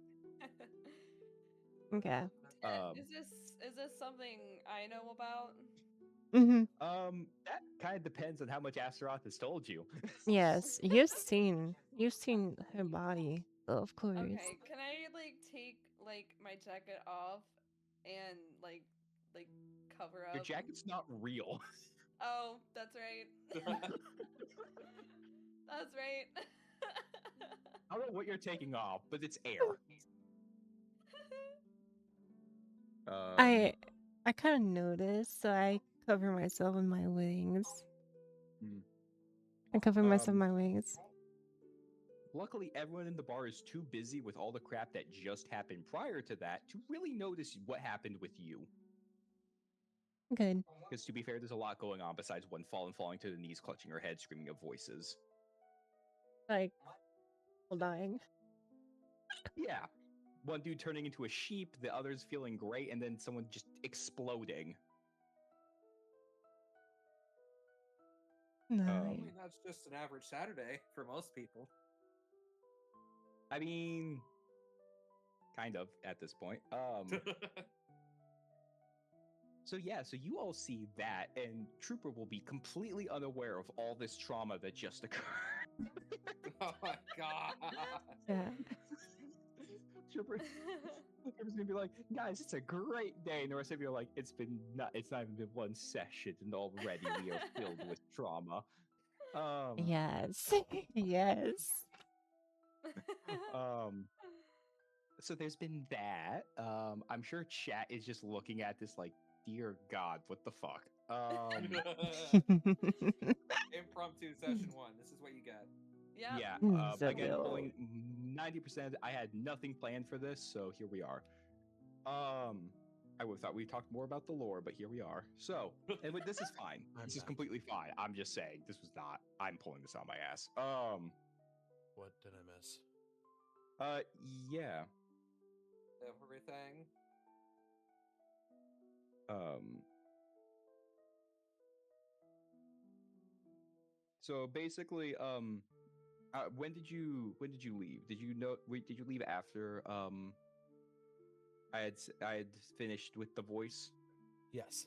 Okay. Is this something I know about? Hmm. That kind of depends on how much Astaroth has told you. Yes, you've seen her body, so of course. Okay, can I like take like my jacket off and like cover up? Your jacket's not real. Oh, that's right. That's right. I don't know what you're taking off, but it's air. I kind of noticed, so I cover myself in my wings. Hmm. I cover myself in Um, my wings. Luckily, everyone in the bar is too busy with all the crap that just happened prior to that to really notice what happened with you. Good. Because to be fair, there's a lot going on besides one falling to the knees, clutching her head, screaming of voices. Like, people dying. Yeah. One dude turning into a sheep, the others feeling great, and then someone just exploding. I Nice. mean, that's just an average Saturday for most people. I mean, kind of at this point. So yeah, so you all see that, and Trooper will be completely unaware of all this trauma that just occurred. Oh my god. Yeah. Trooper's gonna be like, guys, it's a great day, and the rest of you are like, it's not even been one session, and already we are filled with trauma. Yes. Yes. So there's been that. I'm sure chat is just looking at this like, dear God, what the fuck? Impromptu session 1. This is what you get. Yeah. Yeah. So Again, good. pulling 90%. I had nothing planned for this, so here we are. I would have thought we talked more about the lore, but here we are. So, and this is fine. I'm This is back. completely fine. I'm just saying this was not. I'm pulling this out my ass. What did I miss? Yeah. Everything. So basically, when did you leave? Did you know? Did you leave after I had finished with the voice? Yes.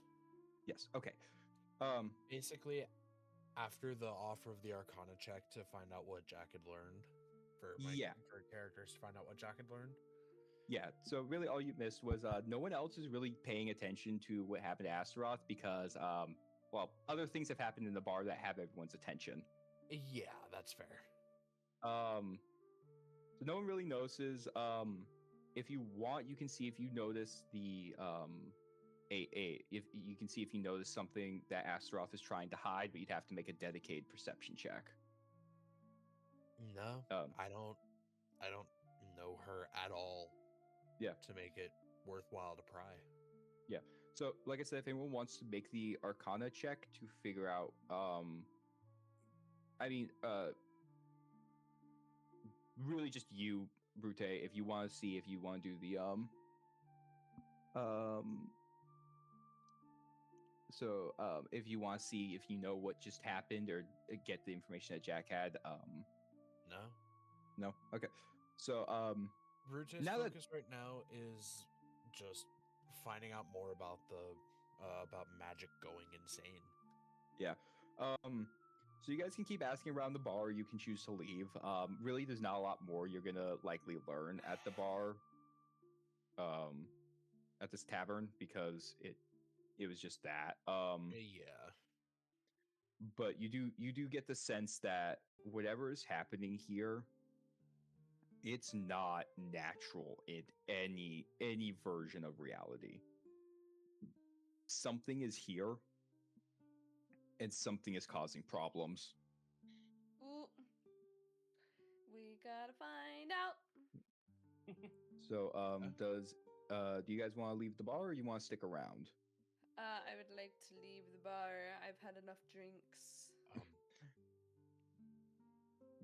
Yes. Okay. Basically, after the offer of the Arcana check to find out what Jack had learned, for characters to find out what Jack had learned. Yeah. So really, all you missed was no one else is really paying attention to what happened to Astaroth because well, other things have happened in the bar that have everyone's attention. Yeah, that's fair. So no one really notices. If you want, you can see if you notice the if you can see if you notice something that Astaroth is trying to hide, but you'd have to make a dedicated perception check. No, I don't know her at all. Yeah. To make it worthwhile to pry. Yeah. So, like I said, if anyone wants to make the Arcana check to figure out, I mean, really just you, Brute, if you want to see if you want to do the if you want to see if you know what just happened or get the information that Jack had, No. okay. So Brute's now that focus right now is just finding out more about the about magic going insane. Yeah. So you guys can keep asking around the bar. You can choose to leave. Really, there's not a lot more you're gonna likely learn at the bar. At this tavern because it was just that. Yeah. But you do get the sense that whatever is happening here, it's not natural in any version of reality. Something is here and something is causing problems. Ooh. We gotta find out. So do you guys want to leave the bar or you want to stick around? I would like to leave the bar. I've had enough drinks.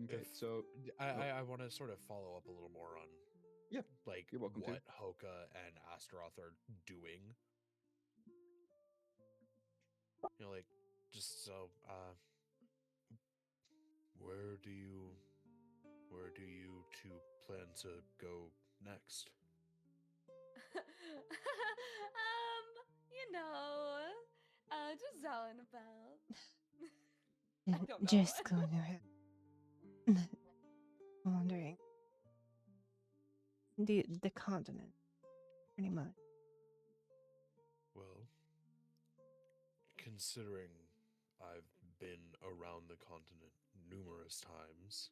Okay, If- so I want to sort of follow up a little more on Yeah, like you're welcome to. what Hoka and Astaroth are doing. You know, like just so where do you two plan to go next? You know, just out and about. I don't know. Just going around. Wandering. The continent, pretty much. Well, considering I've been around the continent numerous times,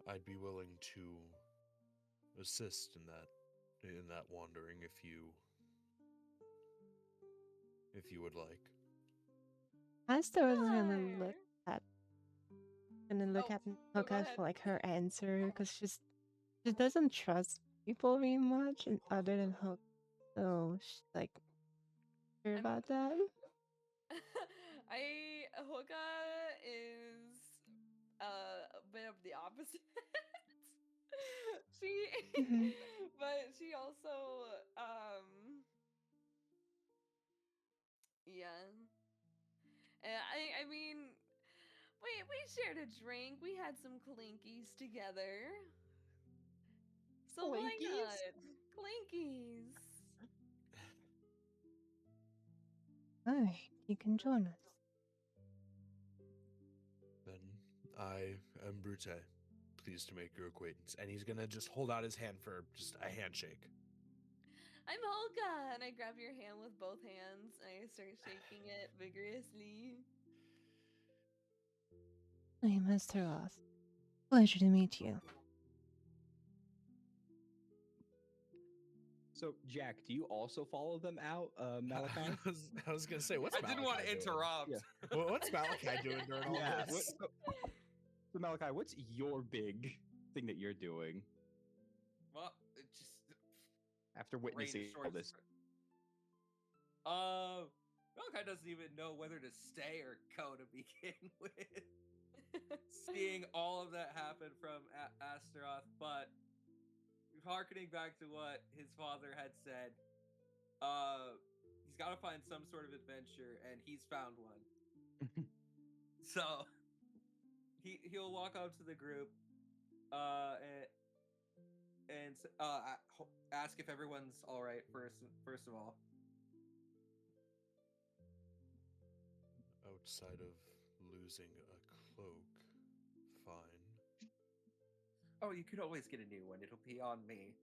I'd be willing to assist in that wandering if you would like. Astaroth is gonna Sure. look at Oh, go Hoka ahead. for like her answer because she doesn't trust people very much, and other than Hoka, so she's like sure I'm- about that. Hoka is a bit of the opposite. She, Mhm. but she also, yeah. I mean, we shared a drink. We had some clinkies together. So why Clinkies? not? Clinkies. Alright, you can join us. Then I am Brute. Pleased to make your acquaintance. And he's gonna just hold out his hand for just a handshake. I'm Holga, and I grab your hand with both hands and I start shaking it vigorously. I am Mr. Roth. Pleasure to meet you. So Jack, do you also follow them out, Malachi? I was gonna say, what's I didn't want to Malachi doing? interrupt. Yeah. What's Malachi doing during all Yeah. this? So Malachi, what's your big thing that you're doing Well, it just after rain witnessing all shorts. this? Malachi doesn't even know whether to stay or go to begin with. Seeing all of that happen from Astaroth, but harkening back to what his father had said, he's got to find some sort of adventure, and he's found one. So he'll walk up to the group, and ask if everyone's all right first of all. Outside of losing a cloak, fine. Oh, you could always get a new one. It'll be on me.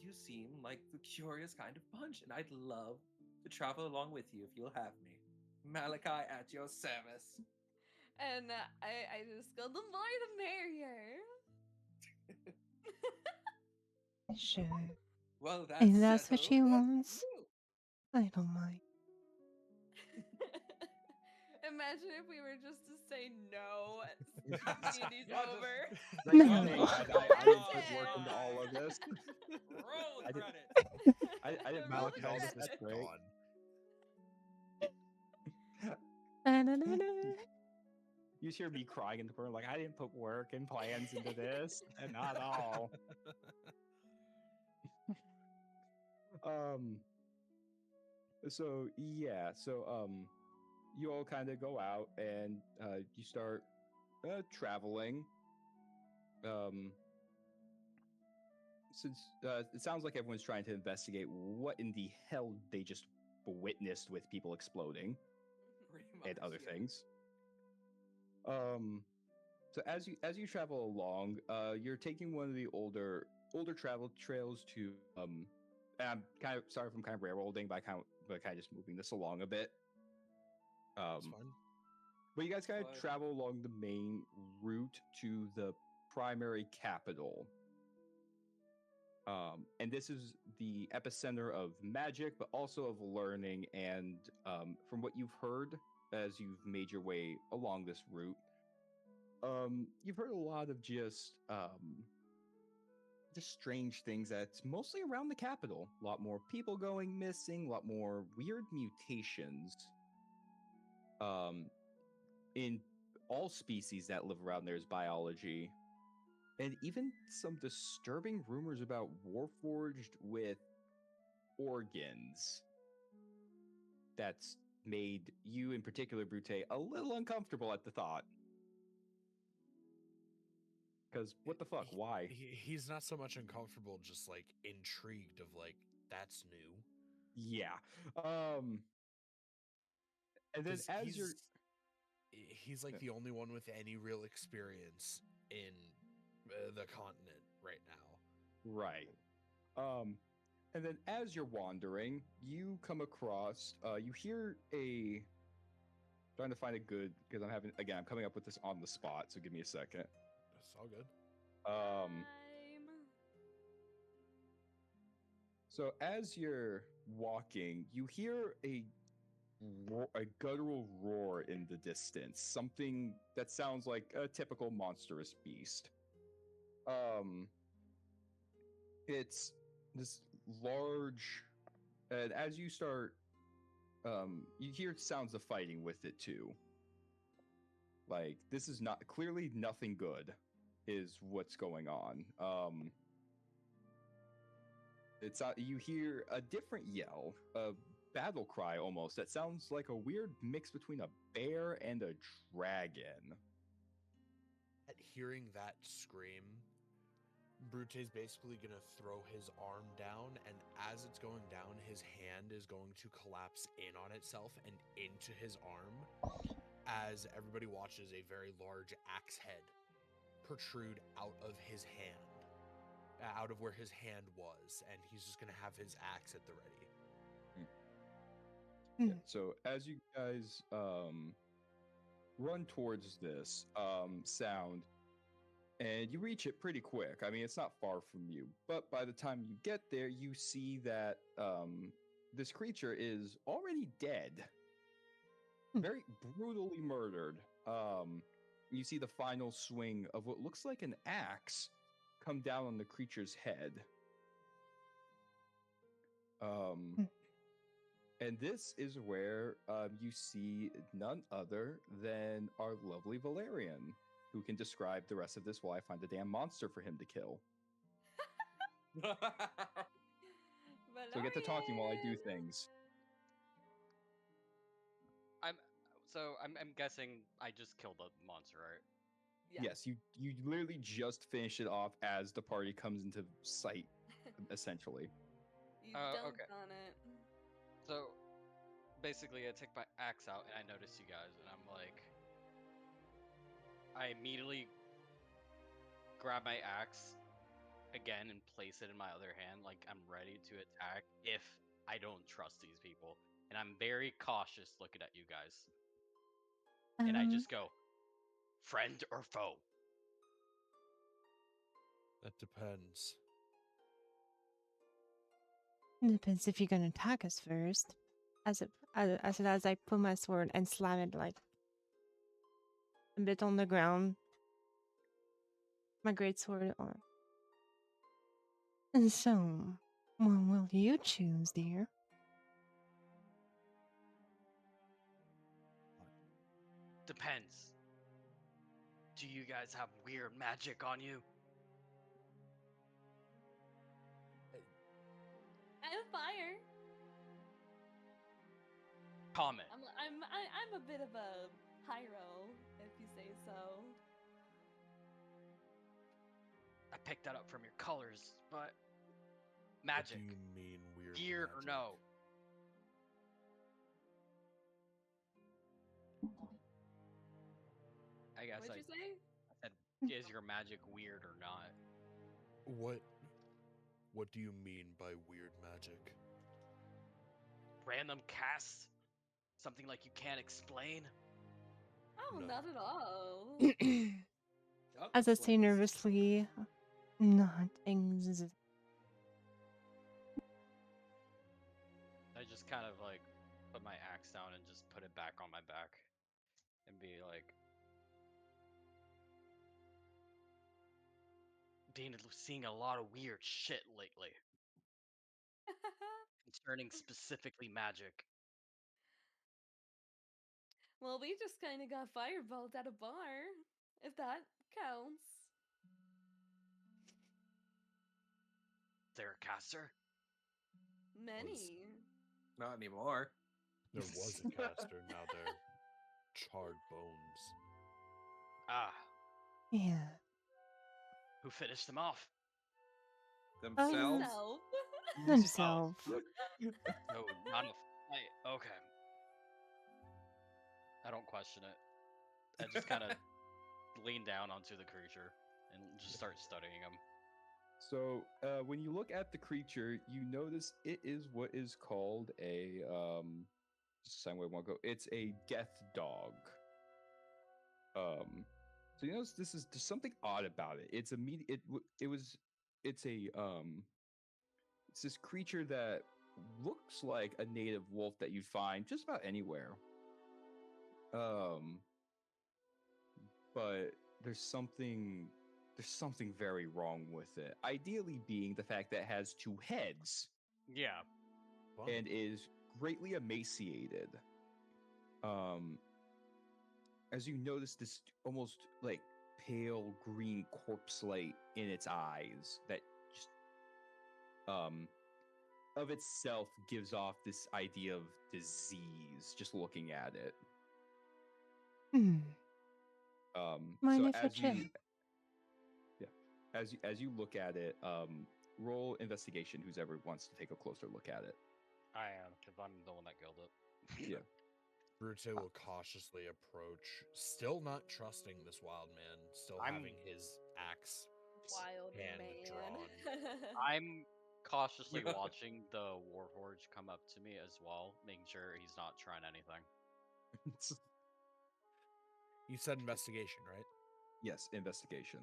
You seem like the curious kind of bunch, and I'd love to travel along with you if you'll have me. Malachi at your service. And I just go, the more the merrier. Sure. Well, If that's what settled. she Let's wants. go. I don't mind. Imagine if we were just to say no D&D's Y'all just- over. Right No. now, I That's put work it. into all of this. Roll I the did- credits. I didn't Roll Malachi the all this. credits. That's great. Da-da-da-da. You hear me crying in the corner, like I didn't put work and plans into this, and not all. Um. So yeah. You all kind of go out and you start traveling. Um. Since it sounds like everyone's trying to investigate what in the hell they just witnessed with people exploding Pretty and much, other yeah. things. So as you travel along, you're taking one of the older travel trails to and I'm kind of sorry if I'm kind of railroading, but kind of just moving this along a bit. It's fun. But you guys kind of Fine. travel along the main route to the primary capital. And this is the epicenter of magic, but also of learning. And from what you've heard as you've made your way along this route, you've heard a lot of just strange things that's mostly around the capital. A lot more people going missing, a lot more weird mutations. In all species that live around there's biology. And even some disturbing rumors about Warforged with organs. That's made you, in particular, Brute, a little uncomfortable at the thought. Because what the fuck? Why? He's not so much uncomfortable, just like intrigued of like that's new. Yeah. And then 'Cause as you're he's like the only one with any real experience in the continent right now. right. And then as you're wandering, you come across you hear a trying to find a good because I'm coming up with this on the spot, so give me a second. That's all good. Time. So as you're walking, you hear a guttural roar in the distance, something that sounds like a typical monstrous beast. It's this large, and as you start, you hear sounds of fighting with it too. Like this is not clearly nothing good, is what's going on. It's you hear a different yell, a battle cry almost that sounds like a weird mix between a bear and a dragon. At hearing that scream, Brute's basically gonna throw his arm down, and as it's going down, his hand is going to collapse in on itself and into his arm, as everybody watches a very large axe head protrude out of his hand, out of where his hand was, and he's just gonna have his axe at the ready. Yeah, so as you guys run towards this sound, and you reach it pretty quick. I mean, it's not far from you, but by the time you get there, you see that this creature is already dead, very brutally murdered. You see the final swing of what looks like an axe come down on the creature's head. And this is where you see none other than our lovely Valerian, who can describe the rest of this while I find a damn monster for him to kill. So get to talking while I do things. I'm guessing I just killed a monster, right? Yeah. Yes, you literally just finish it off as the party comes into sight, essentially. You Oh, dunked okay. on it. So basically, I take my axe out and I notice you guys, and I'm like, I immediately grab my axe again and place it in my other hand, like I'm ready to attack if I don't trust these people. And I'm very cautious looking at you guys. And I just go, friend or foe? That depends. Depends if you're gonna attack us first. As I pull my sword and slam it like a bit on the ground. My great sword on. And so, what will you choose, dear? Depends. Do you guys have weird magic on you? I have fire. Comment. I'm a bit of a pyro, if you say so. I picked that up from your colors, but What magic. do you mean weird Weird or magic? no? I guess What'd you say? I said, is your magic weird or not? What do you mean by weird magic? Random casts? Something like you can't explain? Oh, No. not at all. Yup, As I that's what say this is. nervously, not things. I just kind of like put my axe down and just put it back on my back and be like, seeing a lot of weird shit lately concerning specifically magic. Well, we just kind of got fireballed at a bar, if that counts. Is there a caster? Many. Not anymore. There was a caster, now they're charred bones. Ah, Yeah. who finished them off? Themselves. Myself. Himself. No, not a fight. Okay. I don't question it. I just kind of lean down onto the creature and just start studying him. So when you look at the creature, you notice it is what is called a same way I want to go. It's a death dog. So you notice there's something odd about it. It's it's this creature that looks like a native wolf that you'd find just about anywhere. But there's something very wrong with it. Ideally being the fact that it has two heads Yeah. Fun. and is greatly emaciated. As you notice this almost like pale green corpse light in its eyes that just of itself gives off this idea of disease just looking at it. Hmm. Mind So if I as you check? as you look at it, roll investigation. Who's ever wants to take a closer look at it. I am, because I'm the one that killed it. Yeah. Brute will cautiously approach, still not trusting this wild man, still having his axe Wild hand man. drawn. I'm cautiously watching the Warforged come up to me as well, making sure he's not trying anything. You said investigation, right? Yes, investigation.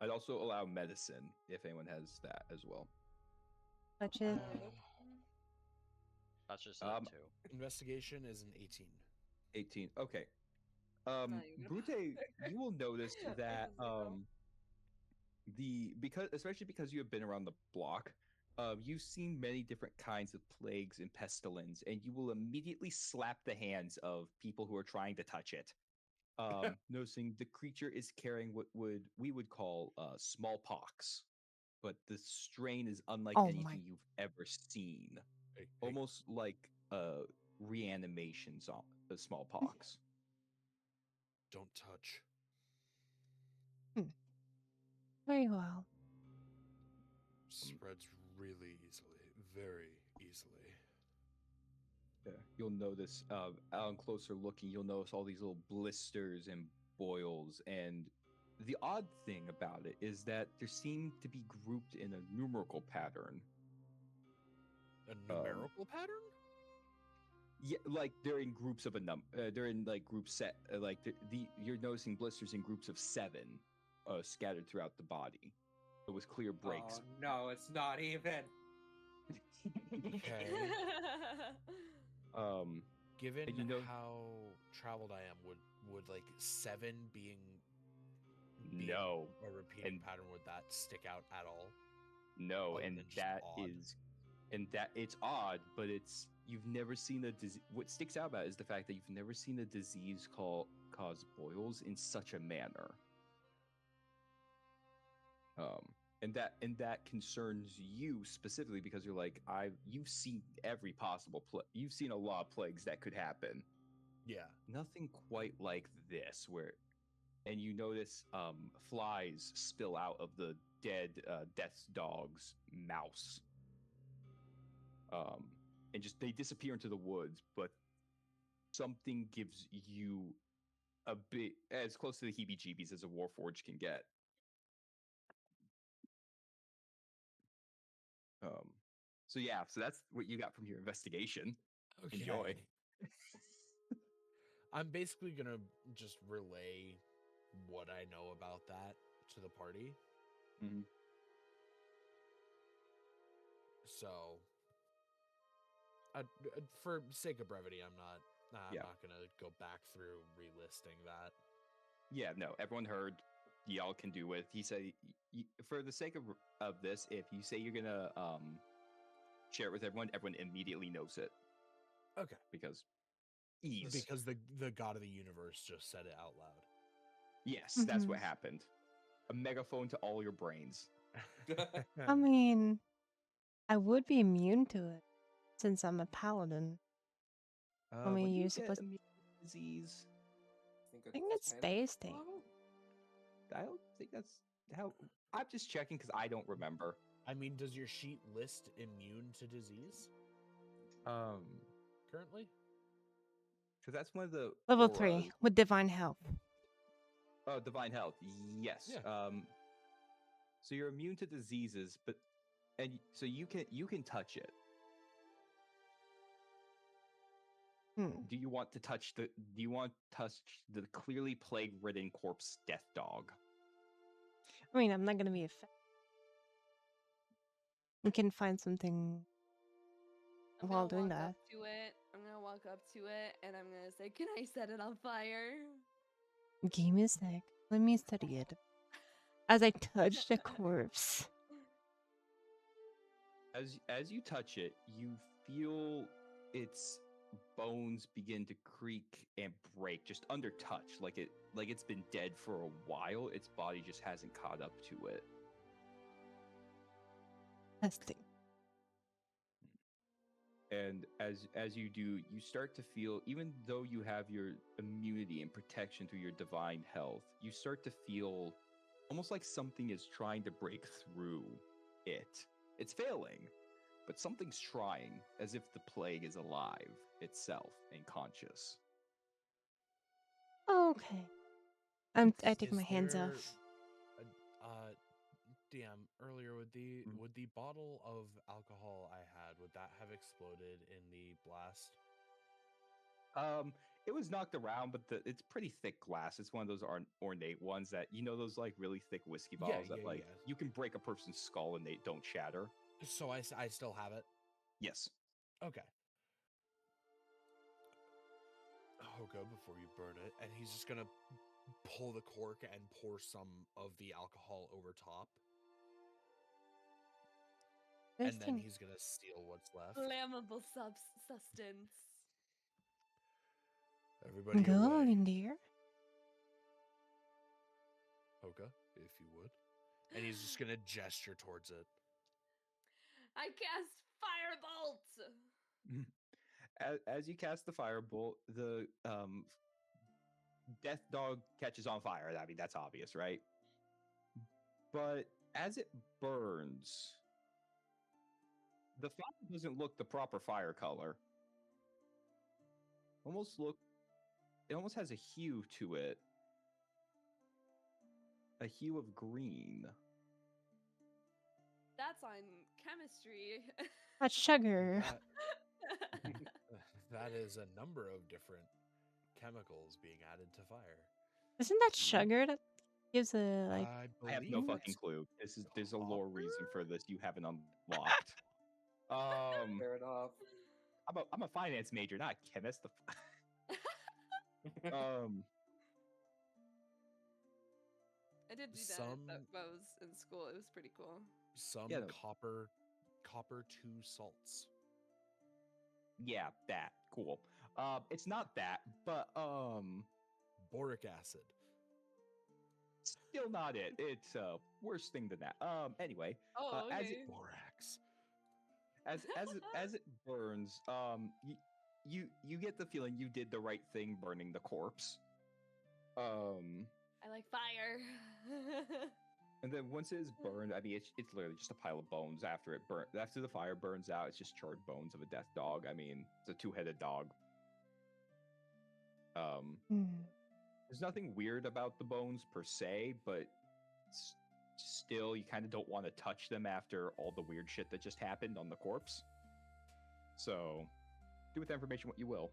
I'd also allow medicine if anyone has that as well. Touch it. That's just a 2. Investigation is an 18. 18. Okay. Not even. Brute, you will notice It's a that 0. especially because you have been around the block, you've seen many different kinds of plagues and pestilence, and you will immediately slap the hands of people who are trying to touch it. Noticing the creature is carrying what we would call smallpox, but the strain is unlike Oh anything my- you've ever seen. Hey, Almost like reanimation smallpox. don't touch. Very well. Spreads really easily, very easily. Yeah, you'll notice on closer looking, you'll notice all these little blisters and boils. And the odd thing about it is that they seem to be grouped in a numerical pattern. A numerical pattern? Yeah, like they're in groups of a number. They're in like group set. Like you're noticing blisters in groups of 7, scattered throughout the body, with clear breaks. Oh, no, it's not even. Okay. Given And you know- how traveled I am, would like 7 being No, a repeating and- pattern, would that stick out at all? no, Other and than just that odd? is, and that it's odd, but it's you've never seen a disease. What sticks out about it is the fact that you've never seen a disease cause boils in such a manner. And that concerns you specifically because you're like, you've seen every possible you've seen a lot of plagues that could happen. Yeah. Nothing quite like this, and you notice flies spill out of the dead death dog's mouse. And just they disappear into the woods, but something gives you a bit as close to the heebie-jeebies as a Warforged can get. So yeah, so that's what you got from your investigation. Enjoy. Okay. I'm basically gonna just relay what I know about that to the party. Mhm. So, for sake of brevity, I'm Yeah. not gonna go back through relisting that. Yeah, no, everyone heard. Y'all can do with. He said, for the sake of this, if you say you're gonna share it with everyone, everyone immediately knows it Okay. because ease. Because the god of the universe just said it out loud. Yes, that's what happened. A megaphone to all your brains. I mean, I would be immune to it since I'm a paladin. I mean, When do you you're get supposed. immune to disease? I think it's base thing. I don't think that's how. I'm just checking because I don't remember. I mean, does your sheet list immune to disease currently? Because that's one of the Level auras. 3 with divine health. Oh, divine health. Yes. Yeah. So you're immune to diseases, so you can touch it. Do you want to touch the clearly plague-ridden corpse death dog? I mean, I'm not gonna be affected. We can find something I'm while gonna doing walk that. up to it. I'm gonna walk up to it and I'm gonna say, "Can I set it on fire?" Give me a sec. Let me study it. As I touch the corpse. As you touch it, you feel its bones begin to creak and break just under touch, like it's been dead for a while. Its body just hasn't caught up to it. Testing. And as you do, you start to feel, even though you have your immunity and protection through your divine health, you start to feel almost like something is trying to break through it. It's failing, but something's trying, as if the plague is alive itself and conscious. Okay. I take my hands there off. DM, earlier would the bottle of alcohol I had, would that have exploded in the blast? It was knocked around, but it's pretty thick glass. It's one of those ornate ones that, those like really thick whiskey bottles that you can break a person's skull and they don't shatter. So I still have it? Yes. Okay. Hoka, before you burn it, and he's just gonna pull the cork and pour some of the alcohol over top. And then he's gonna steal what's left. Flammable substance. Everybody Go away. in there. Hoka, if you would. And he's just gonna gesture towards it. I cast firebolt. As you cast the firebolt, the death dog catches on fire. I mean, that's obvious, right? But as it burns, the fire doesn't look the proper fire color. It almost has a hue to it. A hue of green. That's on chemistry. That's sugar. That is a number of different chemicals being added to fire. Isn't that sugar that gives a like? I have no fucking clue. There's a lore reason for this you haven't unlocked. Fair enough. I'm a finance major, not a chemist. I did do that. That was in school. It was pretty cool. Some copper 2 salts. Yeah, that. Cool. It's not that, but Boric acid. still not it. It's worse thing than that. Anyway, Oh, as it okay. Borax. as it burns, you get the feeling you did the right thing burning the corpse. I like fire. And then once it is burned, I mean, it's literally just a pile of bones after it burn. After the fire burns out, it's just charred bones of a death dog. I mean, it's a two-headed dog. Hmm. There's nothing weird about the bones per se, but still, you kind of don't want to touch them after all the weird shit that just happened on the corpse. So, do with that information what you will.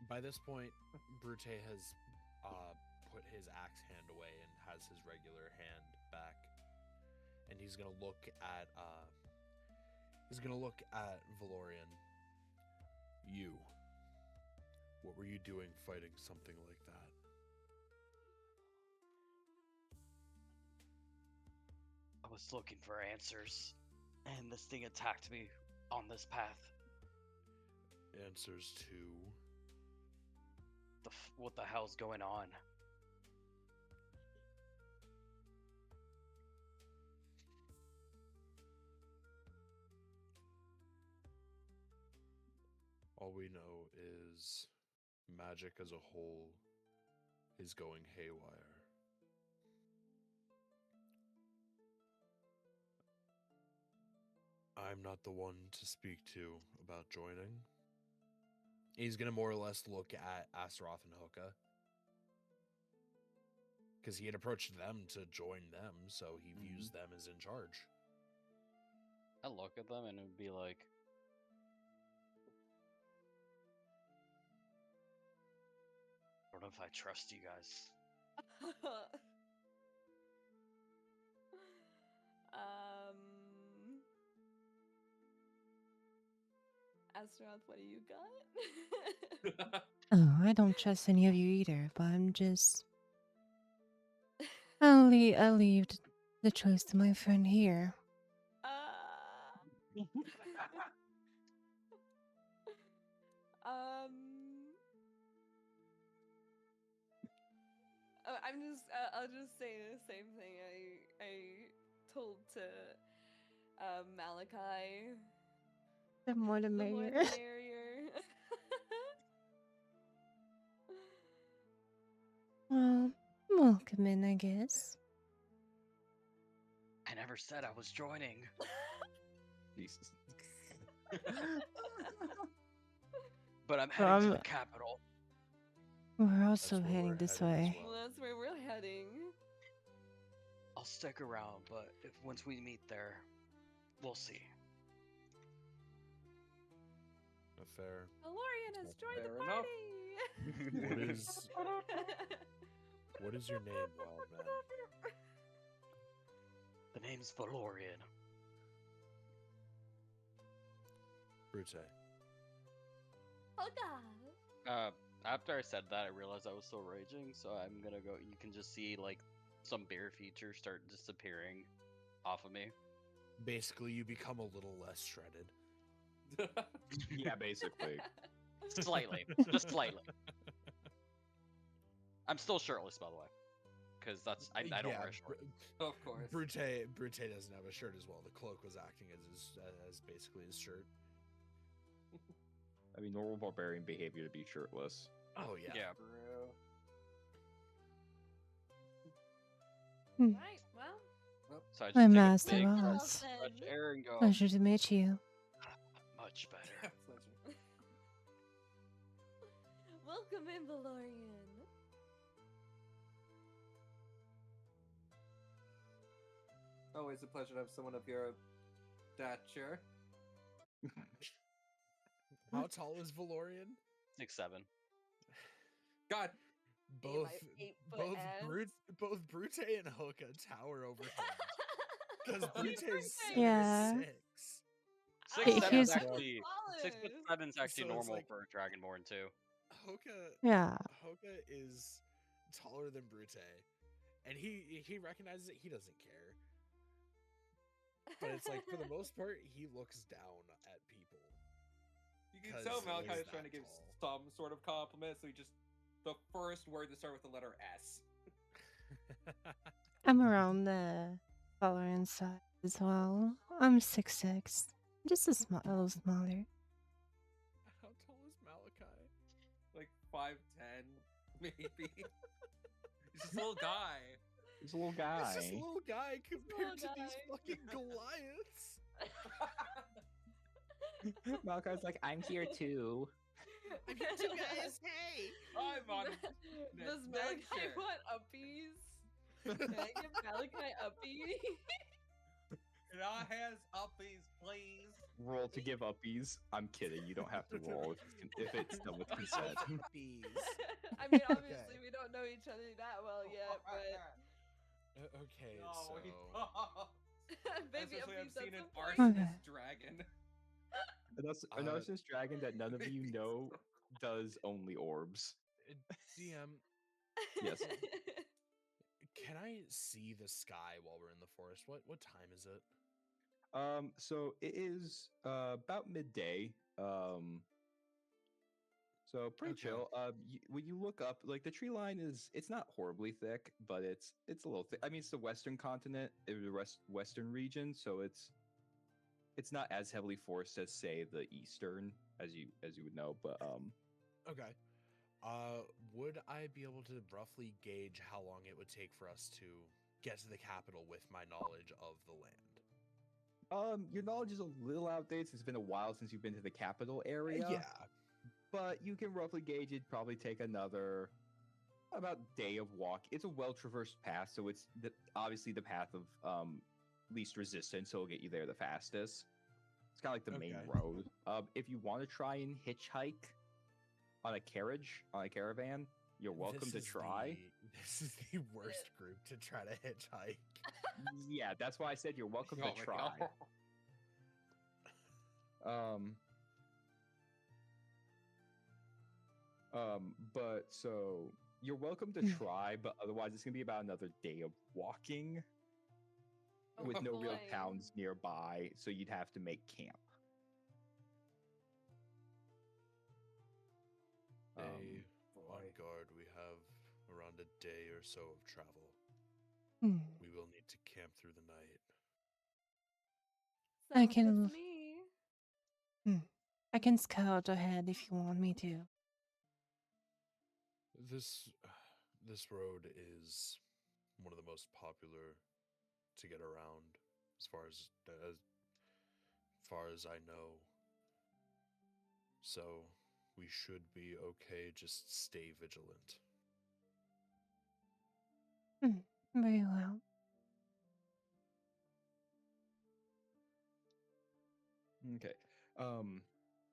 By this point, Brute has put his axe hand away and has his regular hand back, and he's gonna look at Valorian. You. What were you doing fighting something like that? I was looking for answers, and this thing attacked me on this path. Answers to What the hell's going on? all we know is magic as a whole is going haywire. I'm not the one to speak to about joining. He's gonna more or less look at Astaroth and Hoka, because he had approached them to join them, so he views them as in charge. I look at them and it would be like, I don't know if I trust you guys. Astaroth, what do you got? Oh, I don't trust any of you either, but I'll leave the choice to my friend here. I'll just say the same thing I told to Malachi. The more the The more merrier. the merrier. Well, welcome in, I guess. I never said I was joining. Jesus. But I'm heading to Well, the capital. we're also That's where heading we're this heading as way. well. Well, that's where we're heading. I'll stick around, but once we meet there, we'll see. Fair. Valorian has joined the Fair enough. party. What is your name, wild man? The name's Valorian. Brute. Hoga. After I said that, I realized I was still raging, so I'm gonna go. You can just see like some bear features start disappearing off of me. Basically, you become a little less shredded. Yeah, basically. Slightly, just slightly. I'm still shirtless, by the way, because that's I don't wear a short. Of course. Brute doesn't have a shirt as well. The cloak was acting as basically his shirt. I mean, normal barbarian behavior to be shirtless. Oh yeah. Yeah. Bro. Right, well. So I just I'm take a Master big Well Ross. fresh then. air and go. Pleasure to meet you. Much better. Pleasure. Welcome in, Valorian. Always a pleasure to have someone of your stature. How tall is Valorian? 6'7". God. Both my 8-foot ass. Brute and Hoka tower over him. Because Brute is Yeah. 6'6". 6'7" Here's- is actually Solid. 6'7" is actually So it's normal like- for a Dragonborn too. Yeah. Hoka is taller than Brute, and he recognizes it. He doesn't care. but it's like for the most part, he looks down at people. You can 'Cause tell he Malachi is is trying to that give tall. some sort of compliment, so he just the first word to start with the letter S. I'm around the Valorant side as well. I'm 6'6", just a little smaller. How tall is Malachi? Like 5'10", maybe. He's just a little guy. He's a little He's just a guy. little guy compared to these guy. fucking Goliaths. Malachi's like, I'm here too. I'm here too, guys. Hey. I'm on Does an Malachi adventure. want uppies? Can I give Malachi uppie? Can I has uppies, please? Roll to give uppies. I'm kidding. You don't have to roll if it's done with consent. Bees. I mean, obviously we don't know each other that well yet, but Okay, No, so he does. baby Especially I've uppies at seen an some point. arsonist dragon. An arsonist dragon that none of you Maybe know so. does only orbs. DM, Yes. can I see the sky while we're in the forest? What time is it? So it is about midday. So pretty Okay. chill. When you look up, like the tree line it's not horribly thick, but it's a little thick. I mean, it's the western continent, the western region, so it's not as heavily forested as say the eastern, as you would know. But Okay. Would I be able to roughly gauge how long it would take for us to get to the capital with my knowledge of the land? your knowledge is a little outdated. Since it's been a while since you've been to the capital area. Yeah. But you can roughly gauge it'd probably take another about day of walk. It's a well traversed path, so it's obviously the path of least resistance, so it'll get you there the fastest. It's kind of like the main Okay. road. If you want to try and hitchhike on a caravan, you're welcome This to is try. This is the worst group to try to hitchhike. Yeah, that's why I said you're welcome Oh to my try. God. But so you're welcome to try, but otherwise it's gonna be about another day of walking with no real boy. towns nearby, so you'd have to make camp. Day on boy. guard, we have around a day or so of travel. Hmm. We will need to camp through the night. I Sounds good can- to me. I can scout ahead if you want me to. This road is one of the most popular to get around, as far as I know. So we should be okay. Just stay vigilant. Very well. Okay.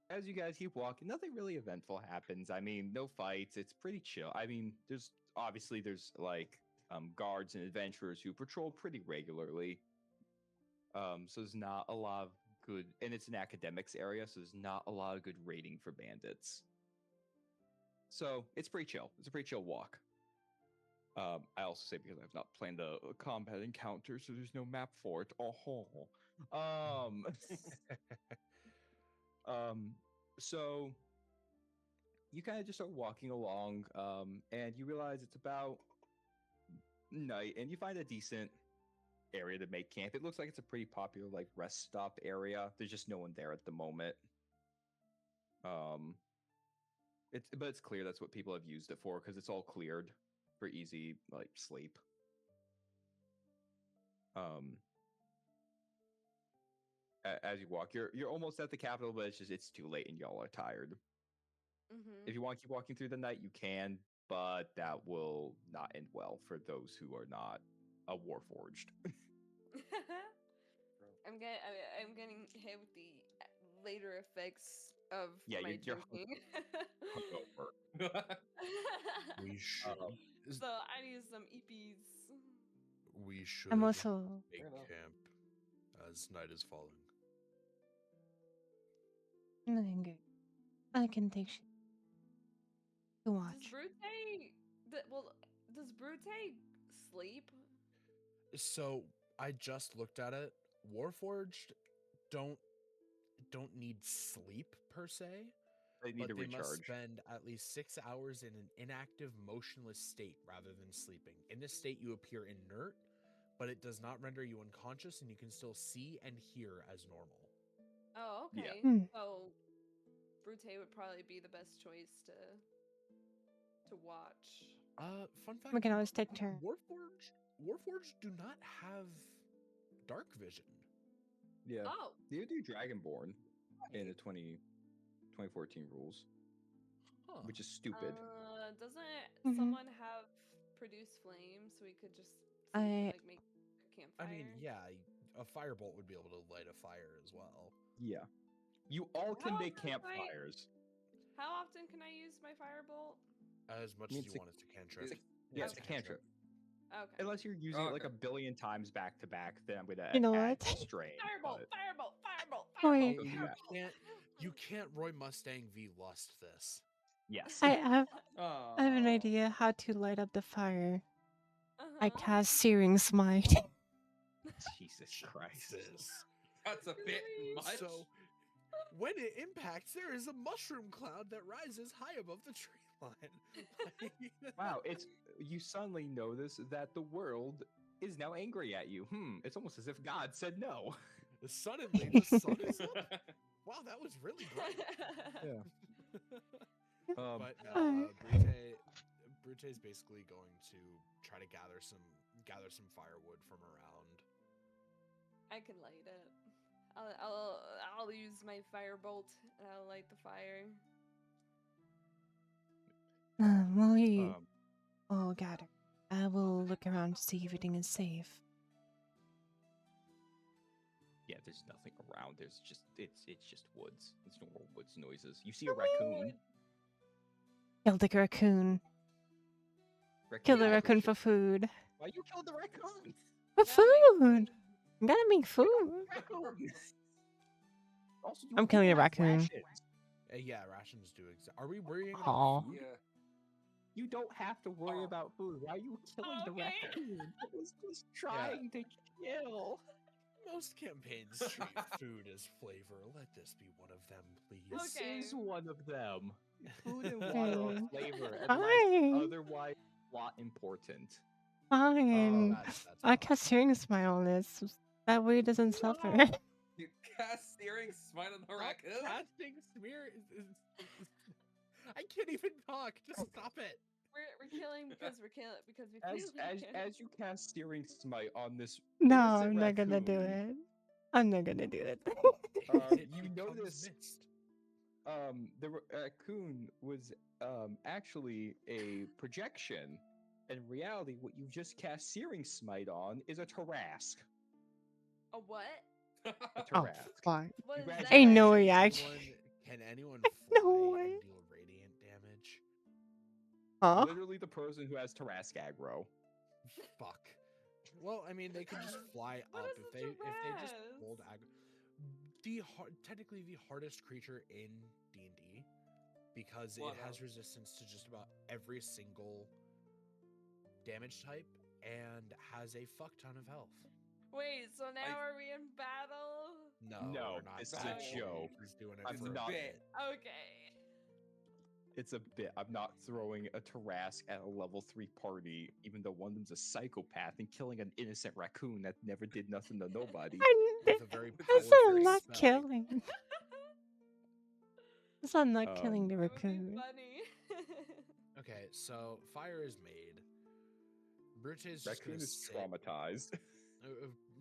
As you guys keep walking, nothing really eventful happens. I mean, no fights. It's pretty chill. I mean, there's like guards and adventurers who patrol pretty regularly. So there's not a lot of good, and it's an academics area, so there's not a lot of good raiding for bandits. So it's pretty chill. It's a pretty chill walk. I also say because I've not planned a combat encounter, so there's no map for it. Oh, so you kind of just start walking along, and you realize it's about night, and you find a decent area to make camp. It looks like it's a pretty popular like rest stop area. There's just no one there at the moment. It's clear that's what people have used it for because it's all cleared for easy like sleep. As you walk, you're almost at the capital, but it's too late and y'all are tired. Mm-hmm. If you want to keep walking through the night, you can, but that will not end well for those who are not a warforged. I'm getting hit with the later effects of Yeah, my you're drinking. hungover. We should. So I need some EPs. We should I'm also make Fair enough. camp as night is falling. good. I can take shit to Does watch. does Brute sleep? So I just looked at it. Warforged don't need sleep per se, They need but to they must recharge. spend at least 6 hours in an inactive, motionless state rather than sleeping. In this state, you appear inert, but it does not render you unconscious, and you can still see and hear as normal. Oh, Yeah. okay. Hmm. So Brute would probably be the best choice to watch. Fun fact: We can always take turns. Warforged do not have dark vision. Yeah. Oh, You do Dragonborn in the 2014 rules, Huh. which is stupid. doesn't Mhm. someone have produce flame so we could just I- like make a campfire? I mean, yeah, a firebolt would be able to light a fire as well. Yeah. You all can How make often can I- campfires. How often can I use my firebolt? As much I mean, as you it's a- want it to cantrip. Yeah, it's a cantrip. Okay. Unless you're using it like Okay. a billion times back to back, then I'm gonna You know add what? strain. Firebolt, but- firebolt, firebolt, Oh, firebolt, wait. firebolt. You can't Roy Mustang v Lust this. Yes. I have an Oh. idea how to light up the fire. I Uh-huh. cast Searing Smite. Jesus Christ. Jesus. That's a bit much. So, when it impacts, there is a mushroom cloud that rises high above the tree line. Wow, you suddenly notice that the world is now angry at you. It's almost as if God said no. Suddenly, the sun is up. Wow, that was really great. But no, Brute is basically going to try to gather some firewood from around. I can light it. I'll use my firebolt and I'll light the fire. While we Um, all gather, I will look around to see if everything is safe. yeah, there's nothing around. There's just it's just woods. It's normal woods noises. You see a raccoon. Kill the raccoon. Kill the is raccoon for delicious. food. Why you killed the raccoon? For Gotta make food! Gotta make food. Raccoon. Also, you I'm killing people a have raccoon. rations. Yeah, rations do exist. Are we worrying Aw. about food? Yeah. You don't have to worry Oh. about food. Why are you killing the Okay. raccoon? It was just trying to kill. Most campaigns treat food as flavor. Let this be one of them, please. This Okay. is one of them. Food and water are Okay. flavor, Fine. otherwise plot important. Fine. That's I fine. cast Searing Smite on this. That way it doesn't suffer. You cast Searing Smite on the raccoon? Casting smear I can't even talk. Just stop it. We're killing because we're killing because we As you cast Steering Smite on this, No, innocent I'm not gonna do raccoon, it. I'm not gonna do it. It you becomes notice mist. the raccoon was actually a projection. In reality, what you just cast Searing Smite on is a Tarrasque. A what? A Oh, Tarrasque. fuck. What is that? Ain't no Congratulations. reaction. Can anyone No fly way. and deal radiant damage? Huh? Literally the person who has Tarrasque aggro. Fuck. Well, I mean, they can just fly What up is if a they just Tarrasque? hold aggro. Technically the hardest creature in D&D because What it has else? resistance to just about every single damage type and has a fuck ton of health. Wait, so now are we in battle? No, we're not. this is a Battle. joke. He's doing it I'm for a not- bit. Okay. It's a bit. I'm not throwing a Tarrasque at a level 3 party, even though one of them's a psychopath and killing an innocent raccoon that never did nothing to nobody. With a very I said I'm powerful not spell. killing. I said I'm not killing the That would be raccoon. funny. Okay, so fire is made. Brute is just Raccoon gonna is sit. traumatized.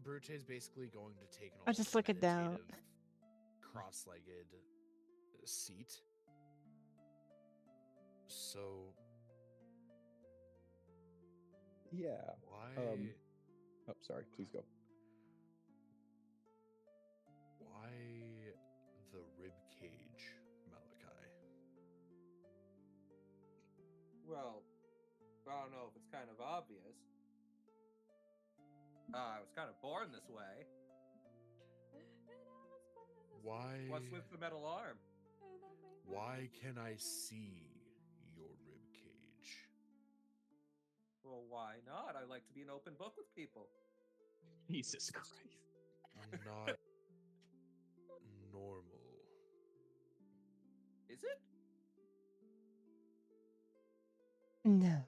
Brute is basically going to take an I'll just look it down. meditative, cross-legged seat. So Yeah. why Oh, sorry. Please go. why the rib cage, Malachi? Well, I don't know if it's kind of obvious. I was kind of born this way. Why What's with the metal arm? why can I see your rib cage? Well, why not? I like to be an open book with people. Jesus Christ. not normal. Is it? No.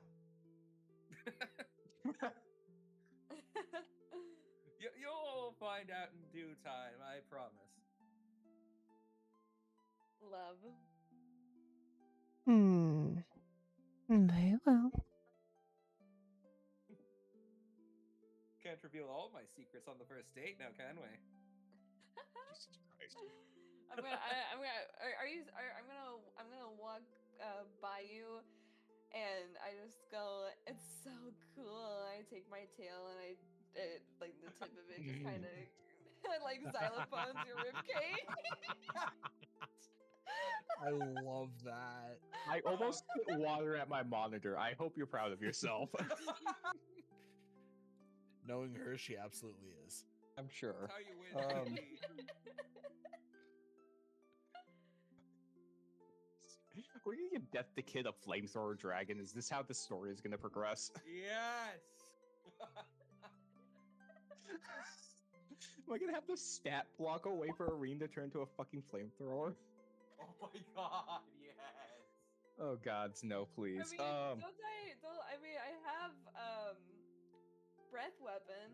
You'll find out in due time, I promise. Love. Hmm. Very well. Can't reveal all my secrets on the first date now, can we? Jesus Christ. I'm gonna I'm gonna walk by you, and I just go, it's so cool. I take my tail and like the tip of it just kind of like xylophones your ribcage. I love that. I almost spit water at my monitor. I hope you're proud of yourself. Knowing her, she absolutely is. I'm sure. That's how you win. Um, baby. We're gonna give Death the Kid a flamethrower dragon. Is this how the story is gonna progress? Yes. Am I gonna have the stat block away for Arene to turn to a fucking flamethrower? Oh my god, yes. Oh gods, no, please. I mean, I have breath weapon.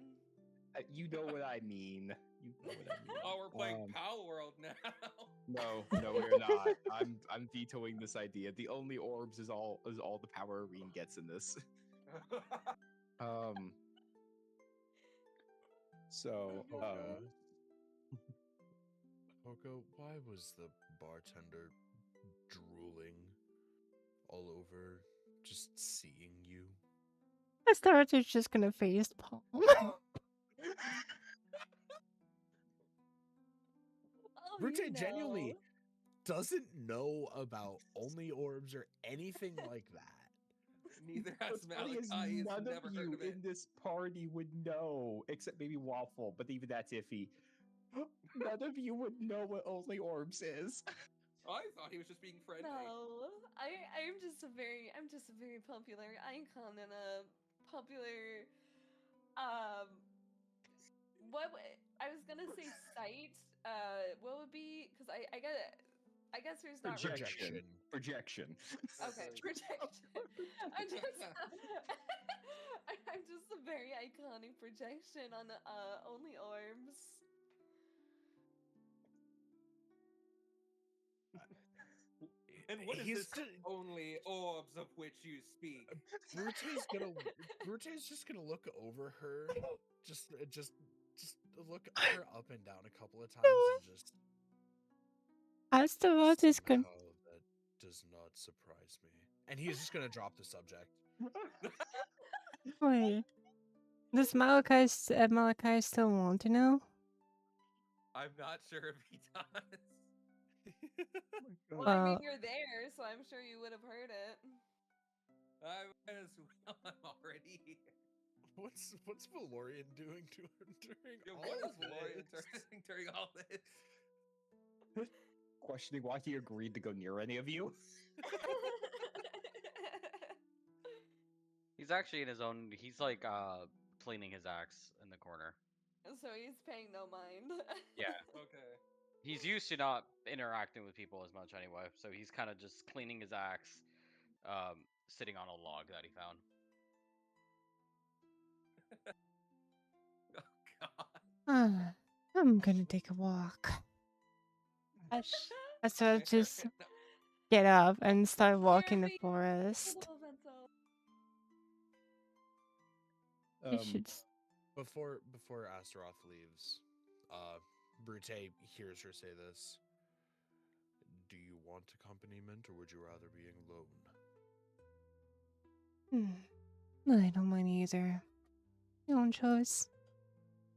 You know what I mean. You know what I mean. Oh, we're playing Um, Power World now. No, we're not. I'm vetoing this idea. The only orbs is all the power Arene gets in this. So Hoka. Hoka, why was the bartender drooling all over just seeing you? I started just gonna face palm. Oh, Brute you genuinely know. doesn't know about only orbs or anything like that. Neither What's has funny is Malachi. He's none never of heard you of it. in this party would know, except maybe Waffle, but even that's iffy. None of you would know what only orbs is. I thought he was just being friendly. No, I'm just a very popular icon and a popular what I was gonna say site. What would be, because I guess there's not really Projection. okay projection. I'm just I'm just a very iconic projection on only orbs. And what is He's this just- only orbs of which you speak? Brute's just gonna look over her, just look her up and down a couple of times and just. Astaroth is good. Somehow that does not surprise me. And he's just gonna drop the subject. Wait. Does Malachi still want to know? I'm not sure if he does. Well, I mean, you're there, so I'm sure you would have heard it. I might as well. I'm already here. What's Valorian doing to her during Yeah, all what of is Valorian this? doing during all this? Questioning why he agreed to go near any of you. He's actually in his own. He's like cleaning his axe in the corner. So he's paying no mind. Yeah, Okay. he's used to not interacting with people as much anyway, so he's kind of just cleaning his axe, sitting on a log that he found. Oh god. I'm gonna take a walk. I sort of just get up and start walking the forest. You should. Before Astaroth leaves, Brute hears her say this. Do you want accompaniment, or would you rather be alone? I don't mind either. Your own choice.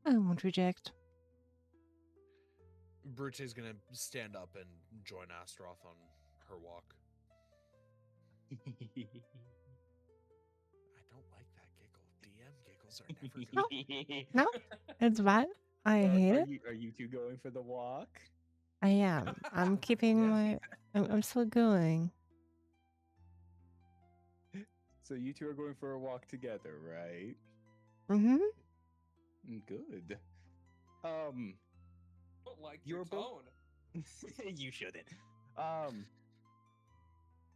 I won't reject. Brute's gonna stand up and join Astaroth on her walk. I don't like that giggle. DM giggles are never good. No, it's bad. I hate it. Are you two going for the walk? I am. I'm keeping Yes. I'm still going. So you two are going for a walk together, right? Mm-hmm. Good. Don't like You're your both- tone. you shouldn't.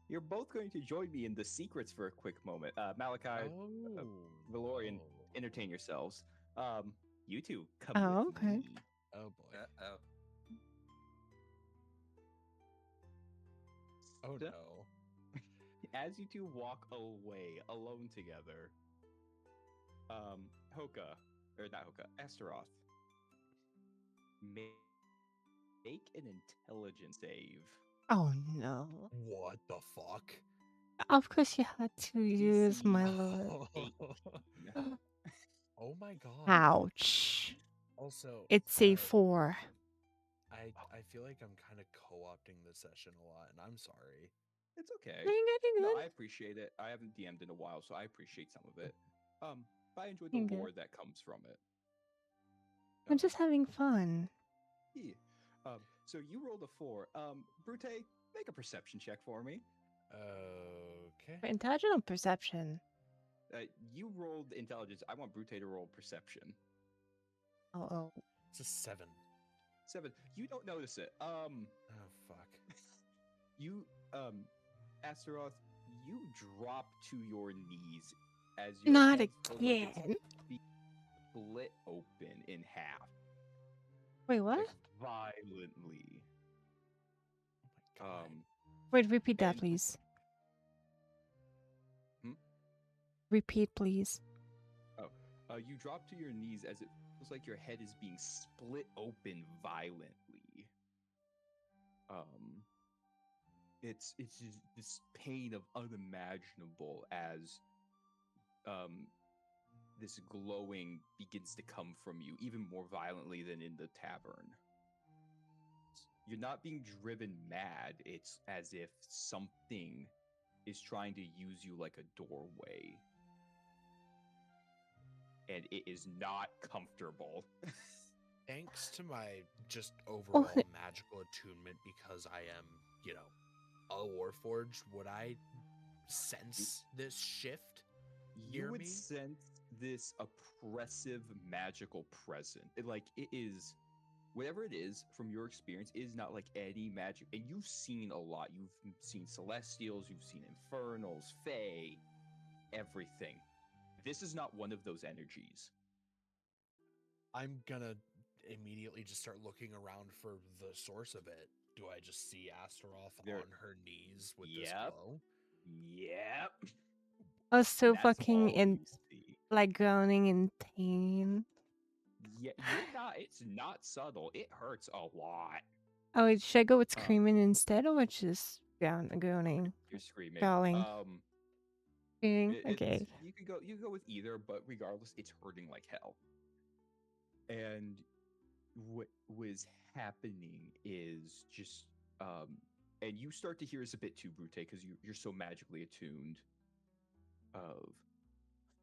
You're both going to join me in the secrets for a quick moment. Malachi, Valorian, oh. entertain yourselves. You two come Oh, with okay. me. Oh boy. Uh-oh. Oh So, no. as you two walk away alone together, Hoka, or not Hoka, Astaroth, make an intelligence save. Oh no. What the fuck? Of course you had to use DC my lord. Oh my god. Ouch. Also, It's a 4. I feel like I'm kind of co-opting this session a lot, and I'm sorry. It's okay. You're good, No, you're good. I appreciate it. I haven't DM'd in a while, so I appreciate some of it. But I enjoy You're the good. lore that comes from it. I'm just having fun. Yeah. So you rolled a 4. Brute, make a perception check for me. Okay. Intelligent or perception? You rolled intelligence. I want Brute to roll perception. Oh. It's a 7. 7. You don't notice it. Oh fuck. You, Astaroth, you drop to your knees as your Not head feels like it's again. being split open in half, Wait, what? like violently. Oh my god. Wait, repeat that, and- please. Hmm? Repeat, please. You drop to your knees as it feels like your head is being split open violently. It's just this pain of unimaginable as this glowing begins to come from you even more violently than in the tavern. You're not being driven mad. It's as if something is trying to use you like a doorway. And it is not comfortable. Thanks to my just overall Oh. magical attunement, because I am, you know, a Warforged, would I sense this shift? You Hear would me? sense this oppressive magical presence. It is, whatever it is from your experience, is not like any magic. And you've seen a lot. You've seen Celestials, you've seen Infernals, Fae, everything. This is not one of those energies. I'm gonna immediately just start looking around for the source of it. Do I just see Astaroth There- on her knees with this Yep. glow? Yep. I was so That's fucking all in, you see. like, groaning in pain. Yeah, you're not. It's not subtle. It hurts a lot. Oh, wait, should I go with Um, screaming instead or just groaning? You're screaming. Growling. Screaming? It's, Okay. you can go with either, but regardless, it's hurting like hell. And what was happening is just and you start to hear this a bit too, Brute, because you're so magically attuned. Of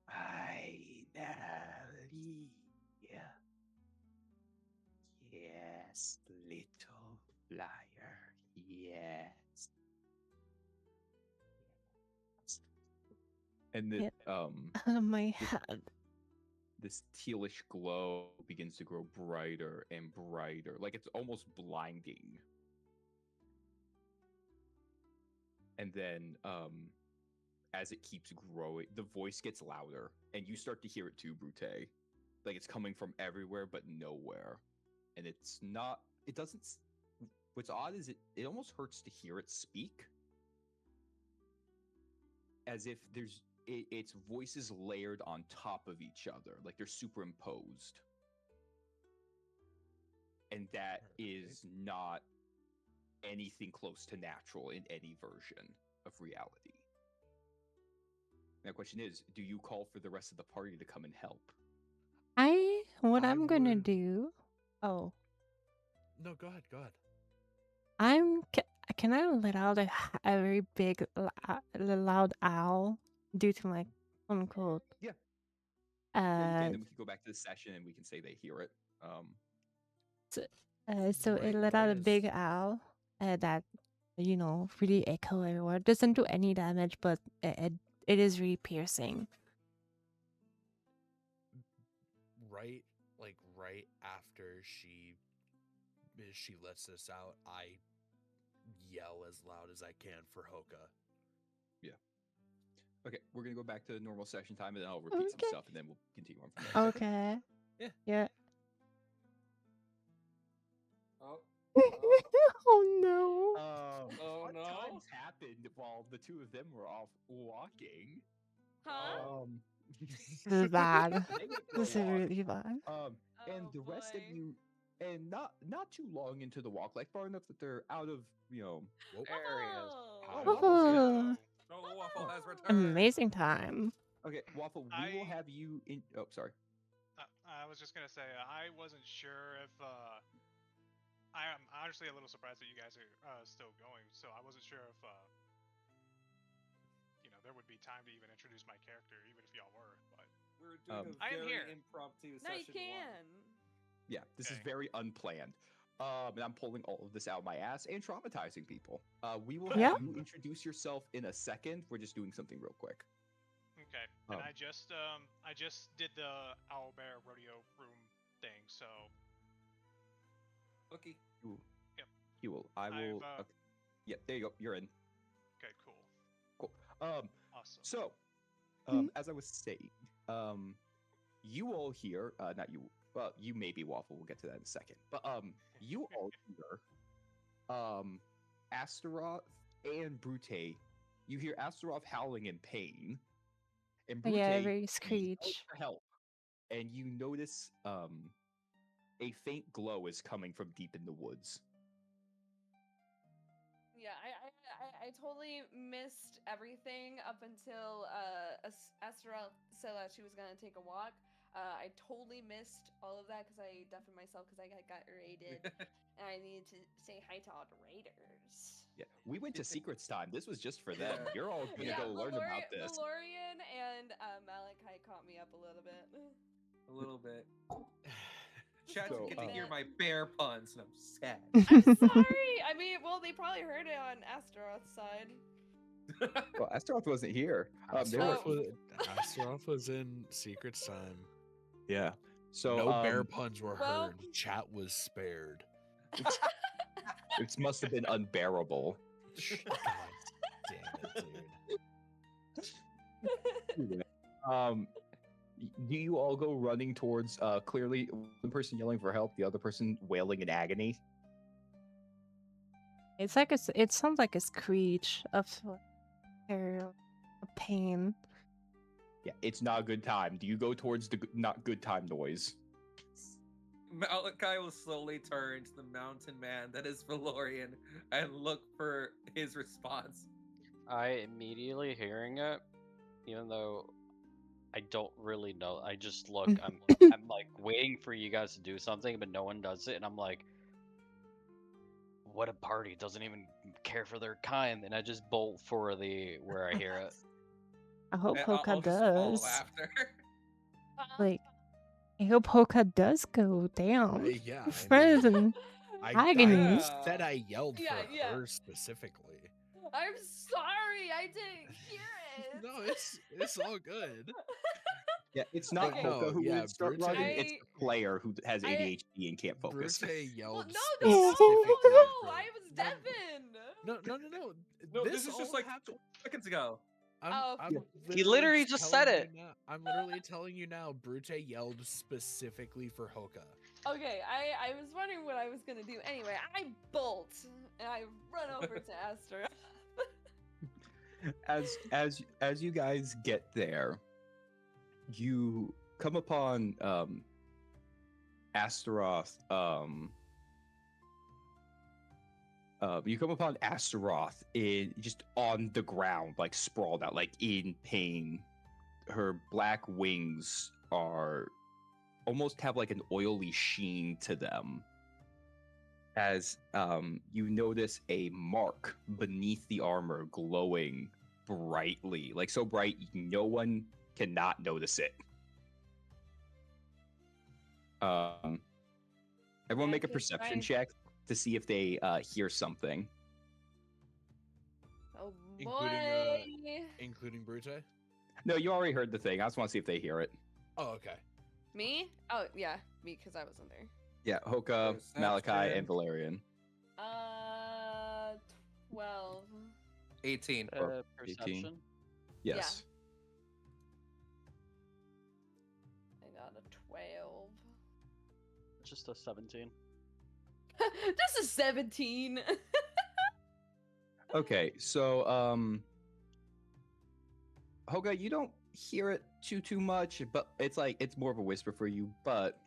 finally, yes, little liar, yes. And the Yep. Out of my head. this tealish glow begins to grow brighter and brighter, like it's almost blinding. And then as it keeps growing, the voice gets louder and you start to hear it too, Brute. Like it's coming from everywhere but nowhere. And it's not, it doesn't, what's odd is it almost hurts to hear it speak. As if its voices layered on top of each other, like they're superimposed. And that is not anything close to natural in any version of reality. Now, the question is, do you call for the rest of the party to come and help? What I I'm gonna would- do. Oh, No, go ahead, go ahead. Can I let out a very big, loud owl due to my quote unquote? Yeah. Yeah, you can, Uh, then we can go back to the session and we can say they hear it. so it Right, let out a right big as- owl that, really echo everywhere. Doesn't do any damage, but it is really piercing. right after she lets this out, I yell as loud as I can for Hoka. Okay, we're gonna go back to normal session time, and then I'll repeat some Okay. stuff, and then we'll continue on from there. Okay. Yeah. Yeah. Oh, Oh no. Oh, What no. times happened while the two of them were off walking? Huh? This is bad. They went for a This is walk. really bad. And Oh, the rest of boy. you, and not too long into the walk, like far enough that they're out of Whoop. Areas. Oh. Oh, Oh, No, Waffle has returned. amazing time. Okay, Waffle, we will I- have you in. Oh, sorry. I was just gonna say I wasn't sure if I am honestly a little surprised that you guys are still going. So I wasn't sure if there would be time to even introduce my character, even if y'all were. But We're doing Um, a I am very here. impromptu Now you session can. Yeah, this is Okay. very unplanned. And I'm pulling all of this out of my ass and traumatizing people. We will Yeah. have you introduce yourself in a second. We're just doing something real quick. okay, and Um, I just did the Owl Bear Rodeo Room thing. So one. Okay. You will. I will. I've, Okay. Yeah, there you go. You're in. okay, cool, Cool. awesome. So, as I was saying, you all here, not you, well, you may be Waffle, we'll get to that in a second, but, you all here, Astaroth and Brute, you hear Astaroth howling in pain, and Brute Yeah, very yells screech. for help, and you notice, a faint glow is coming from deep in the woods. Yeah, I totally missed everything up until Estera said that she was gonna take a walk. I totally missed all of that because I deafened myself because I got raided, and I needed to say hi to all the raiders. Yeah, we went to Secrets time, this was just for them, Yeah. you're all gonna go learn about this. Valorian and Malachi caught me up a little bit. A little bit. Chat, So, you get to hear uh, my bear puns, and I'm sad. I'm sorry. I mean, well, they probably heard it on Astaroth's side. Well, Astaroth wasn't here. They were, Astaroth was in Secrets time. yeah, so, No bear puns were well- heard. Chat was spared. it must have been unbearable. God damn it, dude. Do you all go running towards clearly one person yelling for help, the other person wailing in agony? It's like it sounds like a screech of terror, of pain. Yeah, it's not a good time. Do you go towards the not good time noise? Malachi will slowly turn to the mountain man that is Valorian and look for his response. I immediately hearing it, even though I don't really know. I just look. I'm like waiting for you guys to do something, but no one does it, and I'm like, "What a party! Doesn't even care for their kind." And I just bolt for where I hear it. I hope And I'll Hoka just follow does. after. Like, I hope Hoka does go down. Yeah, I Friends mean, and I agony. said I yelled Yeah, for yeah. her specifically. I'm sorry, I didn't hear it. No, it's all good. Yeah, it's not Okay. Hoka No, who yeah, would start Brute- running. It's the player who has I- ADHD and can't focus. Brute Well, yelled no, specifically. for- I was deafened. No. No, this is all just like happened. 2 seconds ago. Oh, I'm He literally just said telling it. you now- I'm literally telling you now. Brute yelled specifically for Hoka. Okay, I was wondering what I was gonna do. Anyway, I bolt and I run over to Aster. As you guys get there, you come upon Astaroth. You come upon Astaroth in just on the ground, like sprawled out, like in pain. Her black wings are almost have like an oily sheen to them. As you notice a mark beneath the armor glowing brightly, like so bright no one cannot notice it. Everyone make a Okay, perception fine. check to see if they hear something. Oh Including, boy. Including Brute. No, you already heard the thing. I just want to see if they hear it. Oh, okay. Me? Oh yeah, me because I wasn't there. Yeah, Hoka, Malachi, Perception. and Valerian. 12. 18. Perception. Yes. I got a 12. Just a 17. Just a 17. Okay, so Hoga, you don't hear it too much, but it's like it's more of a whisper for you, but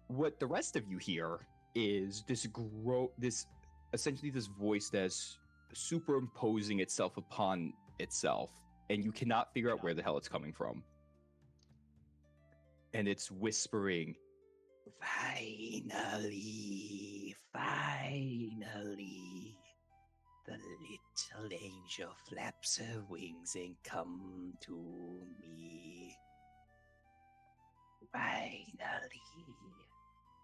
what the rest of you hear is this essentially this voice that's superimposing itself upon itself, and you cannot figure out where the hell it's coming from. And it's whispering, "Finally, finally, the little angel flaps her wings and come to me. Finally,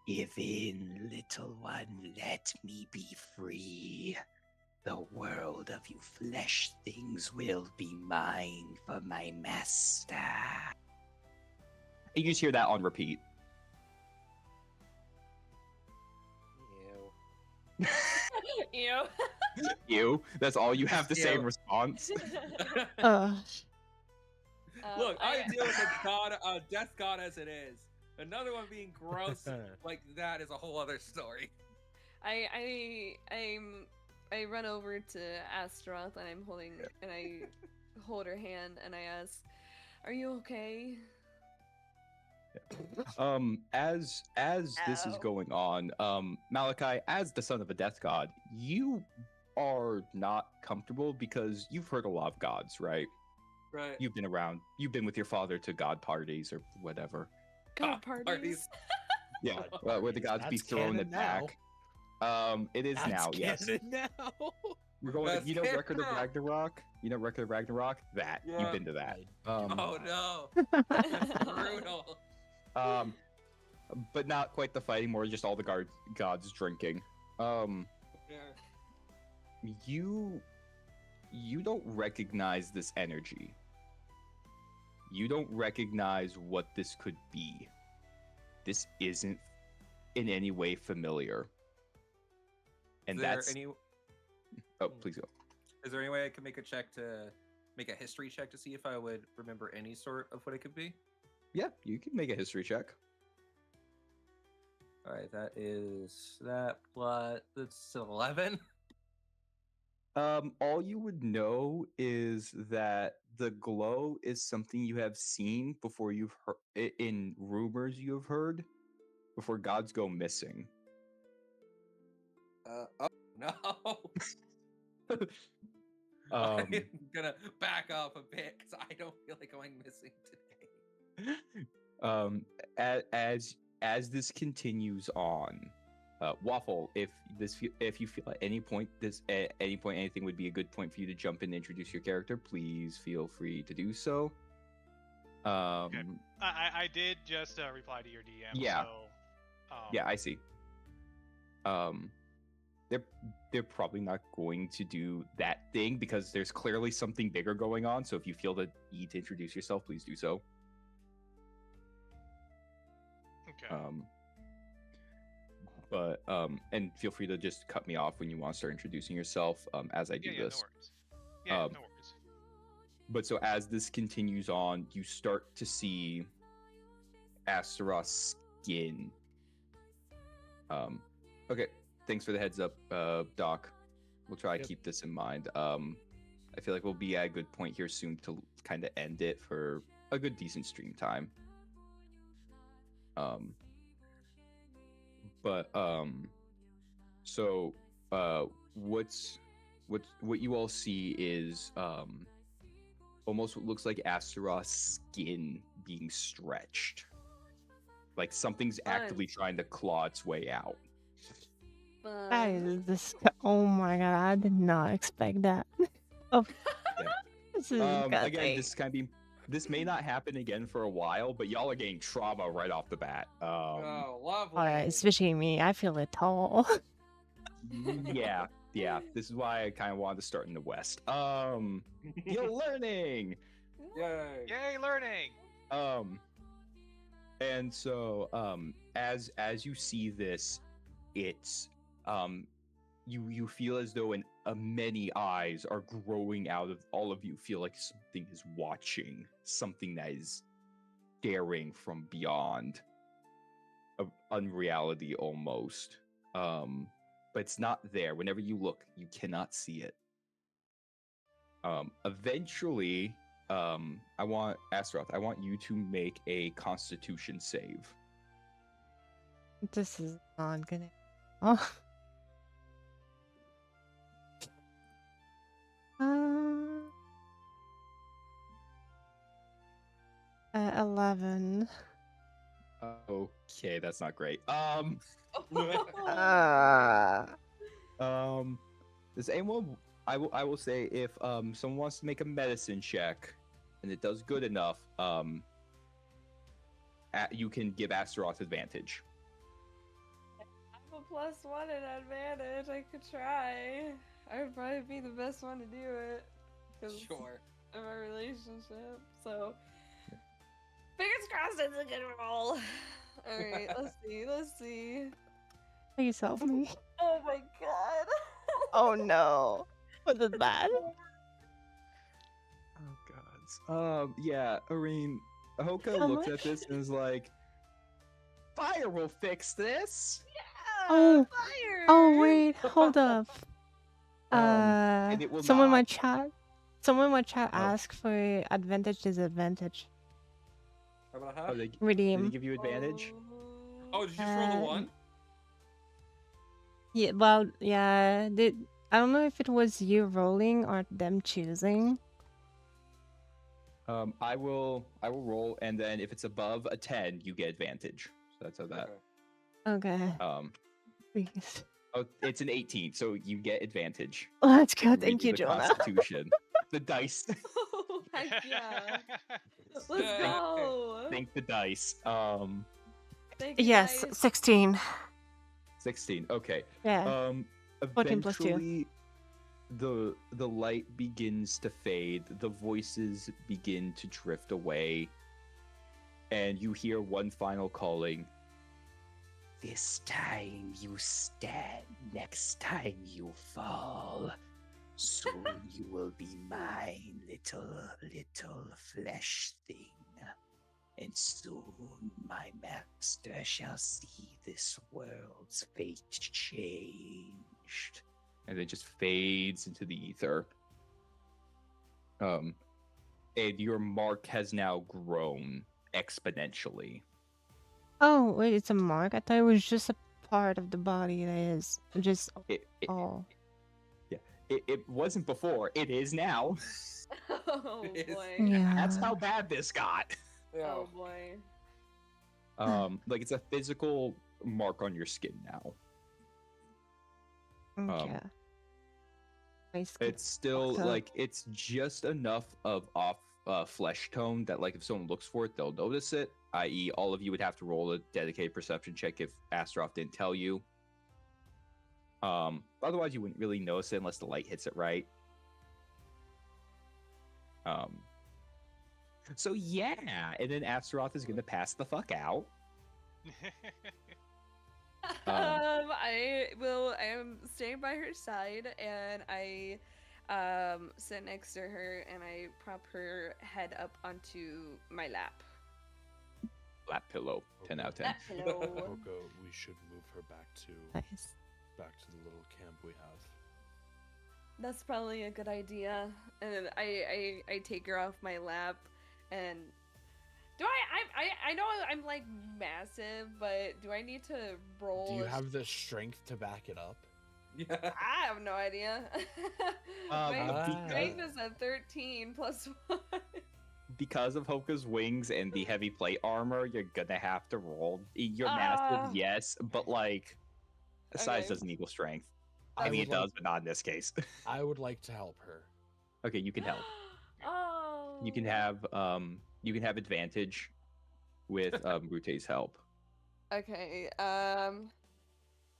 give in, little one, let me be free. The world of you flesh things will be mine for my master." You just hear that on repeat. Ew. You. That's all you have to say in Ew. response. Look, I deal with a death god as it is. Another one being gross like that is a whole other story. I run over to Astaroth and I hold her hand and I ask, "Are you okay?" As this is Ow. going on, Malachi, as the son of a death god, you are not comfortable because you've heard a lot of gods, right? Right. You've been around. You've been with your father to god parties or whatever. God parties. parties. Yeah, where the gods be That's thrown canon it back. It is That's now, yes. canon now. We're going. That's You know, Record of canon. Ragnarok. You know, Record of Ragnarok. That Yeah. you've been to that. Oh no. That's brutal. But not quite the fighting. More just all the gods drinking. Yeah. You don't recognize this energy. You don't recognize what this could be. This isn't in any way familiar. And Is there that's any Oh, please go. Is there any way I can make a history check to see if I would remember any sort of what it could be? Yeah, you can make a history check. All right, that is that plus that's 11. All you would know is that the glow is something you have seen before you've heard in rumors you have heard before gods go missing. Oh no. I'm gonna back off a bit because I don't feel like going missing today. As this continues on, Waffle, if you feel at any point anything would be a good point for you to jump in and introduce your character, please feel free to do so. I did just reply to your DM. Yeah. So, Yeah, I see. They're probably not going to do that thing because there's clearly something bigger going on. So if you feel the need to introduce yourself, please do so. Okay. And feel free to just cut me off when you want to start introducing yourself as I do yeah, this. no worries. Yeah, no worries. But so as this continues on, you start to see Astaroth's skin. Okay, thanks for the heads up, Doc. We'll try to keep this in mind. I feel like we'll be at a good point here soon to kind of end it for a good decent stream time. What you all see is almost what looks like Astaroth's skin being stretched, like something's actively trying to claw its way out. That is oh my god, I did not expect that. Oh, Yeah. this is Again, this may not happen again for a while, but y'all are getting trauma right off the bat. Oh, lovely. Alright, especially me. I feel it tall. Yeah. This is why I kind of wanted to start in the West. You're learning. Yay. Yay, learning! And so, as you see this, it's you feel as though many eyes are growing out of all of you. Feel like something is watching, something that is staring from beyond unreality almost. But it's not there. Whenever you look, you cannot see it. Eventually, I want Astaroth. I want you to make a Constitution save. This is not gonna. Oh. 11. Okay, that's not great. Does anyone? I will say if someone wants to make a medicine check, and it does good enough, you can give Astaroth advantage. I have a +1 in advantage. I could try. I would probably be the best one to do it. 'Cause Sure. of our relationship. So, fingers crossed it's a good roll. Alright, let's see. Please help me. Oh my god. Oh no. Was it bad? Oh gods. Yeah, Irene. Hoka How looks at much? this and is like, "Fire will fix this." Yeah, Oh. fire. Oh wait, hold up. And it will Someone in my not. chat. Someone in my chat Oh. asked for advantage disadvantage. How about Oh, how? did they Redeem. give you advantage? Oh, did you just roll the 1? Yeah, well, yeah. I don't know if it was you rolling or them choosing. I will roll, and then if it's above a 10, you get advantage. So that's how that. Okay. Okay. Please. Oh, it's an 18, so you get advantage. Let's go. Redo Thank you, the Jonah. Constitution. The dice. Oh, heck yeah. Let's Yeah. go. Think the dice. Thank you, Yes, guys. 16. 16. Okay. Yeah. 14 plus 2. Eventually, the light begins to fade. The voices begin to drift away, and you hear one final calling. This time you stand, next time you fall. Soon you will be mine, little flesh thing. And soon my master shall see this world's fate changed. And it just fades into the ether. And your mark has now grown exponentially. Oh, wait, it's a mark? I thought it was just a part of the body that is just all. It wasn't before. It is now. Oh It is. boy. Yeah. That's how bad this got. Yeah. Oh boy. Like it's a physical mark on your skin now. Okay. My skin It's still fucked up. like it's just enough of off flesh tone that like if someone looks for it, they'll notice it. I.e., all of you would have to roll a dedicated perception check if Astaroth didn't tell you. Otherwise, you wouldn't really notice it unless the light hits it right. So yeah, and then Astaroth is gonna pass the fuck out. I am staying by her side and I sit next to her and I prop her head up onto my lap. Lap pillow, 10 out of 10. Lap pillow. Coco, we should move her back to Nice. the little camp we have. That's probably a good idea. And then I take her off my lap and I know I'm like massive, but do I need to roll? Do you a- have the strength to back it up? Yeah. I have no idea. My because- strength is a 13 plus 1. Because of Hoka's wings and the heavy plate armor, you're gonna have to roll. You're massive, yes, but like size Okay. doesn't equal strength. I I mean, would it does, like- but not in this case. I would like to help her. Okay, you can help. Oh. You can have advantage with Rute's help. Okay. 18.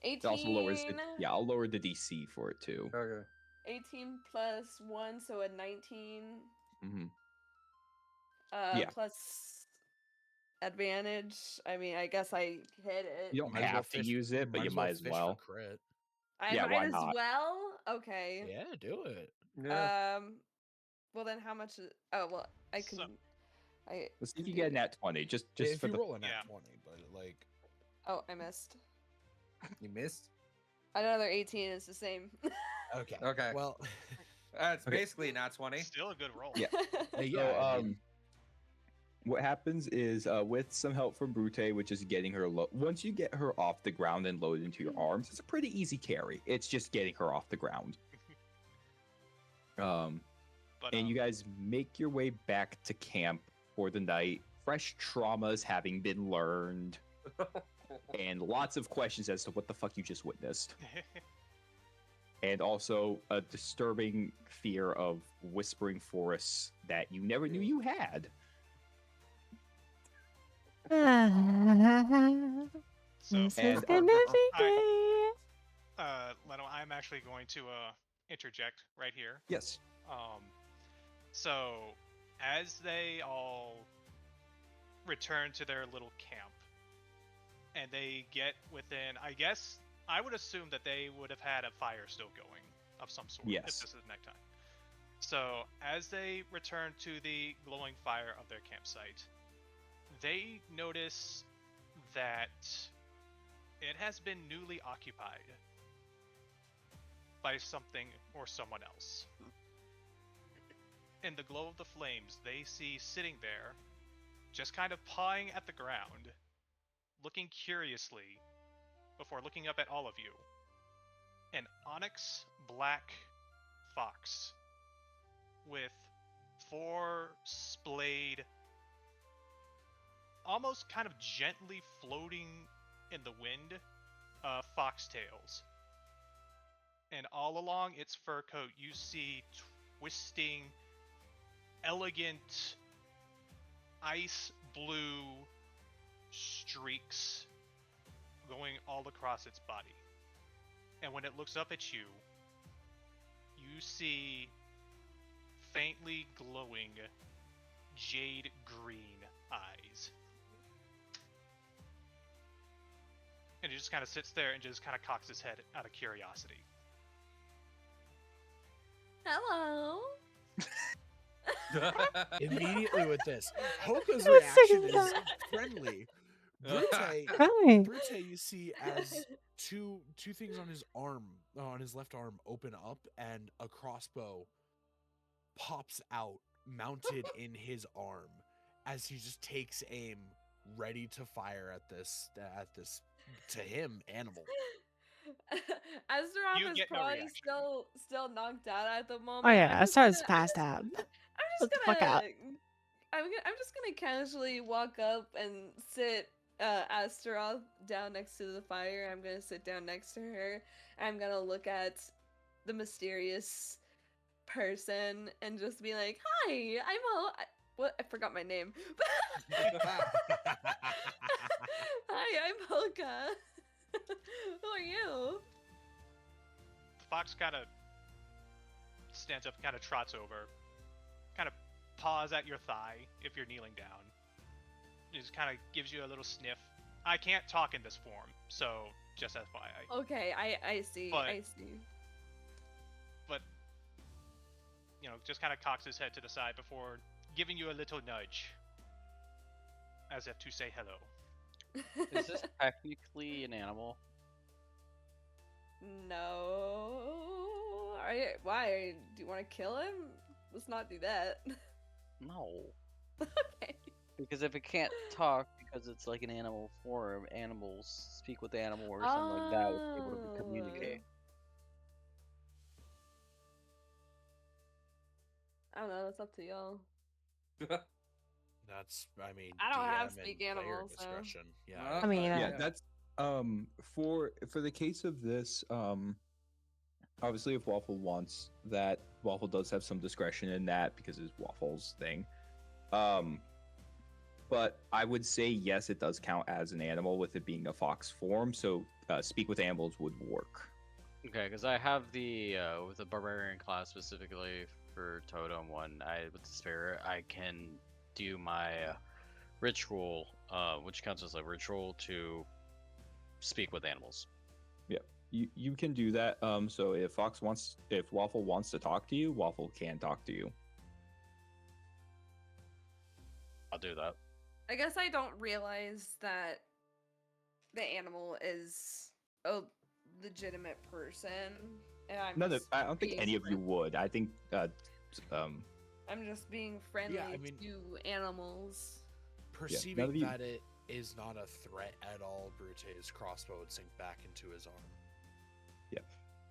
It also lowers the, yeah, I'll lower the DC for it too. Okay. 18 plus 1, so a 19. Hmm Yeah. Plus advantage. I mean, I guess I hit it. You don't Might as well have to fish- use it, but you might as fish for well. crit. I Yeah, might why as not? well. Okay. Yeah, do it. Yeah. Well then, how much? Oh well, I So- can. I. Let's see if you do- get a nat 20. Just If for you the roll a nat Yeah. 20, but like Oh, I missed. You missed. Another 18 is the same. okay. Okay. Well, It's Okay. basically not 20. Still a good roll. Yeah. yeah. So, I mean, what happens is, with some help from Brute, which is getting her once you get her off the ground and load into your arms, it's a pretty easy carry. It's just getting her off the ground. But And you guys make your way back to camp for the night. Fresh traumas having been learned, and lots of questions as to what the fuck you just witnessed. And also a disturbing fear of whispering forests that you never knew you had. so This is And- gonna be I- great. Leno, I'm actually going to interject right here. Yes. So as they all return to their little camp, and they get within, I guess I would assume that they would have had a fire still going of some sort. Yes. If this is nighttime. So as they return to the glowing fire of their campsite, they notice that it has been newly occupied by something or someone else. In the glow of the flames, they see sitting there, just kind of pawing at the ground, looking curiously before looking up at all of you, an onyx black fox with 4 splayed, almost kind of gently floating in the wind, foxtails. And all along its fur coat, you see twisting, elegant, ice blue streaks going all across its body. And when it looks up at you, you see faintly glowing jade green eyes. And he just kind of sits there and just kind of cocks his head out of curiosity. Hello. immediately with this, Hoka's Who reaction said is that? friendly. Brute, Hi. Brute, you see as two things on his arm, on his left arm, open up, and a crossbow pops out, mounted in his arm, as he just takes aim, ready to fire at this to him animal. Azeroth You is get no probably reaction. still knocked out at the moment. Oh yeah, I'm I just saw his gonna- passed out. I'm Shut just the fuck up. I'm just gonna casually walk up and sit Astaroth down next to the fire. I'm gonna sit down next to her. I'm gonna look at the mysterious person and just be like, "Hi, what? I forgot my name. Hi, I'm Hoka. Who are you?" The fox kind of stands up, kind of trots over, kind of paws at your thigh if you're kneeling down. It just kind of gives you a little sniff. I can't talk in this form, so just FYI. Okay, I see. But- I see. But, you know, just kind of cocks his head to the side before giving you a little nudge, as if to say hello. Is this technically an animal? No. Why? Do you want to kill him? Let's not do that. No. Okay. Because if it can't talk because it's like an animal form, animals speak with animal or something like that would be able to communicate. I don't know. It's up to y'all. That's, I mean, I don't have DM and speak player animal, so- discretion. Yeah. Well, I mean, Yeah, that's for the case of this, obviously if Waffle wants that, Waffle does have some discretion in that because it's Waffle's thing. But I would say yes, it does count as an animal with it being a fox form, so speak with animals would work. Okay, because I have the with the barbarian class specifically for totem one, with the spirit, I can do my ritual which counts as a ritual to speak with animals. You can do that. So if Waffle wants to talk to you, Waffle can talk to you. I'll do that. I guess I don't realize that the animal is a legitimate person. And I'm No, just I don't think being any of you would. I think I'm just being friendly I mean- to animals. Perceiving of you- that it is not a threat at all, Brute's crossbow would sink back into his arm.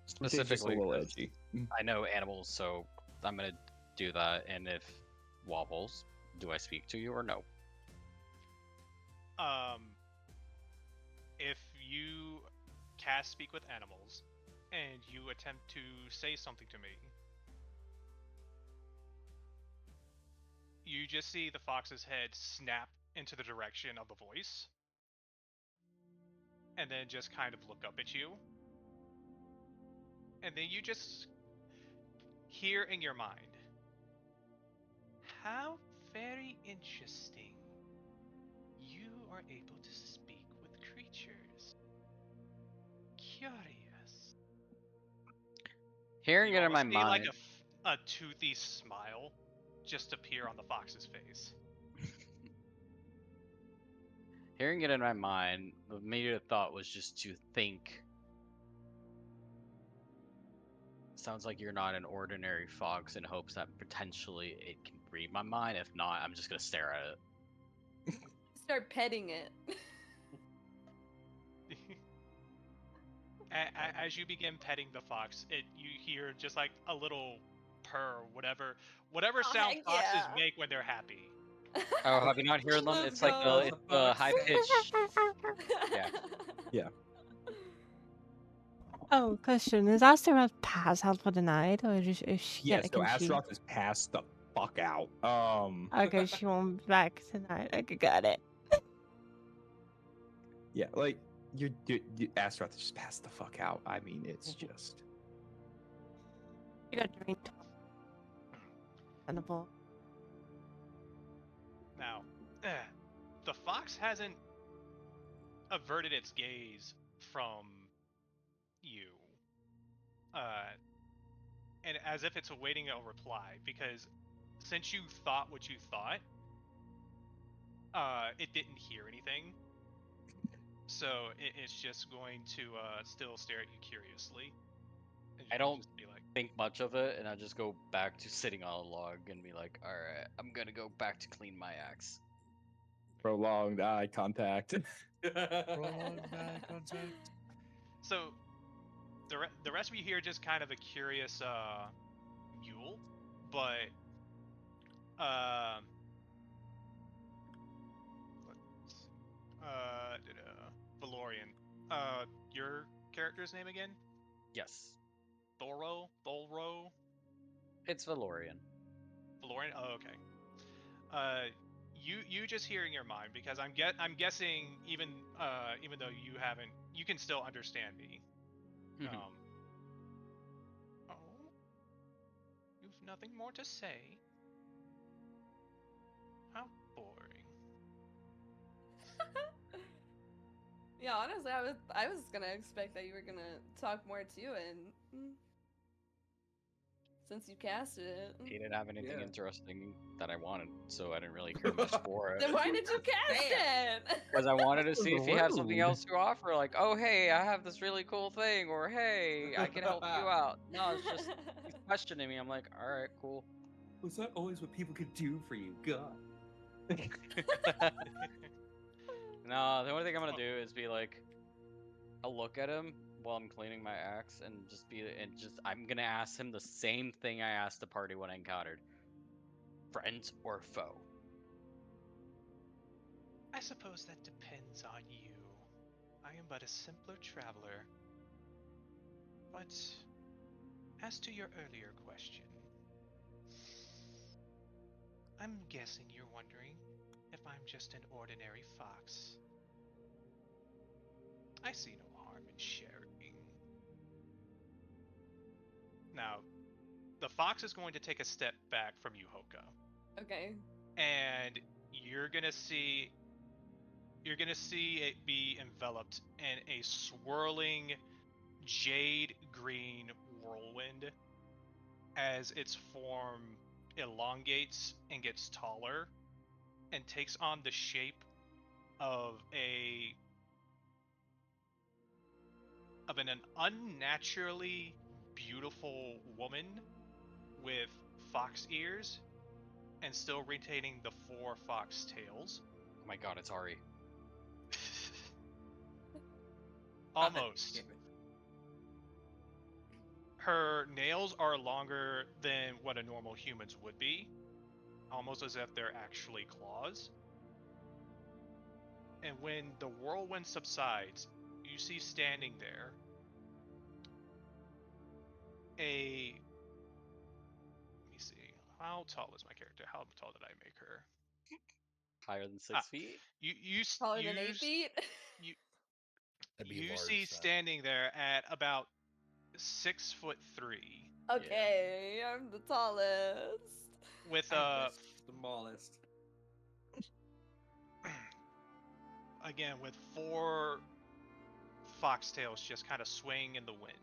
Specifically, just a little 'cause edgy. I know animals, so I'm gonna do that. And if Waffles, do I speak to you or no? If you cast Speak with Animals, and you attempt to say something to me, you just see the fox's head snap into the direction of the voice, and then just kind of look up at you. And then you just hear in your mind, how very interesting. You are able to speak with creatures. Curious. Hearing You it in my almost see mind. like a toothy smile just appear on the fox's face. Hearing it in my mind, the immediate thought was just to think. Sounds like you're not an ordinary fox, in hopes that potentially it can read my mind. If not, I'm just gonna stare at it. Start petting it. As you begin petting the fox, you hear just like a little purr, whatever Oh, sound heck foxes yeah. make when they're happy. Oh, have you not heard them? Let's It's like go. it's the high pitch. Yeah. Oh, question. Is Astaroth pass out for the night, or is she Yeah, so can she- Astaroth is passed the fuck out. Okay, she won't be back tonight. Okay, got it. Yeah, like you Astaroth is just passed the fuck out. I mean, it's just. You got drained. Understandable. Now, the fox hasn't averted its gaze from you, and as if it's awaiting a reply, because since you thought what you thought, it didn't hear anything, so it's just going to still stare at you curiously. And I you don't just be like, think much of it, and I just go back to sitting on a log and be like, all right, I'm gonna go back to clean my axe. Prolonged eye contact. Prolonged eye contact. So the rest of you hear just kind of a curious mule, but Valorian. Your character's name again? Yes, Thoro? Tholro? it's Valorian. Valorian? Oh, okay. You just hear in your mind, because I'm guessing even though you can still understand me. Mhm. Oh, you've nothing more to say? How boring. Yeah, honestly, I was gonna expect that you were gonna talk more too, and since you casted it, He didn't have anything Yeah. interesting that I wanted, so I didn't really care much for it. then why did you cast it? Because I wanted to see if he had something Rude. else to offer, like, oh hey, I have this really cool thing, or hey, I can help you out. No, it's just he's questioning me. I'm like, all right, cool. Was that always what people could do for you? God. No, the only thing I'm gonna do is be like, I'll look at him while I'm cleaning my axe and I'm gonna ask him the same thing I asked the party when I encountered. Friend or foe? I suppose that depends on you. I am but a simpler traveler. But as to your earlier question, I'm guessing you're wondering if I'm just an ordinary fox. I see no harm in sharing. Now, the fox is going to take a step back from you, Hoka. Okay. And you're gonna see you're gonna see it be enveloped in a swirling jade green whirlwind as its form elongates and gets taller and takes on the shape of an unnaturally beautiful woman with fox ears and still retaining the 4 fox tails. Oh my god, it's Ari. Almost. Damn it. Her nails are longer than what a normal human's would be, almost as if they're actually claws. And when the whirlwind subsides, you see standing there let me see, how tall is my character? How tall did I make her? Higher than 6 feet? Taller than 8 feet. That'd be You large, see then. standing there at about 6'3" Okay, I'm the tallest. with I'm the smallest. again with 4 foxtails just kind of swaying in the wind.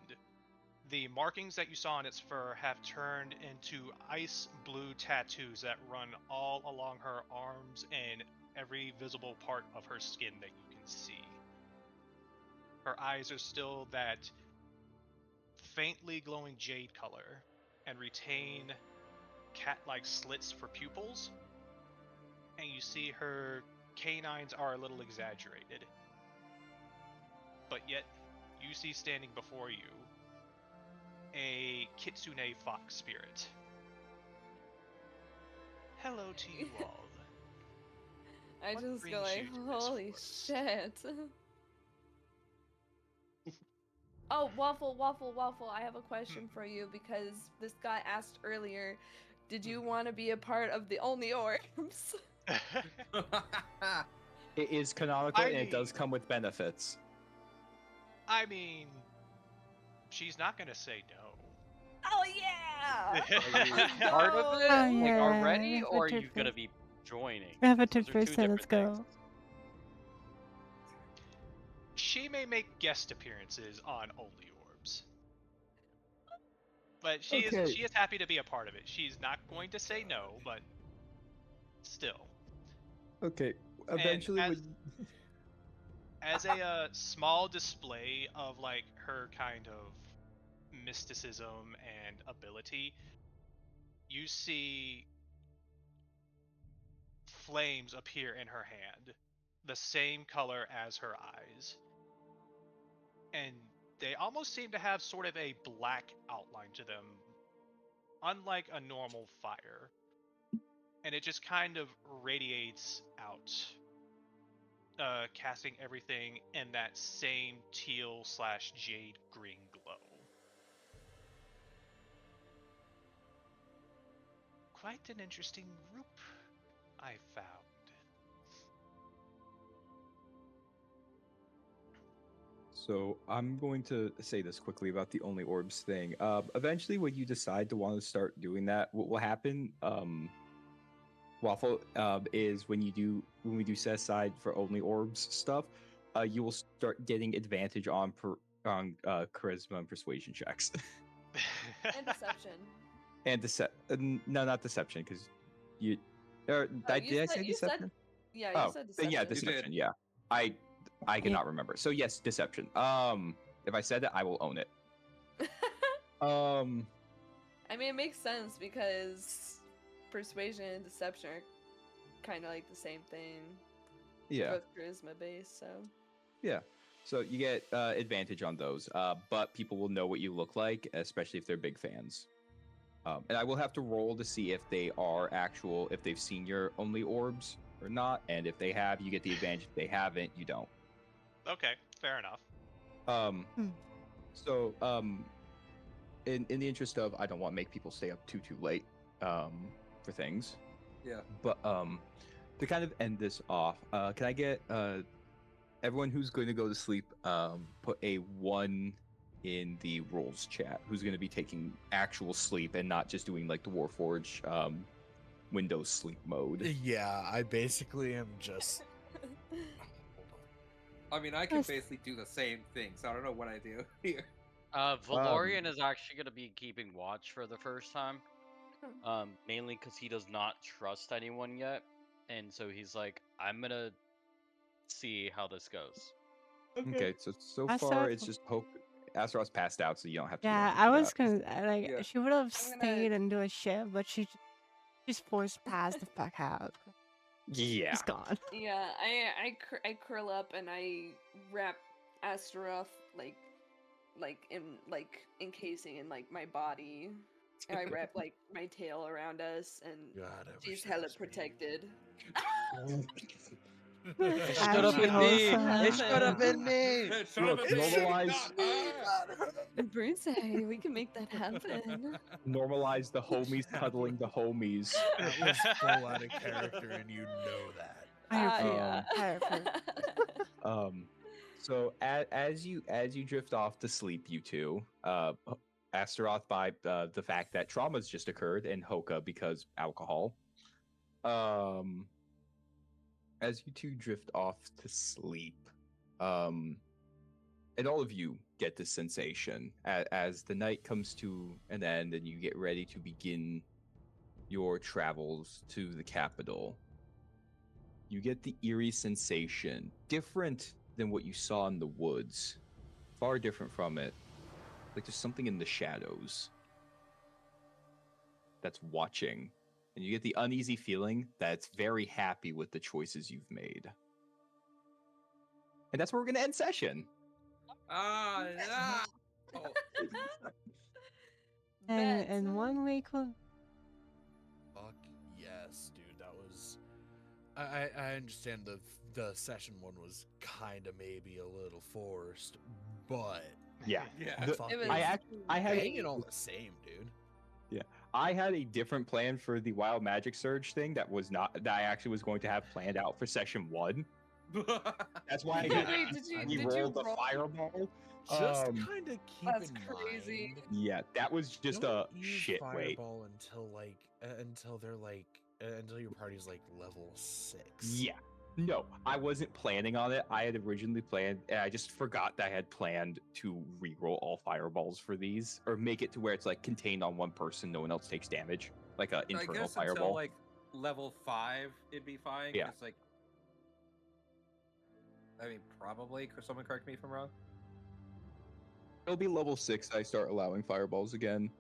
The markings that you saw on its fur have turned into ice blue tattoos that run all along her arms and every visible part of her skin that you can see. Her eyes are still that faintly glowing jade color and retain cat-like slits for pupils. And you see her canines are a little exaggerated. But yet, you see standing before you a kitsune fox spirit. Hello to you all. I What just brings go like, you to this holy forest?" shit. Oh, Waffle, I have a question for you because this guy asked earlier, did you want to be a part of the Only Orbs? It is canonical I and it does mean- come with benefits. I mean, she's not gonna say no. Oh yeah! Are you Let's part of go! it Oh, like yeah, already, or are Avatar you gonna first. be joining? Avatar Those are first, two so let's different go. things. She may make guest appearances on Only Orbs. But she Okay. is happy to be a part of it. She's not going to say no, but still. Okay, And eventually as a small display of like her kind of mysticism and ability, you see flames appear in her hand, the same color as her eyes. And they almost seem to have sort of a black outline to them, unlike a normal fire. And it just kind of radiates out, casting everything in that same teal/jade green glow. Quite an interesting group I found. So I'm going to say this quickly about the Only Orbs thing. Eventually, when you decide to want to start doing that, what will happen, Waffle, is when we do set aside for Only Orbs stuff, you will start getting advantage on charisma and persuasion checks. And deception. And no, not deception, because you. Oh, Did I say deception? Yeah, you Oh, said then deception. yeah, You did. deception. Yeah, I cannot remember. So yes, deception. If I said it, I will own it. I mean, it makes sense because persuasion and deception are kind of like the same thing. Yeah, Both charisma based, so. yeah. So you get advantage on those, but people will know what you look like, especially if they're big fans. And I will have to roll to see if they are if they've seen your Only Orbs or not. And if they have, you get the advantage. If they haven't, you don't. Okay, fair enough. So in the interest of, I don't want to make people stay up too late for things. Yeah. But to kind of end this off, can I get everyone who's going to go to sleep put a 1 in the rules chat? Who's going to be taking actual sleep and not just doing like the Warforge Windows sleep mode? Yeah, I basically am just I mean, I can Yes. basically do the same thing, so I don't know what I do here. Valorian is actually going to be keeping watch for the first time. Mainly because he does not trust anyone yet. And so he's like, I'm going to see how this goes. Okay, so I far saw- it's just Hope. Astaroth's passed out, so you don't have to. do Yeah, anything I for was that. gonna like Yeah. she would have I'm gonna- stayed and do a shift, but she just forced passed the fuck out. Yeah. She's gone. Yeah, I curl up and I wrap Astaroth like encasing in like my body. And I wrap like my tail around us, and God, I she's wish that hella was me. protected. It I should have actually been me. also- It should have been me. Look, normalize Bruce, we can make that happen. normalize the homies cuddling the homies. That was full out of character, and you know that. I approve. Yeah. I approve. So as you drift off to sleep, you two, Astaroth by the fact that trauma's just occurred, and Hoka because alcohol. As you two drift off to sleep, and all of you get this sensation as the night comes to an end, and you get ready to begin your travels to the capital. You get the eerie sensation, different than what you saw in the woods, far different from it. Like there's something in the shadows that's watching, and you get the uneasy feeling that it's very happy with the choices you've made. And that's where we're going to end session. Ah, no. And Bet. one week will Fuck yes, dude. That was. I understand the session one was kind of maybe a little forced, but Yeah. Yeah. The- fucking was- I had banging all the same, dude. I had a different plan for the Wild Magic Surge thing that I actually was going to have planned out for session 1. That's why I Wait, did you rolled the roll? fireball. Just Um, kind of keep That's in crazy. mind. Yeah, that was just a Don't use shit wait. fireball until like until they're like until your party's like level 6. Yeah. No, I wasn't planning on it. I had originally planned, and I just forgot that I had planned to reroll all fireballs for these, or make it to where it's like contained on one person, no one else takes damage, like a I internal guess fireball. until like level 5, it'd be fine. Yeah. It's like, I mean, probably. Someone correct me if I'm wrong. It'll be level 6. I start allowing fireballs again,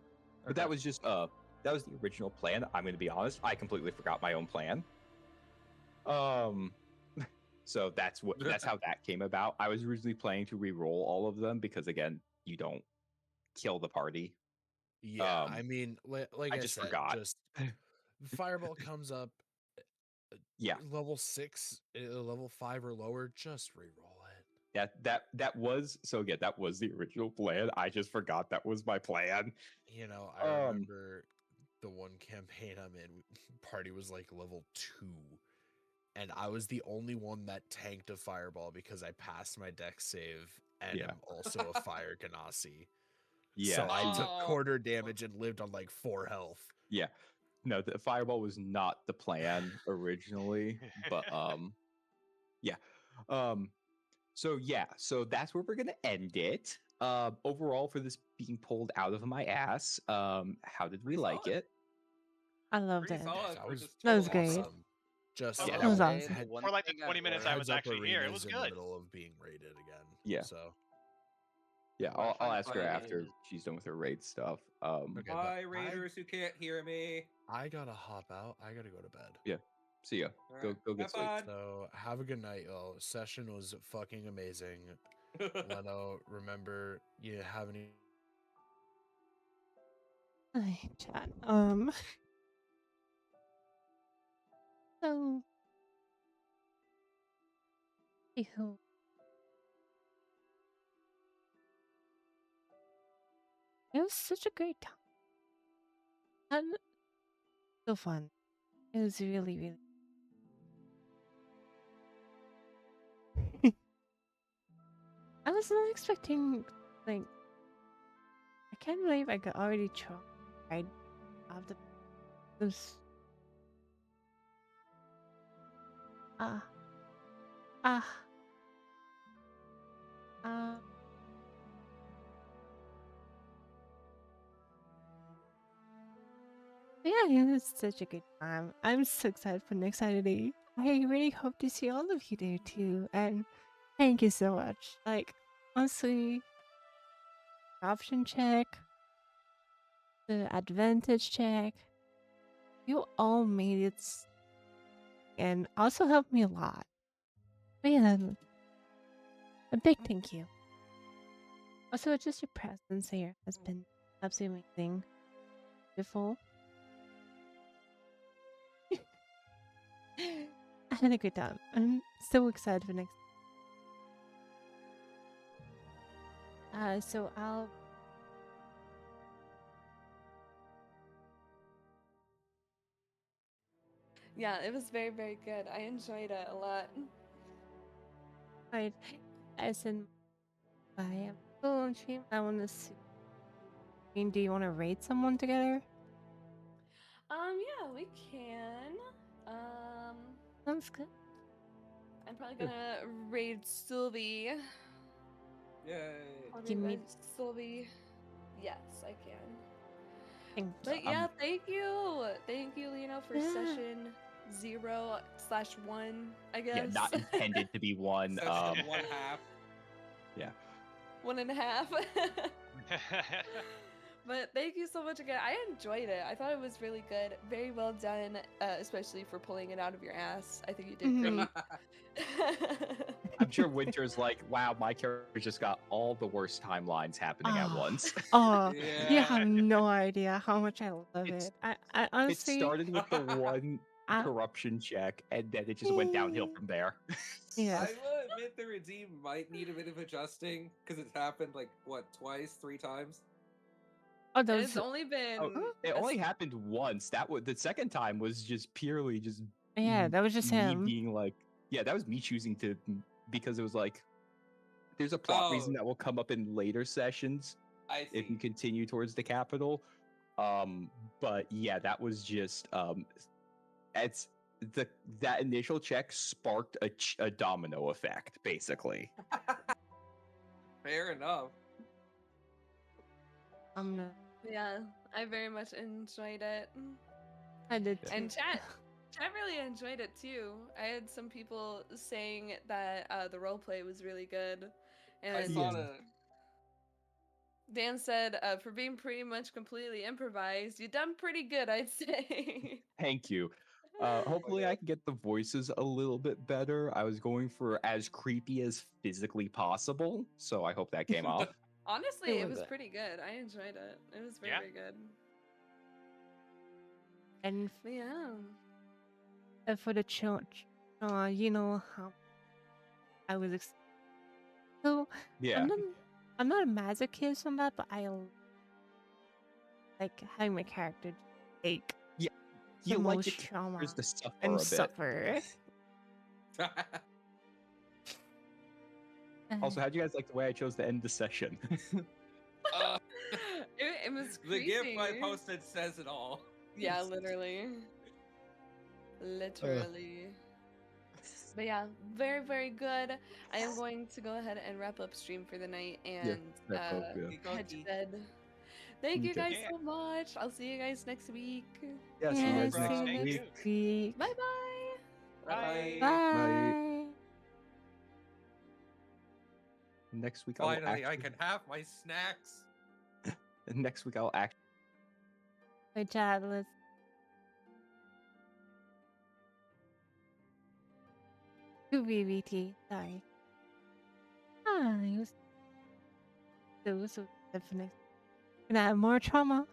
but that Okay. was just that was the original plan. I'm going to be honest. I completely forgot my own plan. So that's how that came about. I was originally planning to re-roll all of them because again, you don't kill the party. Yeah, Um, I mean, like I I just said, forgot. just fireball comes up. Yeah. Level 6, level 5 or lower, just reroll it. That was so again, that was the original plan. I just forgot that was my plan. You know, I remember the one campaign I'm in, party was like level 2. And I was the only one that tanked a fireball because I passed my dex save and Yeah. am also a fire ganassi. Yeah. So I took Oh. quarter damage and lived on like 4 health. No, the fireball was not the plan originally, but yeah. So that's where we're gonna end it. Overall, for this being pulled out of my ass, how did we Pretty like solid. it? I loved Pretty it. solid That for was- just That was total great. awesome. Awesome. Just Oh, Yeah, that was and awesome. one For like the thing 20 minutes I Heads was up, actually here, it was Arena's in the good. middle of being raided again. Yeah. So Yeah, What I I'll find ask her funny after is- she's done with her raid stuff. Okay, but Bye, Raiders who can't hear me. I gotta hop out. I gotta go to bed. See ya. Go Alright, get have sleep. fun. So have a good night, y'all. Session was fucking amazing. Leno, remember you have any Hi, chat. So, ew. It was such a great time. And so fun. It was really, really. I was not expecting, like, I can't believe I could already tried of the those. Ah. Um, yeah, it was such a good time. I'm so excited for next Saturday. I really hope to see all of you there too. And thank you so much. Like, honestly, option check, the advantage check, you all made it and also helped me a lot. But yeah, a big thank you. Also, just your presence here has been absolutely amazing. Beautiful. I had a good time. I'm so excited for next. So I'll. Yeah, it was very, very good. I enjoyed it a lot. Right. As in, I am still on stream. I want to see. I mean, do you want to raid someone together? Yeah, we can. Sounds good. I'm probably gonna raid Sylvie. Yay. I'll Give raid me- Sylvie. Yes, I can. Thank But you. yeah, thank you. Thank you, Lino, for Yeah. session 0/1, I guess. Yeah, not intended to be one. Session 1/2. Yeah. 1.5. But thank you so much again. I enjoyed it. I thought it was really good. Very well done, especially for pulling it out of your ass. I think you did great. I'm sure Winter's like, wow, my character just got all the worst timelines happening at Ah. once. Oh, you Yeah. have no idea how much I love It's- it. I It honestly, started with the one I- corruption check, and then it just went downhill from there. yes. I will admit the redeem might need a bit of adjusting because it's happened like what, twice, 3 times. Oh, And those. it's only been It a only happened once. That was the second time was just purely just Yeah, that was just me him. being like, yeah, that was me choosing to because it was like there's a plot reason Oh. that will come up in later sessions I if you see. continue towards the capital. But yeah, that was just it's that initial check sparked a domino effect, basically. Fair enough. I'm not. yeah, I very much enjoyed it. I did too. And chat really enjoyed it too. I had some people saying that the roleplay was really good. I And saw Yeah. the Dan said, for being pretty much completely improvised, you done pretty good, I'd say. Thank you. Hopefully, I can get the voices a little bit better. I was going for as creepy as physically possible, so I hope that came off. Honestly, It it was was good. pretty good. I enjoyed it. It was very, Yeah. very good. And But for the church, you know how I was. So Yeah. I'm not a masochist on that, but I like having my character take You the like most the trauma characters to suffer and a bit. suffer. Also, how do you guys like the way I chose to end the session? uh, it was the creepy. GIF I posted says it all. Yeah, literally. Literally. But yeah, very, very good. I am going to go ahead and wrap up stream for the night and wrap up, yeah. head to bed. Thank you Okay. guys Yeah. so much. I'll see you guys next week. Yeah, see you Yeah, guys Thank next you. week. week. Bye bye. Bye. Bye. Next week, I'll Finally, I actually, can have my snacks. next week I'll actually. Wait, chat, let's. To BBT, sorry. It was so definite. Gonna have more trauma,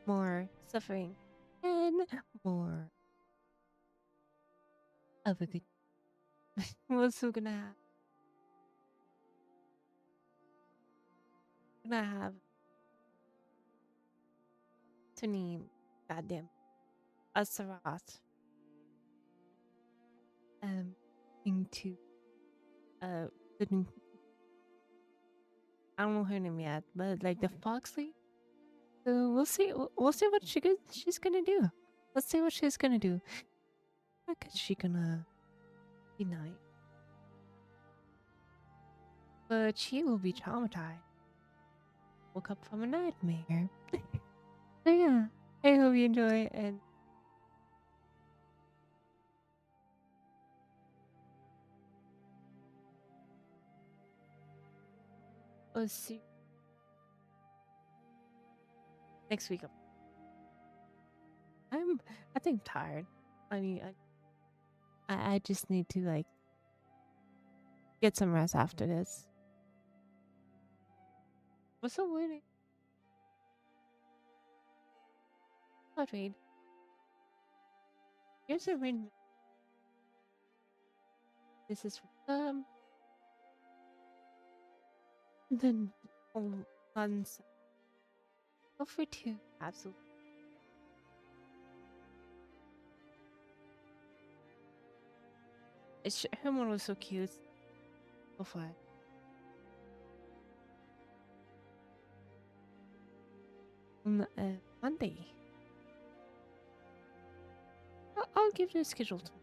more suffering, and more of a good. What's we gonna have? Gonna have to name goddamn Asarat into the new, I don't know her name yet, but like the Foxley. So we'll see. We'll see what she's gonna do. Let's see what she's gonna do. What is she gonna deny? but she will be traumatized. Woke up from a nightmare. So yeah, I hope you enjoy and we'll see next week. I think tired. I mean, I just need to like get some rest after this. What's the waiting? Not read. Here's a rain. This is for them. And then once feel free to absolutely. Her one was so cute. Go for it. On Monday. I'll give you a schedule tomorrow.